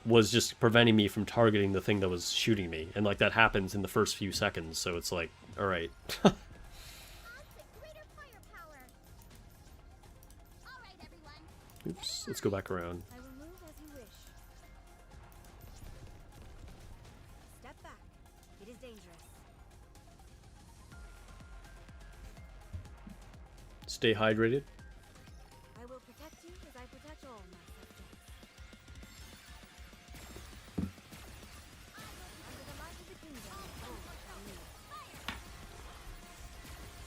was just preventing me from targeting the thing that was shooting me. And like that happens in the first few seconds, so it's like, alright. Greater firepower. All right, everyone. Oops, let's go back around. I will move as you wish. Step back. It is dangerous. Stay hydrated. I will protect you as I protect all my subjects. Under the light of the kingdom, oh, I knew. Under the light of the kingdom, now is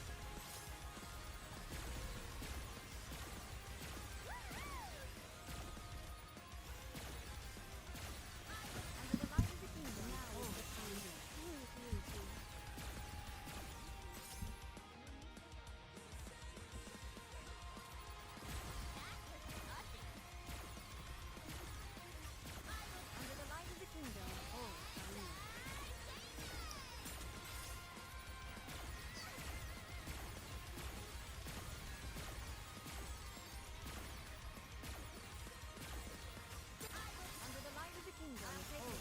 the time. Under the light of the kingdom, oh, I knew. Under the light of the kingdom, oh,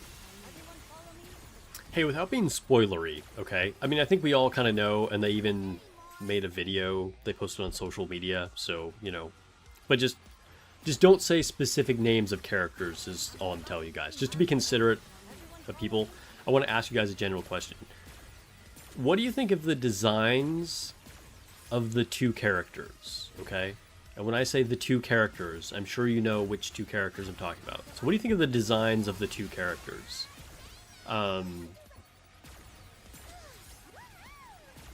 everyone follow me. Hey, without being spoilery, okay? I mean, I think we all kind of know, and they even made a video they posted on social media, so, you know. But just don't say specific names of characters is all I'm telling you guys. Just to be considerate of people, I want to ask you guys a general question. What do you think of the designs of the two characters, okay? And when I say the two characters, I'm sure you know which two characters I'm talking about. So what do you think of the designs of the two characters?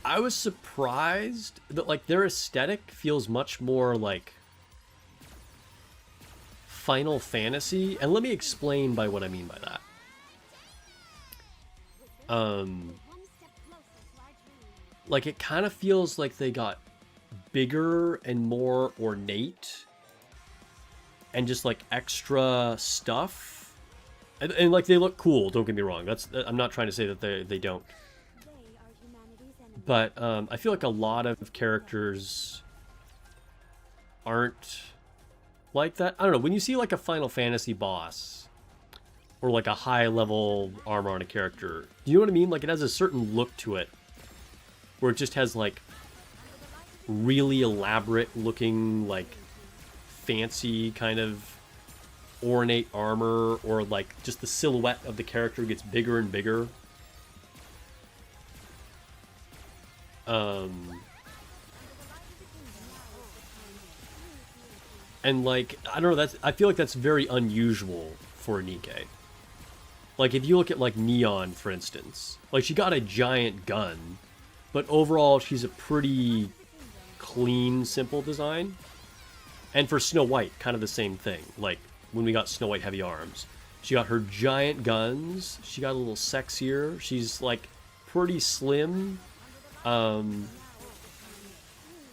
I was surprised that, like, their aesthetic feels much more like Final Fantasy, and let me explain by what I mean by that. One step closer to our dream. Like, it kind of feels like they got bigger and more ornate, and just like extra stuff, and like they look cool. Don't get me wrong. I'm not trying to say that they don't. They are humanity's enemy. But I feel like a lot of characters aren't like that. I don't know. When you see like a Final Fantasy boss or like a high level armor on a character, do you know what I mean? Like it has a certain look to it where it just has like really elaborate looking, like fancy kind of ornate armor, or like just the silhouette of the character gets bigger and bigger. And like, I don't know, I feel like that's very unusual for a Nikke. Like if you look at like Neon, for instance, like she got a giant gun, but overall she's a pretty clean, simple design. And for Snow White, kind of the same thing. Like when we got Snow White Heavy Arms, she got her giant guns, she got a little sexier, she's like pretty slim.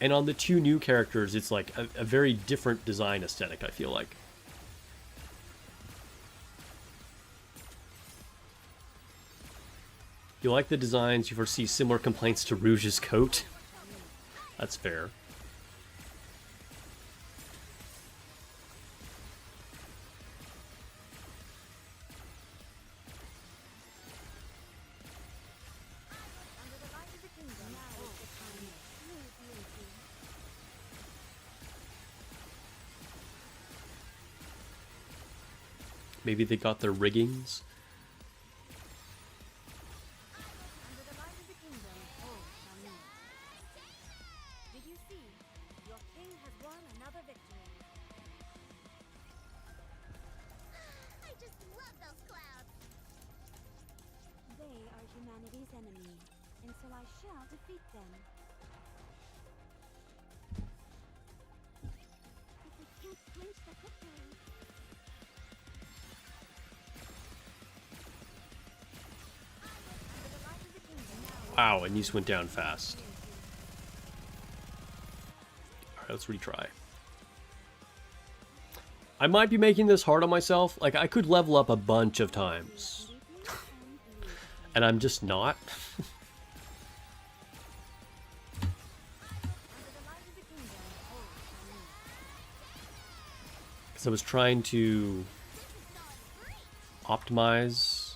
And on the two new characters, it's like a very different design aesthetic, I feel like. If you like the designs, you foresee similar complaints to Rouge's coat. That's fair. Under the light of the kingdom, now is the time. Maybe they got their riggings. Under the light of the kingdom, oh, Shami. Did you see? Your king has won another victory. I just love those clouds. They are humanity's enemy, and so I shall defeat them. If we can't clinch the victory. Under the light of the kingdom now. Wow, and these went down fast. Alright, let's retry. I might be making this hard on myself. Like, I could level up a bunch of times. And I'm just not. Because I was trying to optimize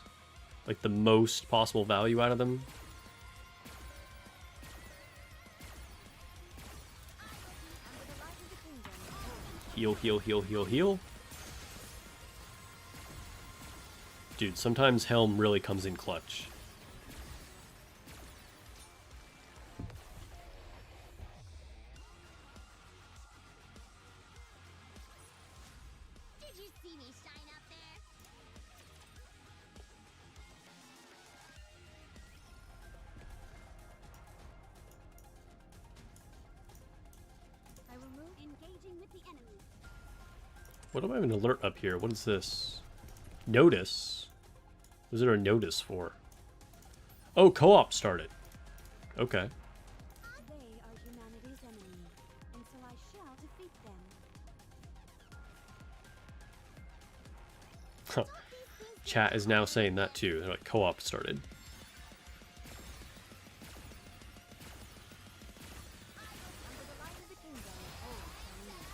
like the most possible value out of them. Heal, heal, heal, heal, heal. Dude, sometimes Helm really comes in clutch. Did you see me shine up there? I will move engaging with the enemy. What do I have an alert up here? What is this? Notice? What is there a notice for? Oh, co-op started. Okay. They are humanity's enemy, and so I shall defeat them. Chat is now saying that too. They're like, co-op started. Under the light of the kingdom, oh, Shami.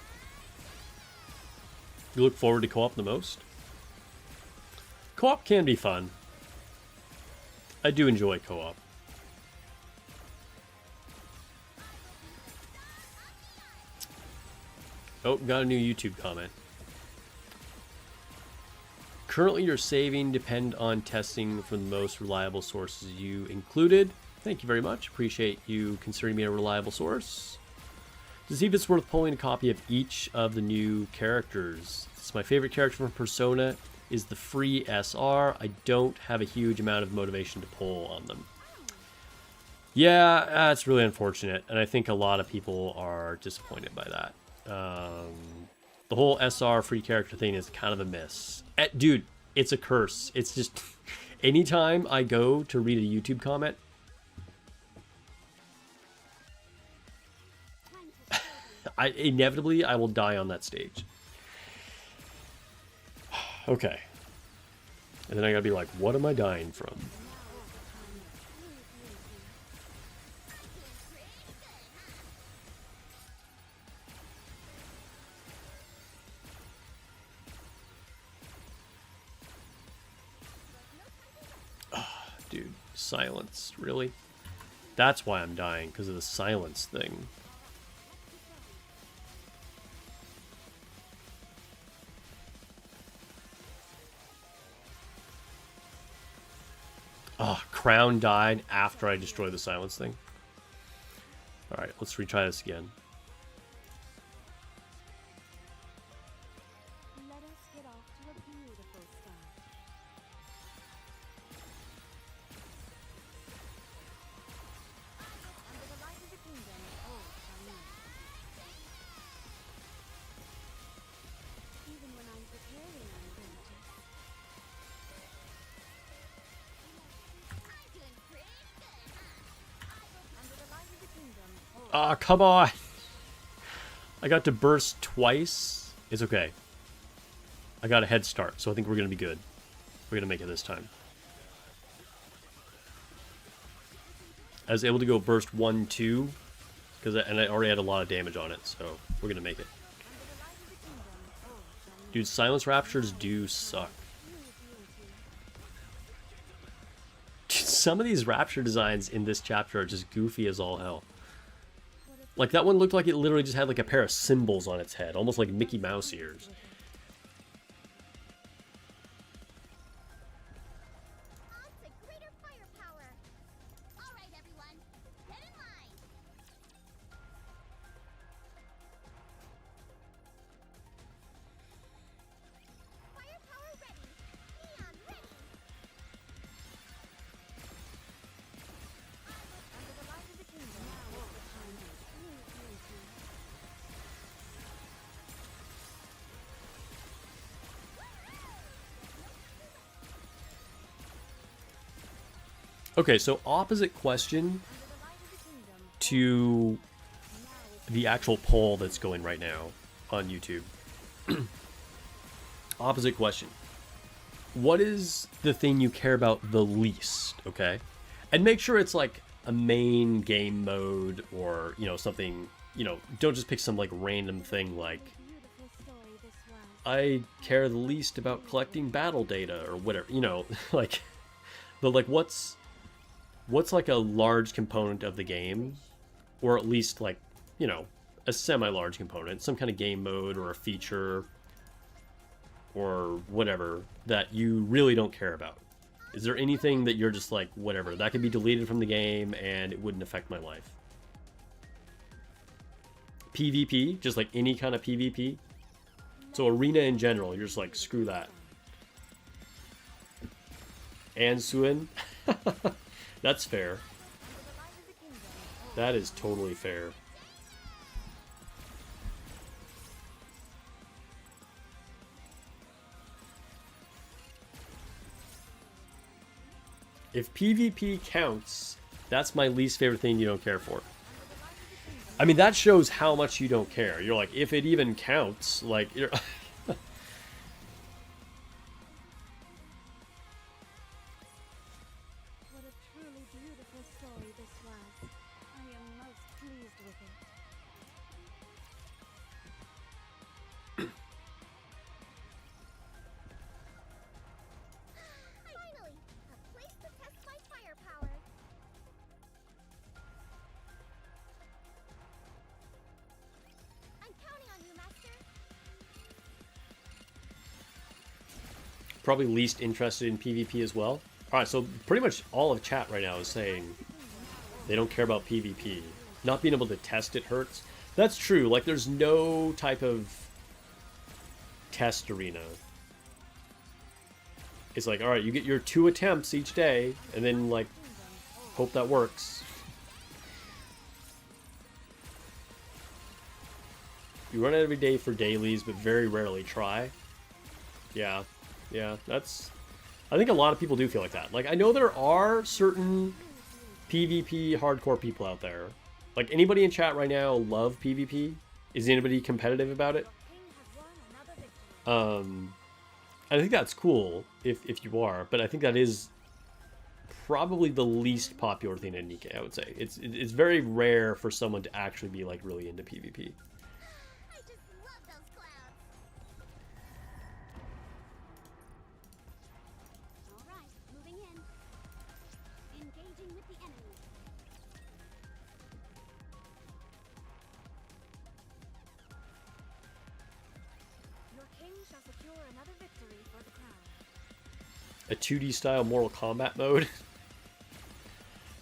You look forward to co-op the most? Co-op can be fun. I do enjoy co-op. Oh, got a new YouTube comment. Currently, your saving depend on testing from the most reliable sources you included. Thank you very much. Appreciate you considering me a reliable source. To see if it's worth pulling a copy of each of the new characters. It's my favorite character from Persona is the free SR. I don't have a huge amount of motivation to pull on them. Yeah, that's really unfortunate, and I think a lot of people are disappointed by that. The whole SR free character thing is kind of a miss. Dude, it's a curse. It's just, anytime I go to read a YouTube comment, inevitably I will die on that stage. Okay. And then I gotta be like, what am I dying from? Dude, silence, really? That's why I'm dying, because of the silence thing. Oh, Crown died after I destroyed the silence thing. Alright, let's retry this again. Let us get off to a beautiful start. Under the light of the kingdom, oh, Shami. Even when I'm preparing, I'm gorgeous. I'm doing pretty good, huh? Under the light of the kingdom, oh. Ah, come on! I got to burst twice. It's okay. I got a head start, so I think we're gonna be good. We're gonna make it this time. I was able to go burst 1, 2, and I already had a lot of damage on it, so we're gonna make it. Dude, silence raptures do suck. Dude, some of these rapture designs in this chapter are just goofy as all hell. Like, that one looked like it literally just had like a pair of cymbals on its head, almost like Mickey Mouse ears. Okay, so opposite question to the actual poll that's going right now on YouTube. Opposite question. What is the thing you care about the least, okay? And make sure it's like a main game mode or, you know, something, you know, don't just pick some like random thing like I care the least about collecting battle data or whatever, you know, like but like what's like a large component of the game, or at least like, you know, a semi-large component, some kind of game mode or a feature or whatever that you really don't care about. Is there anything that you're just like, whatever, that could be deleted from the game and it wouldn't affect my life? PvP, just like any kind of PvP. So arena in general, you're just like, screw that. And Suin? That's fair. That is totally fair. If PvP counts, that's my least favorite thing you don't care for. I mean, that shows how much you don't care. You're like, if it even counts, like, you're... What a truly beautiful story this was. I am most pleased with it. Finally, a place to test my firepower. I'm counting on you, Master. Probably least interested in PvP as well. Alright, so pretty much all of chat right now is saying they don't care about PvP. Not being able to test it hurts. That's true. Like, there's no type of test arena. It's like, alright, you get your 2 attempts each day, and then, like, hope that works. You run it every day for dailies, but very rarely try. Yeah. Yeah, that's... I think a lot of people do feel like that. Like, I know there are certain PvP hardcore people out there. Like, anybody in chat right now love PvP? Is anybody competitive about it? I think that's cool if you are, but I think that is probably the least popular thing in Nikke, I would say. It's very rare for someone to actually be, like, really into PvP. I just love those clouds. All right, moving in. Engaging with the enemy. Your king shall secure another victory for the crown. A 2D style Mortal Kombat mode.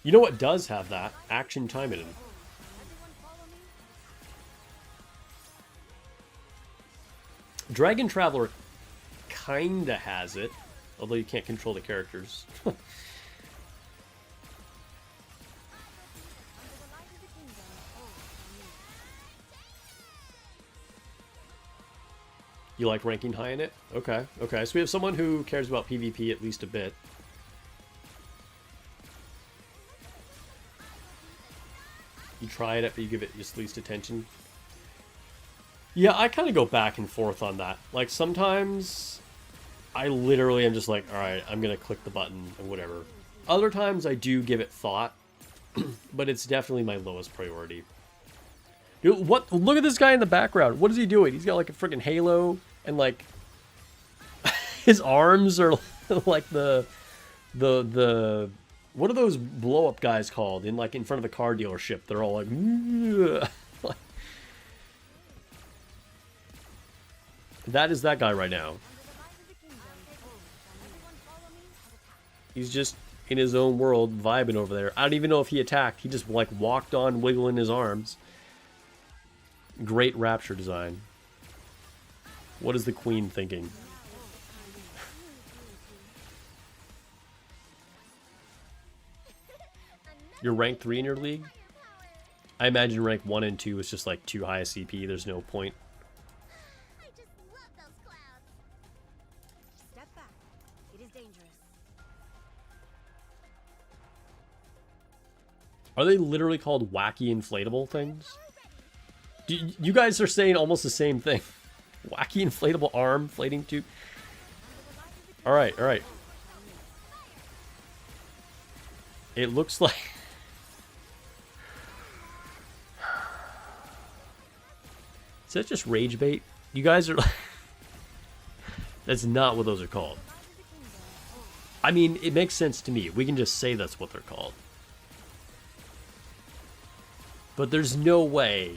You know what does have that? Action time in it. Everyone follow me. Dragon Traveler kinda has it, although you can't control the characters. Under the light of the kingdom, all shall meet. You like ranking high in it? Okay, okay. So we have someone who cares about PvP at least a bit. You try it, but you give it just least attention. Yeah, I kind of go back and forth on that. Like, sometimes I literally am just like, alright, I'm going to click the button and whatever. Other times I do give it thought, but it's definitely my lowest priority. Dude, what? Look at this guy in the background. What is he doing? He's got like a freaking halo, and like his arms are like the what are those blow up guys called in like in front of a car dealership? They're all like, that is that guy right now. He's just in his own world, vibing over there. I don't even know if he attacked. He just like walked on, wiggling his arms. Great rapture design. What is the queen thinking? You're rank 3 in your league? I imagine rank 1 and 2 is just like too high a CP. There's no point. I just love those clouds. Step back. It is dangerous. Are they literally called wacky inflatable things? You guys are saying almost the same thing. Wacky inflatable arm, inflating tube. Alright, alright. It looks like... Is that just rage bait? You guys are... That's not what those are called. I mean, it makes sense to me. We can just say that's what they're called. But there's no way...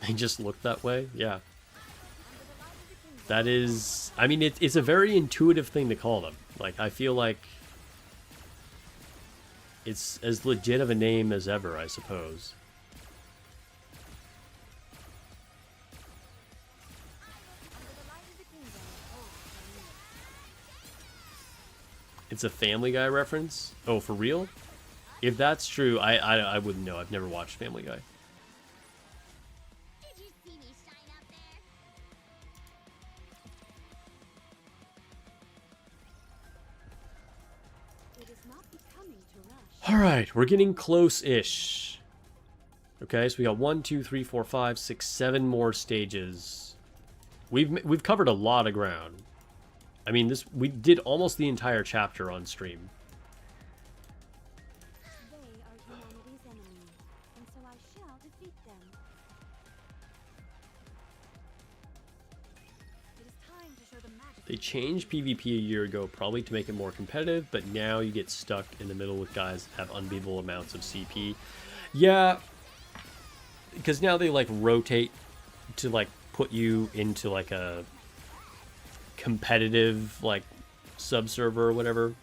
They just look that way? Yeah. That is... I mean, it's a very intuitive thing to call them. Like, I feel like... It's as legit of a name as ever, I suppose. It's a Family Guy reference? Oh, for real? If that's true, I wouldn't know. I've never watched Family Guy. Did you see me shine up there? It is not becoming to rush. Alright, we're getting close-ish. Okay, so we got 1, 2, 3, 4, 5, 6, 7 more stages. We've covered a lot of ground. I mean, we did almost the entire chapter on stream. They are humanity's enemy, and so I shall defeat them. It is time to show the magic. They changed PvP a year ago, probably to make it more competitive, but now you get stuck in the middle with guys that have unbeatable amounts of CP. Yeah, because now they like rotate to like put you into like a competitive like sub-server or whatever.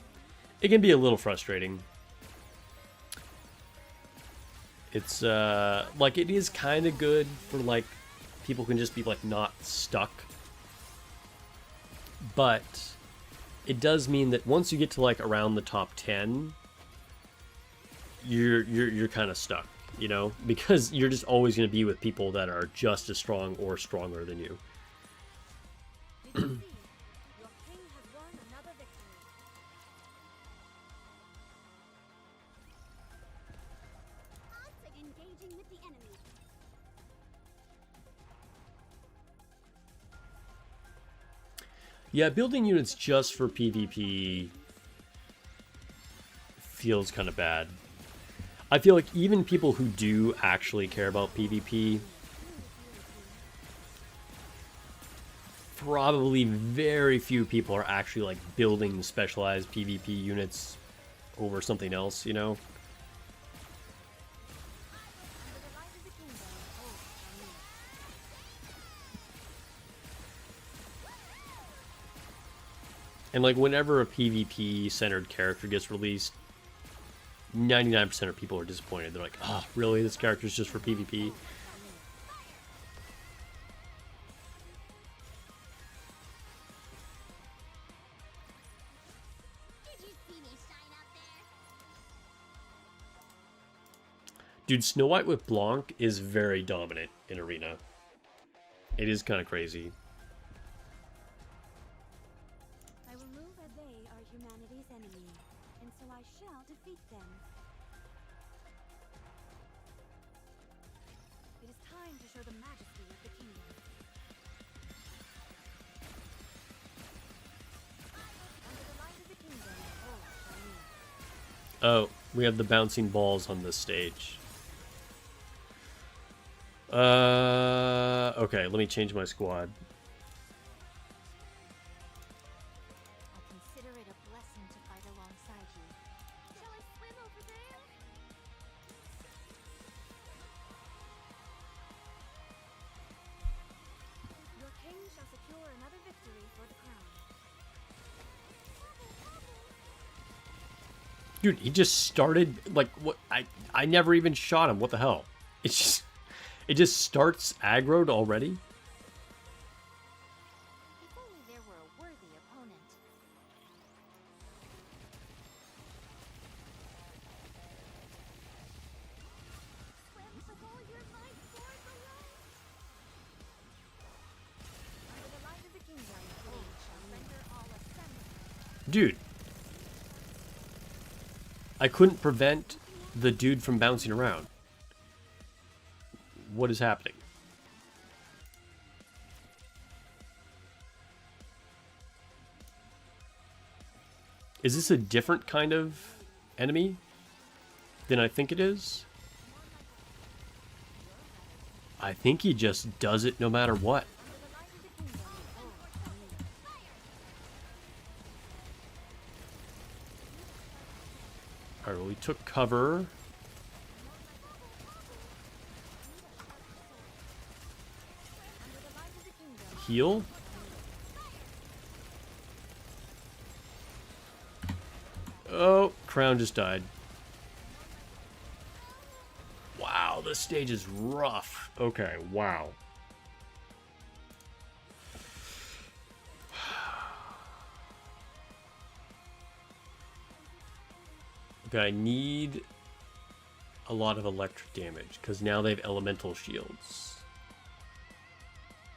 It can be a little frustrating. It's like it is kind of good for like people can just be like not stuck, but it does mean that once you get to like around the top 10, you're kind of stuck, you know, because you're just always going to be with people that are just as strong or stronger than you. Did you see? Your king has won another victory. Us engaging with the enemy. Yeah, building units just for PvP feels kind of bad. I feel like even people who do actually care about PvP, probably very few people are actually like building specialized PvP units over something else, you know? And like whenever a PvP centered character gets released, 99% of people are disappointed. They're like, oh, really? This character's just for PvP? Did you see me shine up there? Dude, Snow White with Blanc is very dominant in Arena. It is kind of crazy. I will move as they are humanity's enemy, and so I shall defeat them. It is time to show the majesty of the kingdom. Under the light of the kingdom, all shall kneel. Oh, we have the bouncing balls on this stage. Okay, let me change my squad. I'll consider it a blessing to fight alongside you. Shall I swim over there? Your king shall secure another victory for the crown. Dude, he just started, like, what? I never even shot him. What the hell? It just starts aggroed already? If only there were a worthy opponent. Swim with all your might for the light. Under the light of the kingdom, age shall render all assembly. Dude. I couldn't prevent the dude from bouncing around. What is happening? Is this a different kind of enemy than I think it is? I think he just does it no matter what. Alright, well, we took cover. Heal. Oh, Crown just died. Wow, this stage is rough. Okay, wow. Okay, I need a lot of electric damage because now they have elemental shields.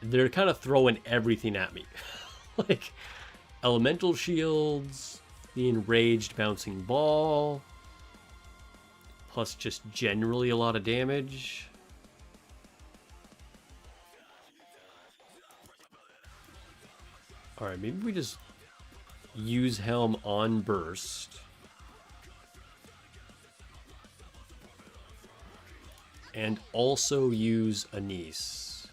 They're kind of throwing everything at me. Like, elemental shields, the enraged bouncing ball, plus just generally a lot of damage. Alright, maybe we just use Helm on burst. And also use Anise.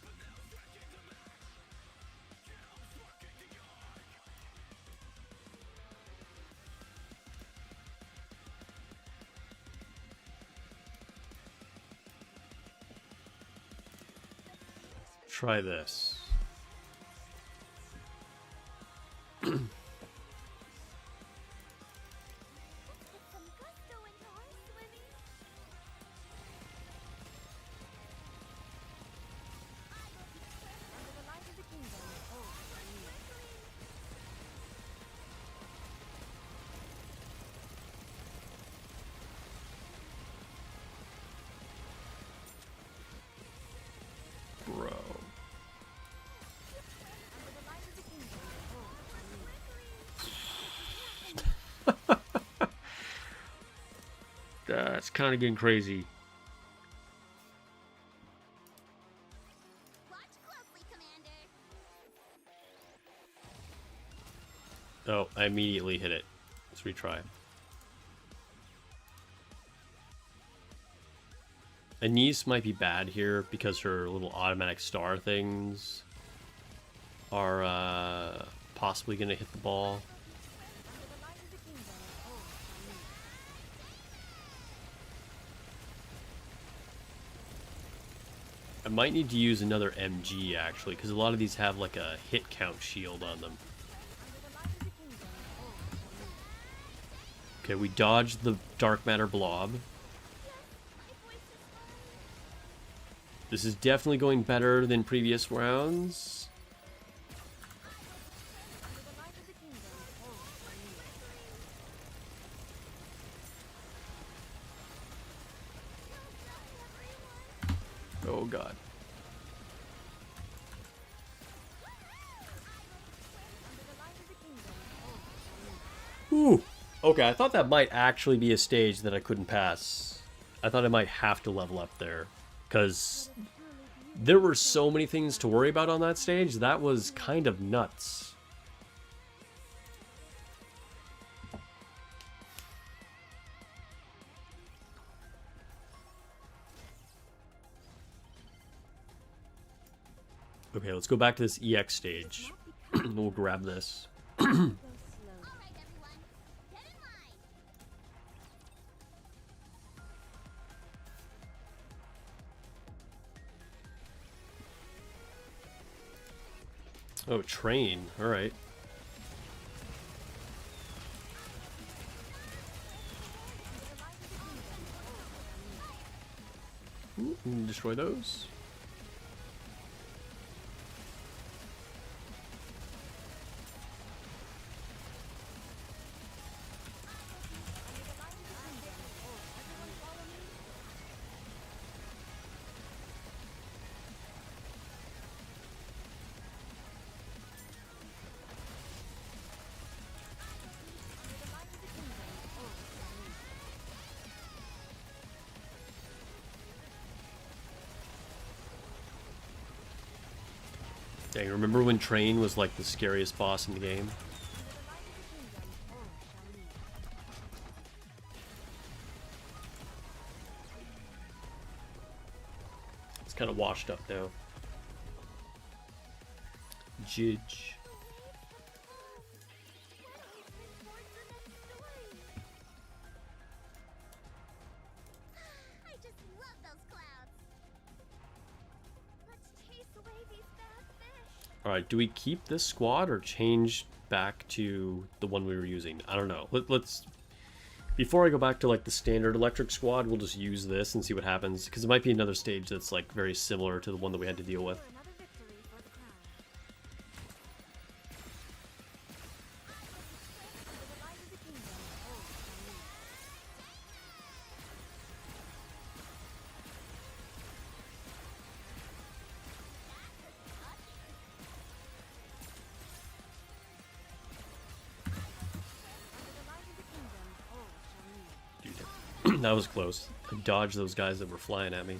Try this. Bro. That's kind of getting crazy. Watch closely, Commander. Oh, I immediately hit it. Let's retry. Anise might be bad here because her little automatic star things are possibly going to hit the ball. I might need to use another MG actually, because a lot of these have like a hit count shield on them. Okay, we dodged the dark matter blob. This is definitely going better than previous rounds. Oh god. Ooh. Okay, I thought that might actually be a stage that I couldn't pass. I thought I might have to level up there. Because there were so many things to worry about on that stage. That was kind of nuts. Okay, let's go back to this EX stage. We'll grab this. Oh, train. Alright. Destroy those. Dang, remember when Train was like the scariest boss in the game? It's kind of washed up now. Jidge. I just love those clouds. Let's chase away these bad fish. Alright, do we keep this squad or change back to the one we were using? I don't know. Let's... Before I go back to like the standard electric squad, we'll just use this and see what happens. Because it might be another stage that's like very similar to the one that we had to deal with. Another victory for the crown. The light of the kingdom. Dude, that was close. I dodged those guys that were flying at me.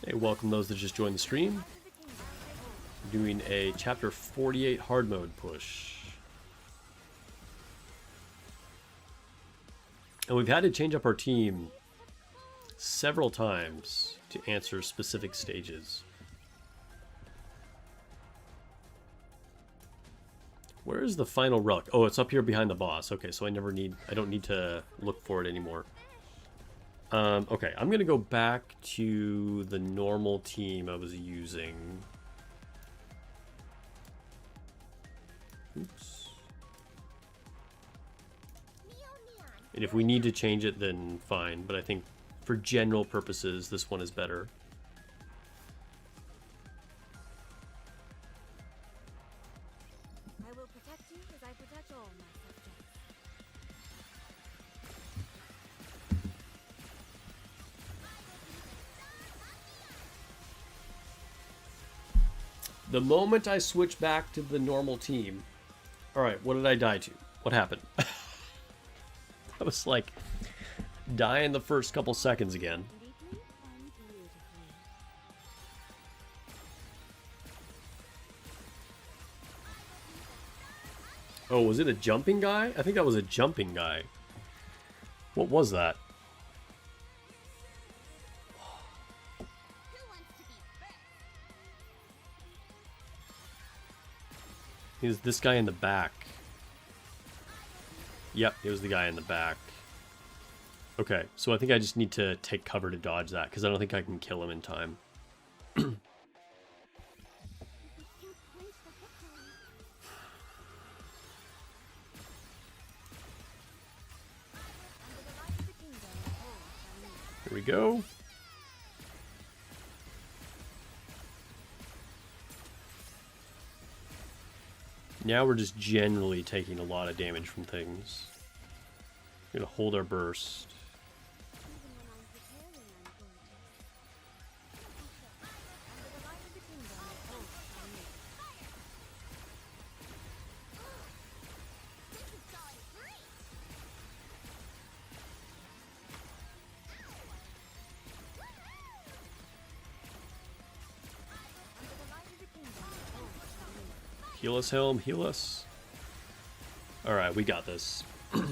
Hey, welcome those that just joined the stream. Doing a chapter 48 hard mode push. And we've had to change up our team several times to answer specific stages. Where is the final relic? Oh, it's up here behind the boss. Okay, so I don't need to look for it anymore. Okay, I'm gonna go back to the normal team I was using. Oops. And if we need to change it, then fine. But I think for general purposes, this one is better. I will protect you as I protect all my subjects. The moment I switch back to the normal team... Alright, what did I die to? What happened? I was like, dying the first couple seconds again. Deeply and beautifully. Oh, was it a jumping guy? I think that was a jumping guy. What was that? Who wants to be first? He was this guy in the back. Yep, it was the guy in the back. Okay, so I think I just need to take cover to dodge that, because I don't think I can kill him in time. You can't clinch the victory. Under the light of the kingdom, all shall live. Here we go. Now we're just generally taking a lot of damage from things. We're gonna hold our burst. Even when I'm preparing, I'm gorgeous. Under the light of the kingdom, all shall live. This is going great. Under the light of the kingdom, all shall live. Heal us, Helm, heal us. Alright, we got this. Did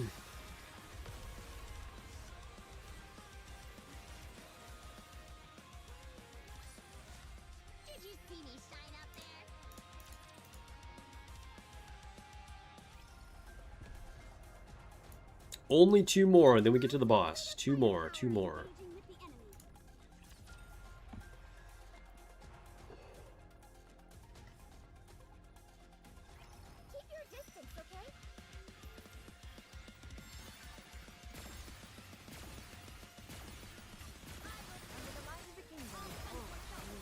you see me shine up there? Only 2 more, and then we get to the boss. 2 more, 2 more. Engaging with the enemy. Keep your distance, okay? Under the light of the kingdom, forward shall we.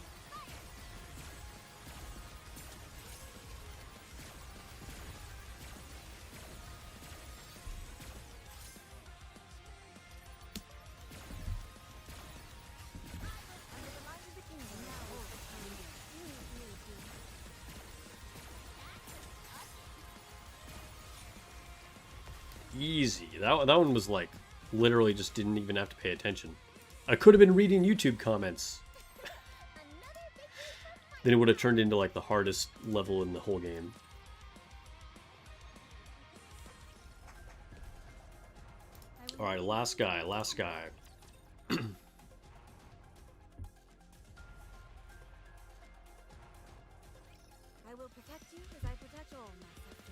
Under the light of the kingdom, forward shall we. Easy. That one was like, literally just didn't even have to pay attention. I could have been reading YouTube comments. Then it would have turned into like the hardest level in the whole game. Alright, last guy, last guy. I will protect you as I protect all my subjects.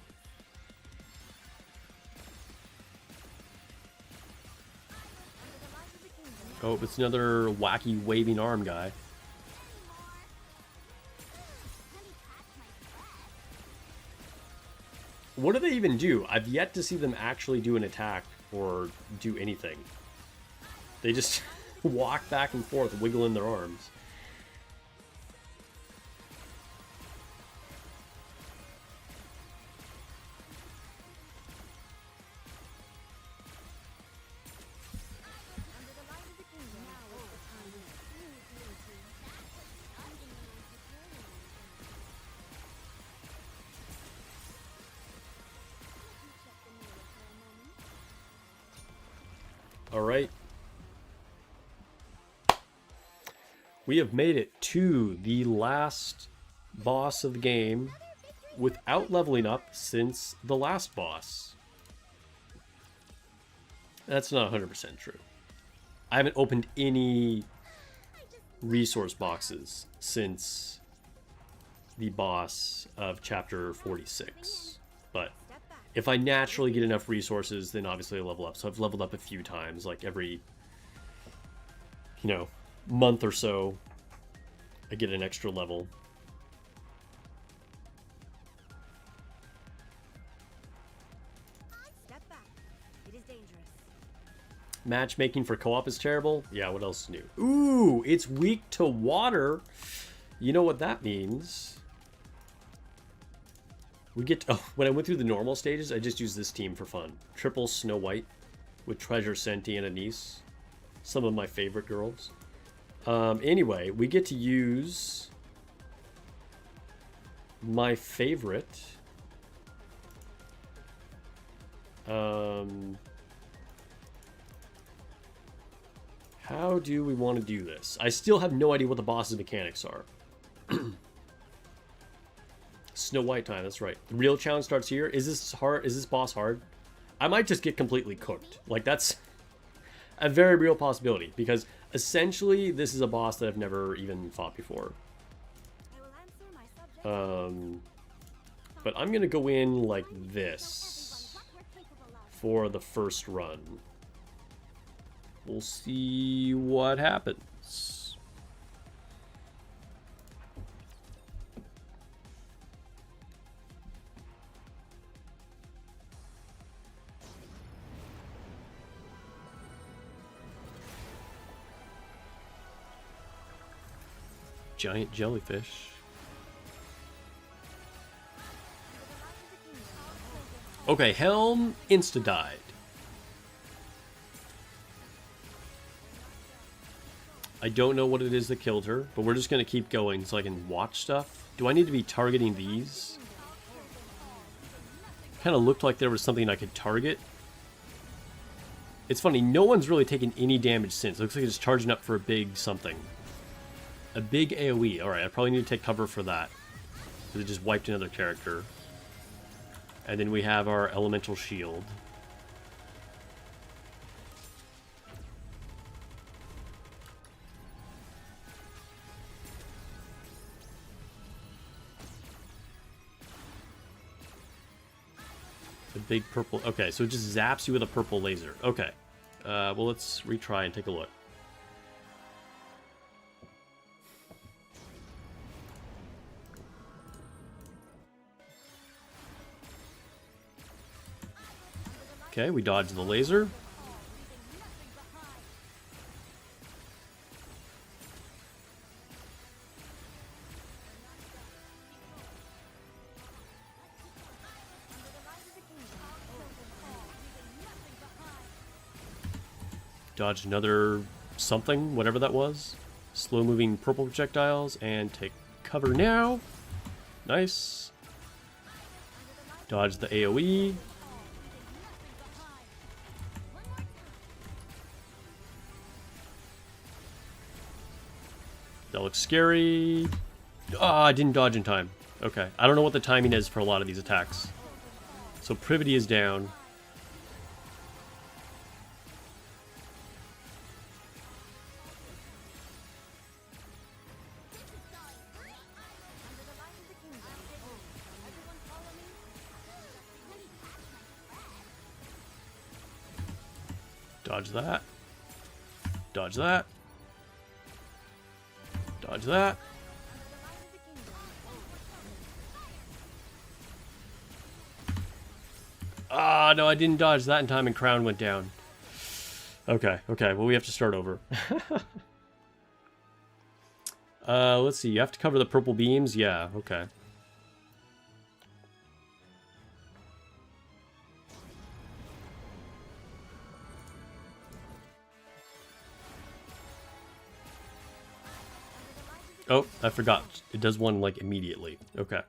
Under the light of the kingdom, Oh, it's another wacky waving arm guy. What do they even do? I've yet to see them actually do an attack or do anything. They just walk back and forth, wiggling their arms. under the light of the kingdom, now is the time. All right. We have made it to the last boss of the game without leveling up since the last boss. That's not 100% true. I haven't opened any resource boxes since the boss of chapter 46. But Step back. if I naturally get enough resources, then obviously I level up. So I've leveled up a few times, like every, month or so, I get an extra level. Step back. It is dangerous. Matchmaking for co-op is terrible. Yeah, what else is new? Ooh, it's weak to water. You know what that means? We get to, when I went through the normal stages, I just used this team for fun. Triple Snow White with Treasure Senti and Anise. Some of my favorite girls. Anyway, we get to use my favorite. How do we want to do this? I still have no idea what the boss's mechanics are. Snow White time, that's right. The real challenge starts here. Is this hard? Is this boss hard? I might just get completely cooked. Like, that's a very real possibility, because essentially this is a boss that I've never even fought before. I will answer my subjects. But I'm gonna go in like this for the first run. We'll see what happens. Giant jellyfish. Okay, Helm insta-died. I don't know what it is that killed her, but we're just going to keep going so I can watch stuff. Do I need to be targeting these? Kind of looked like there was something I could target. It's funny, no one's really taken any damage since. It looks like it's charging up for a big something. A big AoE. Alright, I probably need to take cover for that. Because it just wiped another character. And then we have our elemental shield. A big purple... Okay, so it just zaps you with a purple laser. Okay. Well, let's retry and take a look. Okay, we dodged the laser. Dodge another something, whatever that was. Slow-moving purple projectiles, and take cover now. Nice. Dodge the AoE. That looks scary. Ah, I didn't dodge in time. Okay, I don't know what the timing is for a lot of these attacks. So Privity is down. Dodge that. Dodge that. Dodge that. Ah, no, I didn't dodge that in time and Crown went down. Okay, okay, well, we have to start over. Let's see, you have to cover the purple beams? Yeah, okay. Oh, I forgot. It does one, like, immediately. Okay.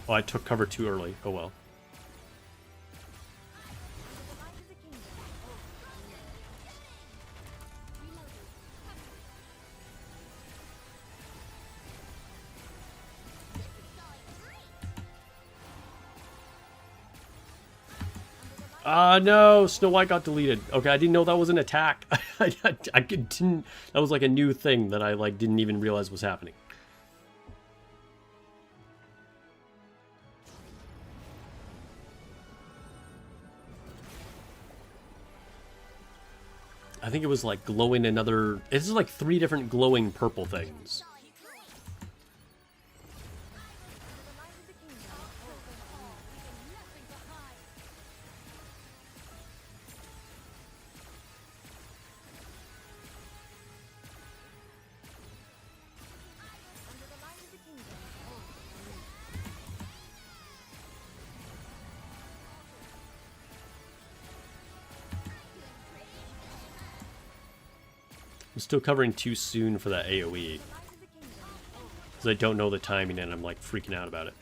Oh, I took cover too early. Oh well. Ah, no! Snow White got deleted. Okay, I didn't know that was an attack. I didn't... That was like a new thing that I like didn't even realize was happening. I think it was like glowing another... It's like 3 different glowing purple things. I'm still covering too soon for that AoE. Because I don't know the timing and I'm like freaking out about it.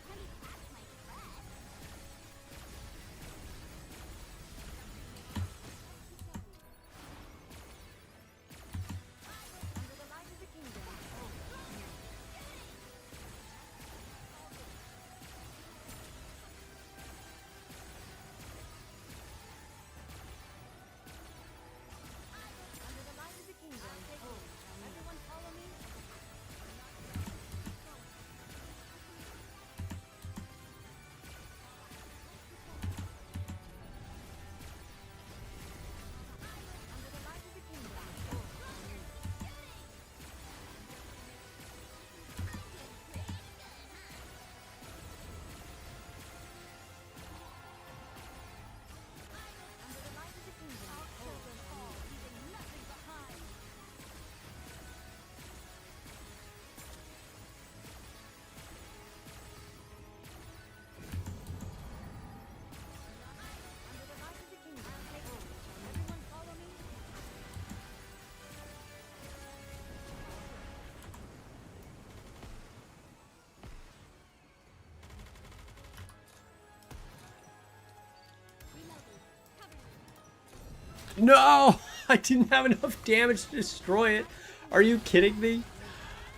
No! I didn't have enough damage to destroy it. Are you kidding me?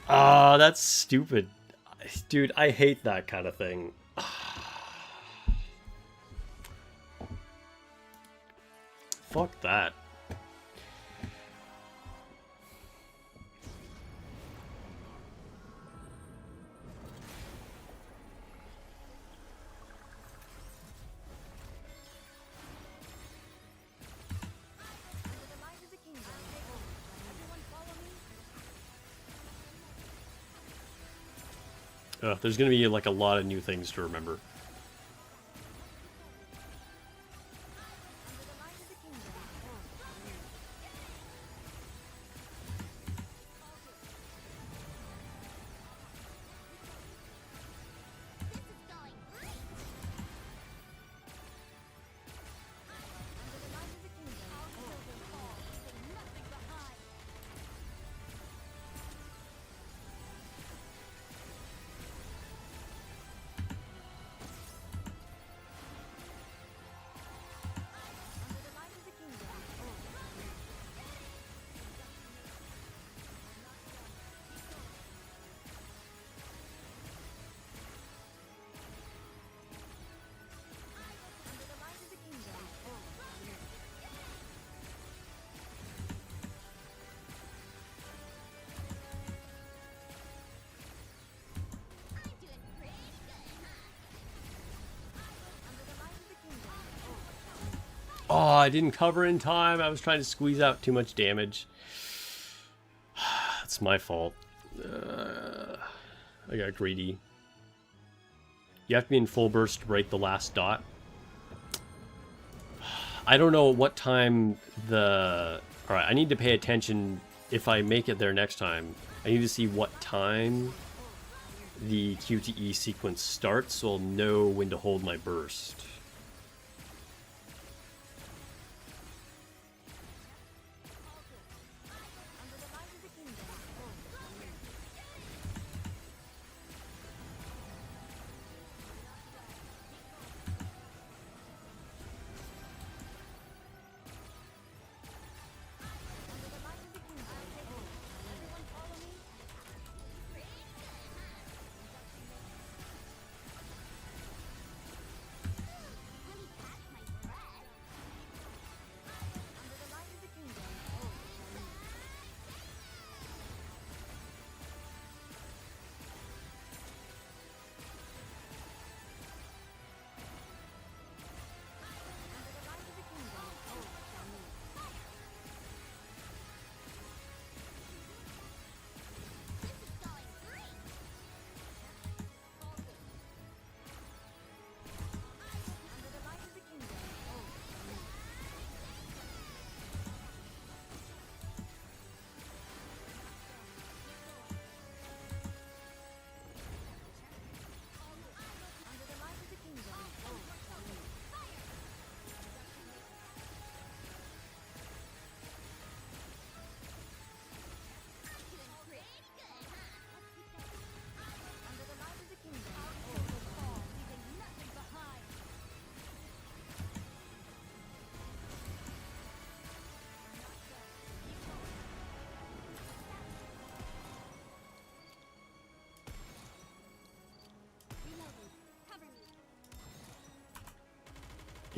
Ah, that's stupid. Dude, I hate that kind of thing. Fuck that. There's gonna be like a lot of new things to remember. Oh, I didn't cover in time. I was trying to squeeze out too much damage. That's my fault. I got greedy. You have to be in full burst to break the last dot. I don't know what time the... Alright, I need to pay attention if I make it there next time. I need to see what time the QTE sequence starts so I'll know when to hold my burst.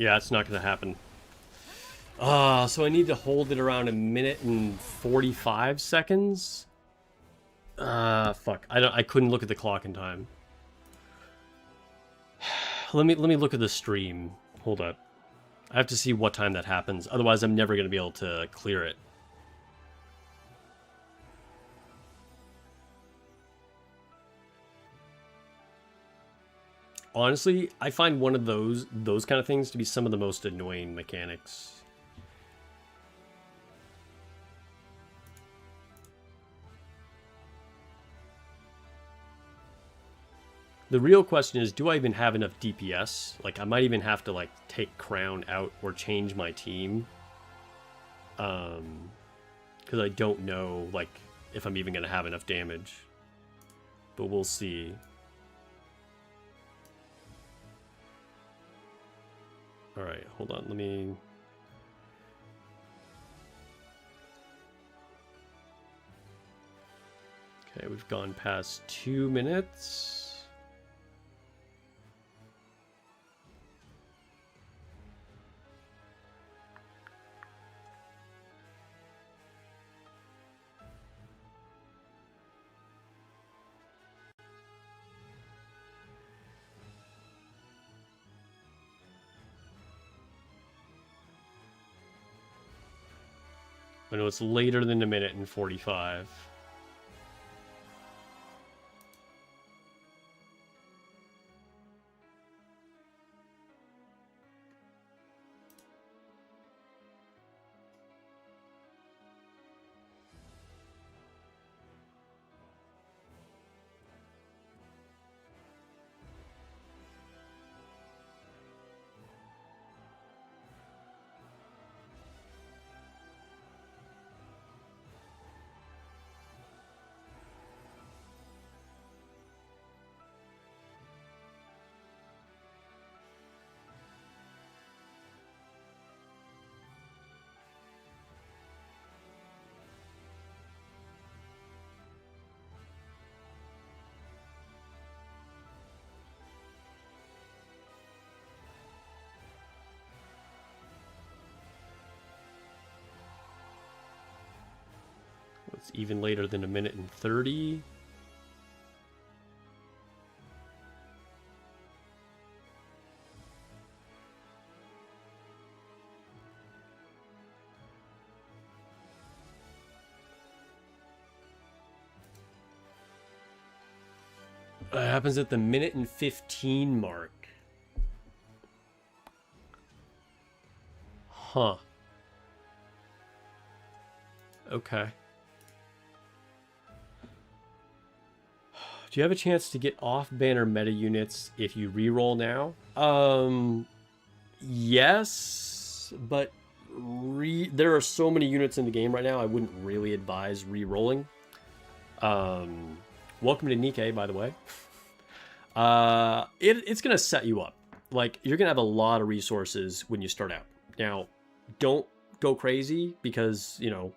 Yeah, it's not going to happen. So I need to hold it around 1 minute and 45 seconds? Fuck. I couldn't look at the clock in time. Let me look at the stream. Hold up. I have to see what time that happens. Otherwise, I'm never going to be able to clear it. Honestly, I find one of those kind of things to be some of the most annoying mechanics. The real question is, do I even have enough DPS? Like, I might even have to, like, take Crown out or change my team. Because I don't know, like, if I'm even going to have enough damage. But we'll see. Alright, hold on, let me... Okay, we've gone past 2 minutes. I know it's later than a minute and 45. It's even later than a minute and 30. It happens at the minute and 15 mark. Huh. Okay. Do you have a chance to get off-banner meta units if you reroll now? Yes, but there are so many units in the game right now, I wouldn't really advise re-rolling. Welcome to Nikke, by the way. It's going to set you up. Like, you're going to have a lot of resources when you start out. Now, don't go crazy because, you know,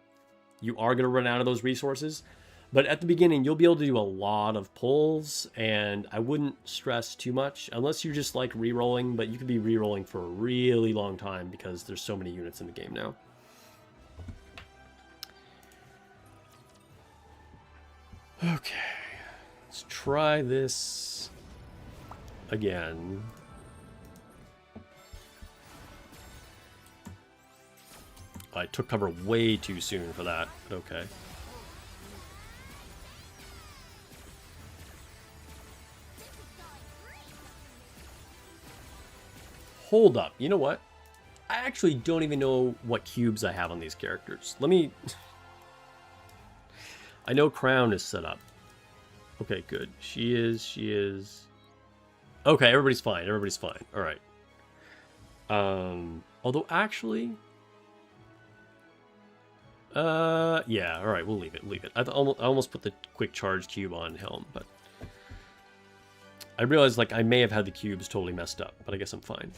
you are going to run out of those resources. But at the beginning, you'll be able to do a lot of pulls, and I wouldn't stress too much, unless you just like re-rolling, but you could be re-rolling for a really long time because there's so many units in the game now. Okay, let's try this again. I took cover way too soon for that, but okay. Hold up, you know what? I actually don't even know what cubes I have on these characters. Let me... I know Crown is set up. Okay, good. She is... Okay, everybody's fine, alright. Although actually... yeah, alright, we'll leave it. I almost put the quick charge cube on Helm, but... I realized, like, I may have had the cubes totally messed up, but I guess I'm fine.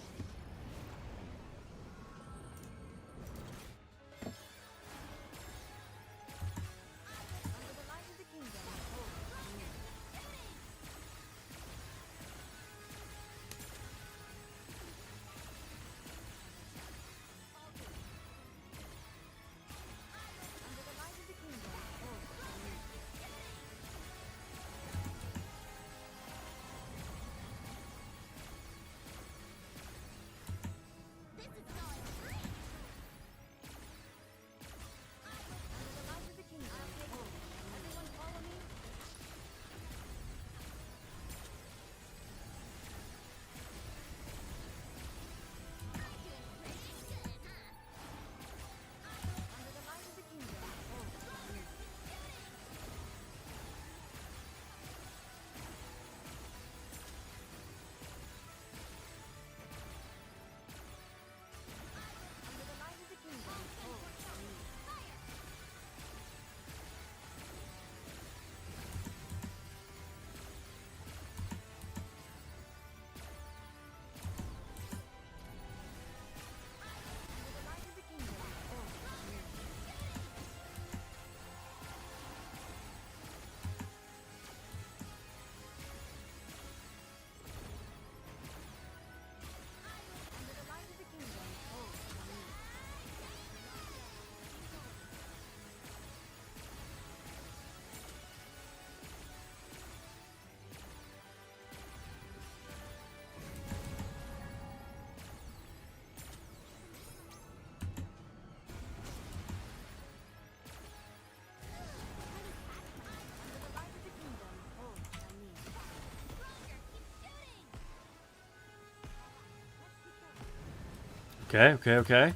Okay.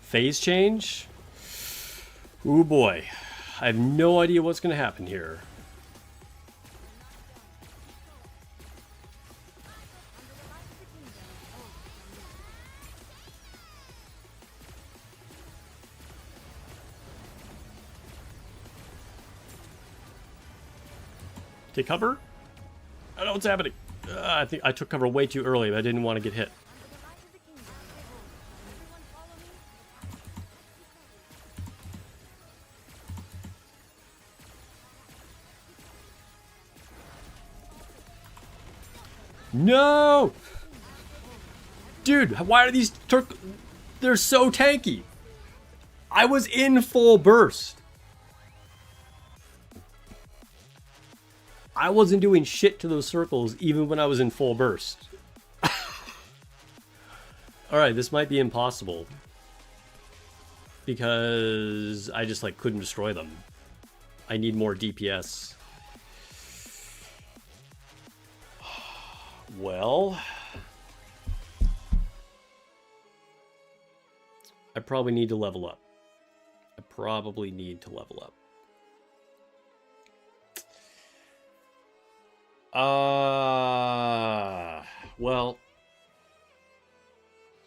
Phase change? Ooh boy. I have no idea what's going to happen here. Take cover? I don't know what's happening. I think I took cover way too early, but I didn't want to get hit. No! Dude, why are these they're so tanky. I was in full burst. I wasn't doing shit to those circles even when I was in full burst. Alright, this might be impossible. Because I just like couldn't destroy them. I need more DPS. Well, I probably need to level up. Well,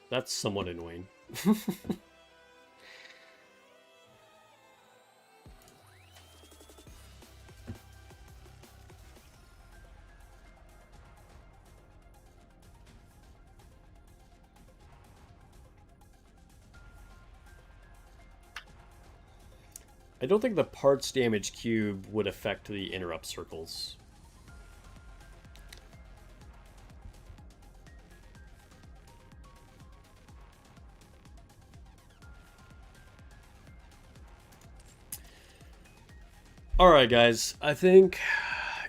that's somewhat annoying. I don't think the parts damage cube would affect the interrupt circles. Alright guys, I think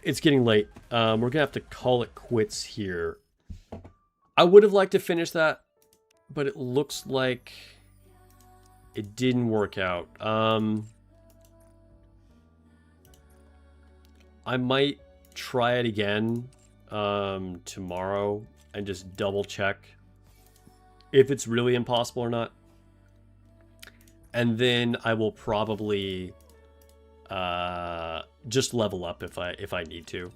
it's getting late. We're gonna have to call it quits here. I would have liked to finish that, but it looks like it didn't work out. I might try it again tomorrow and just double check if it's really impossible or not. And then I will probably just level up if I need to.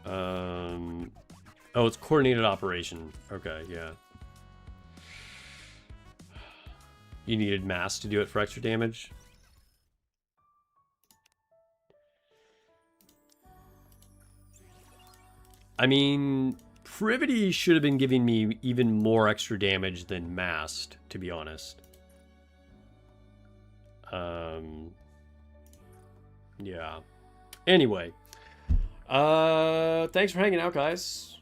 Oh, it's coordinated operation. Okay, yeah. You needed mass to do it for extra damage. I mean, Privity should have been giving me even more extra damage than masked, to be honest. Yeah. Anyway. Thanks for hanging out, guys.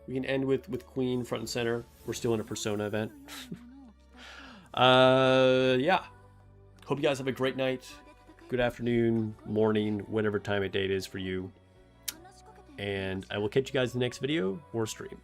We can end with Queen front and center. We're still in a Persona event. Yeah. Hope you guys have a great night. Good afternoon, morning, whatever time of day it is for you. And I will catch you guys in the next video or stream.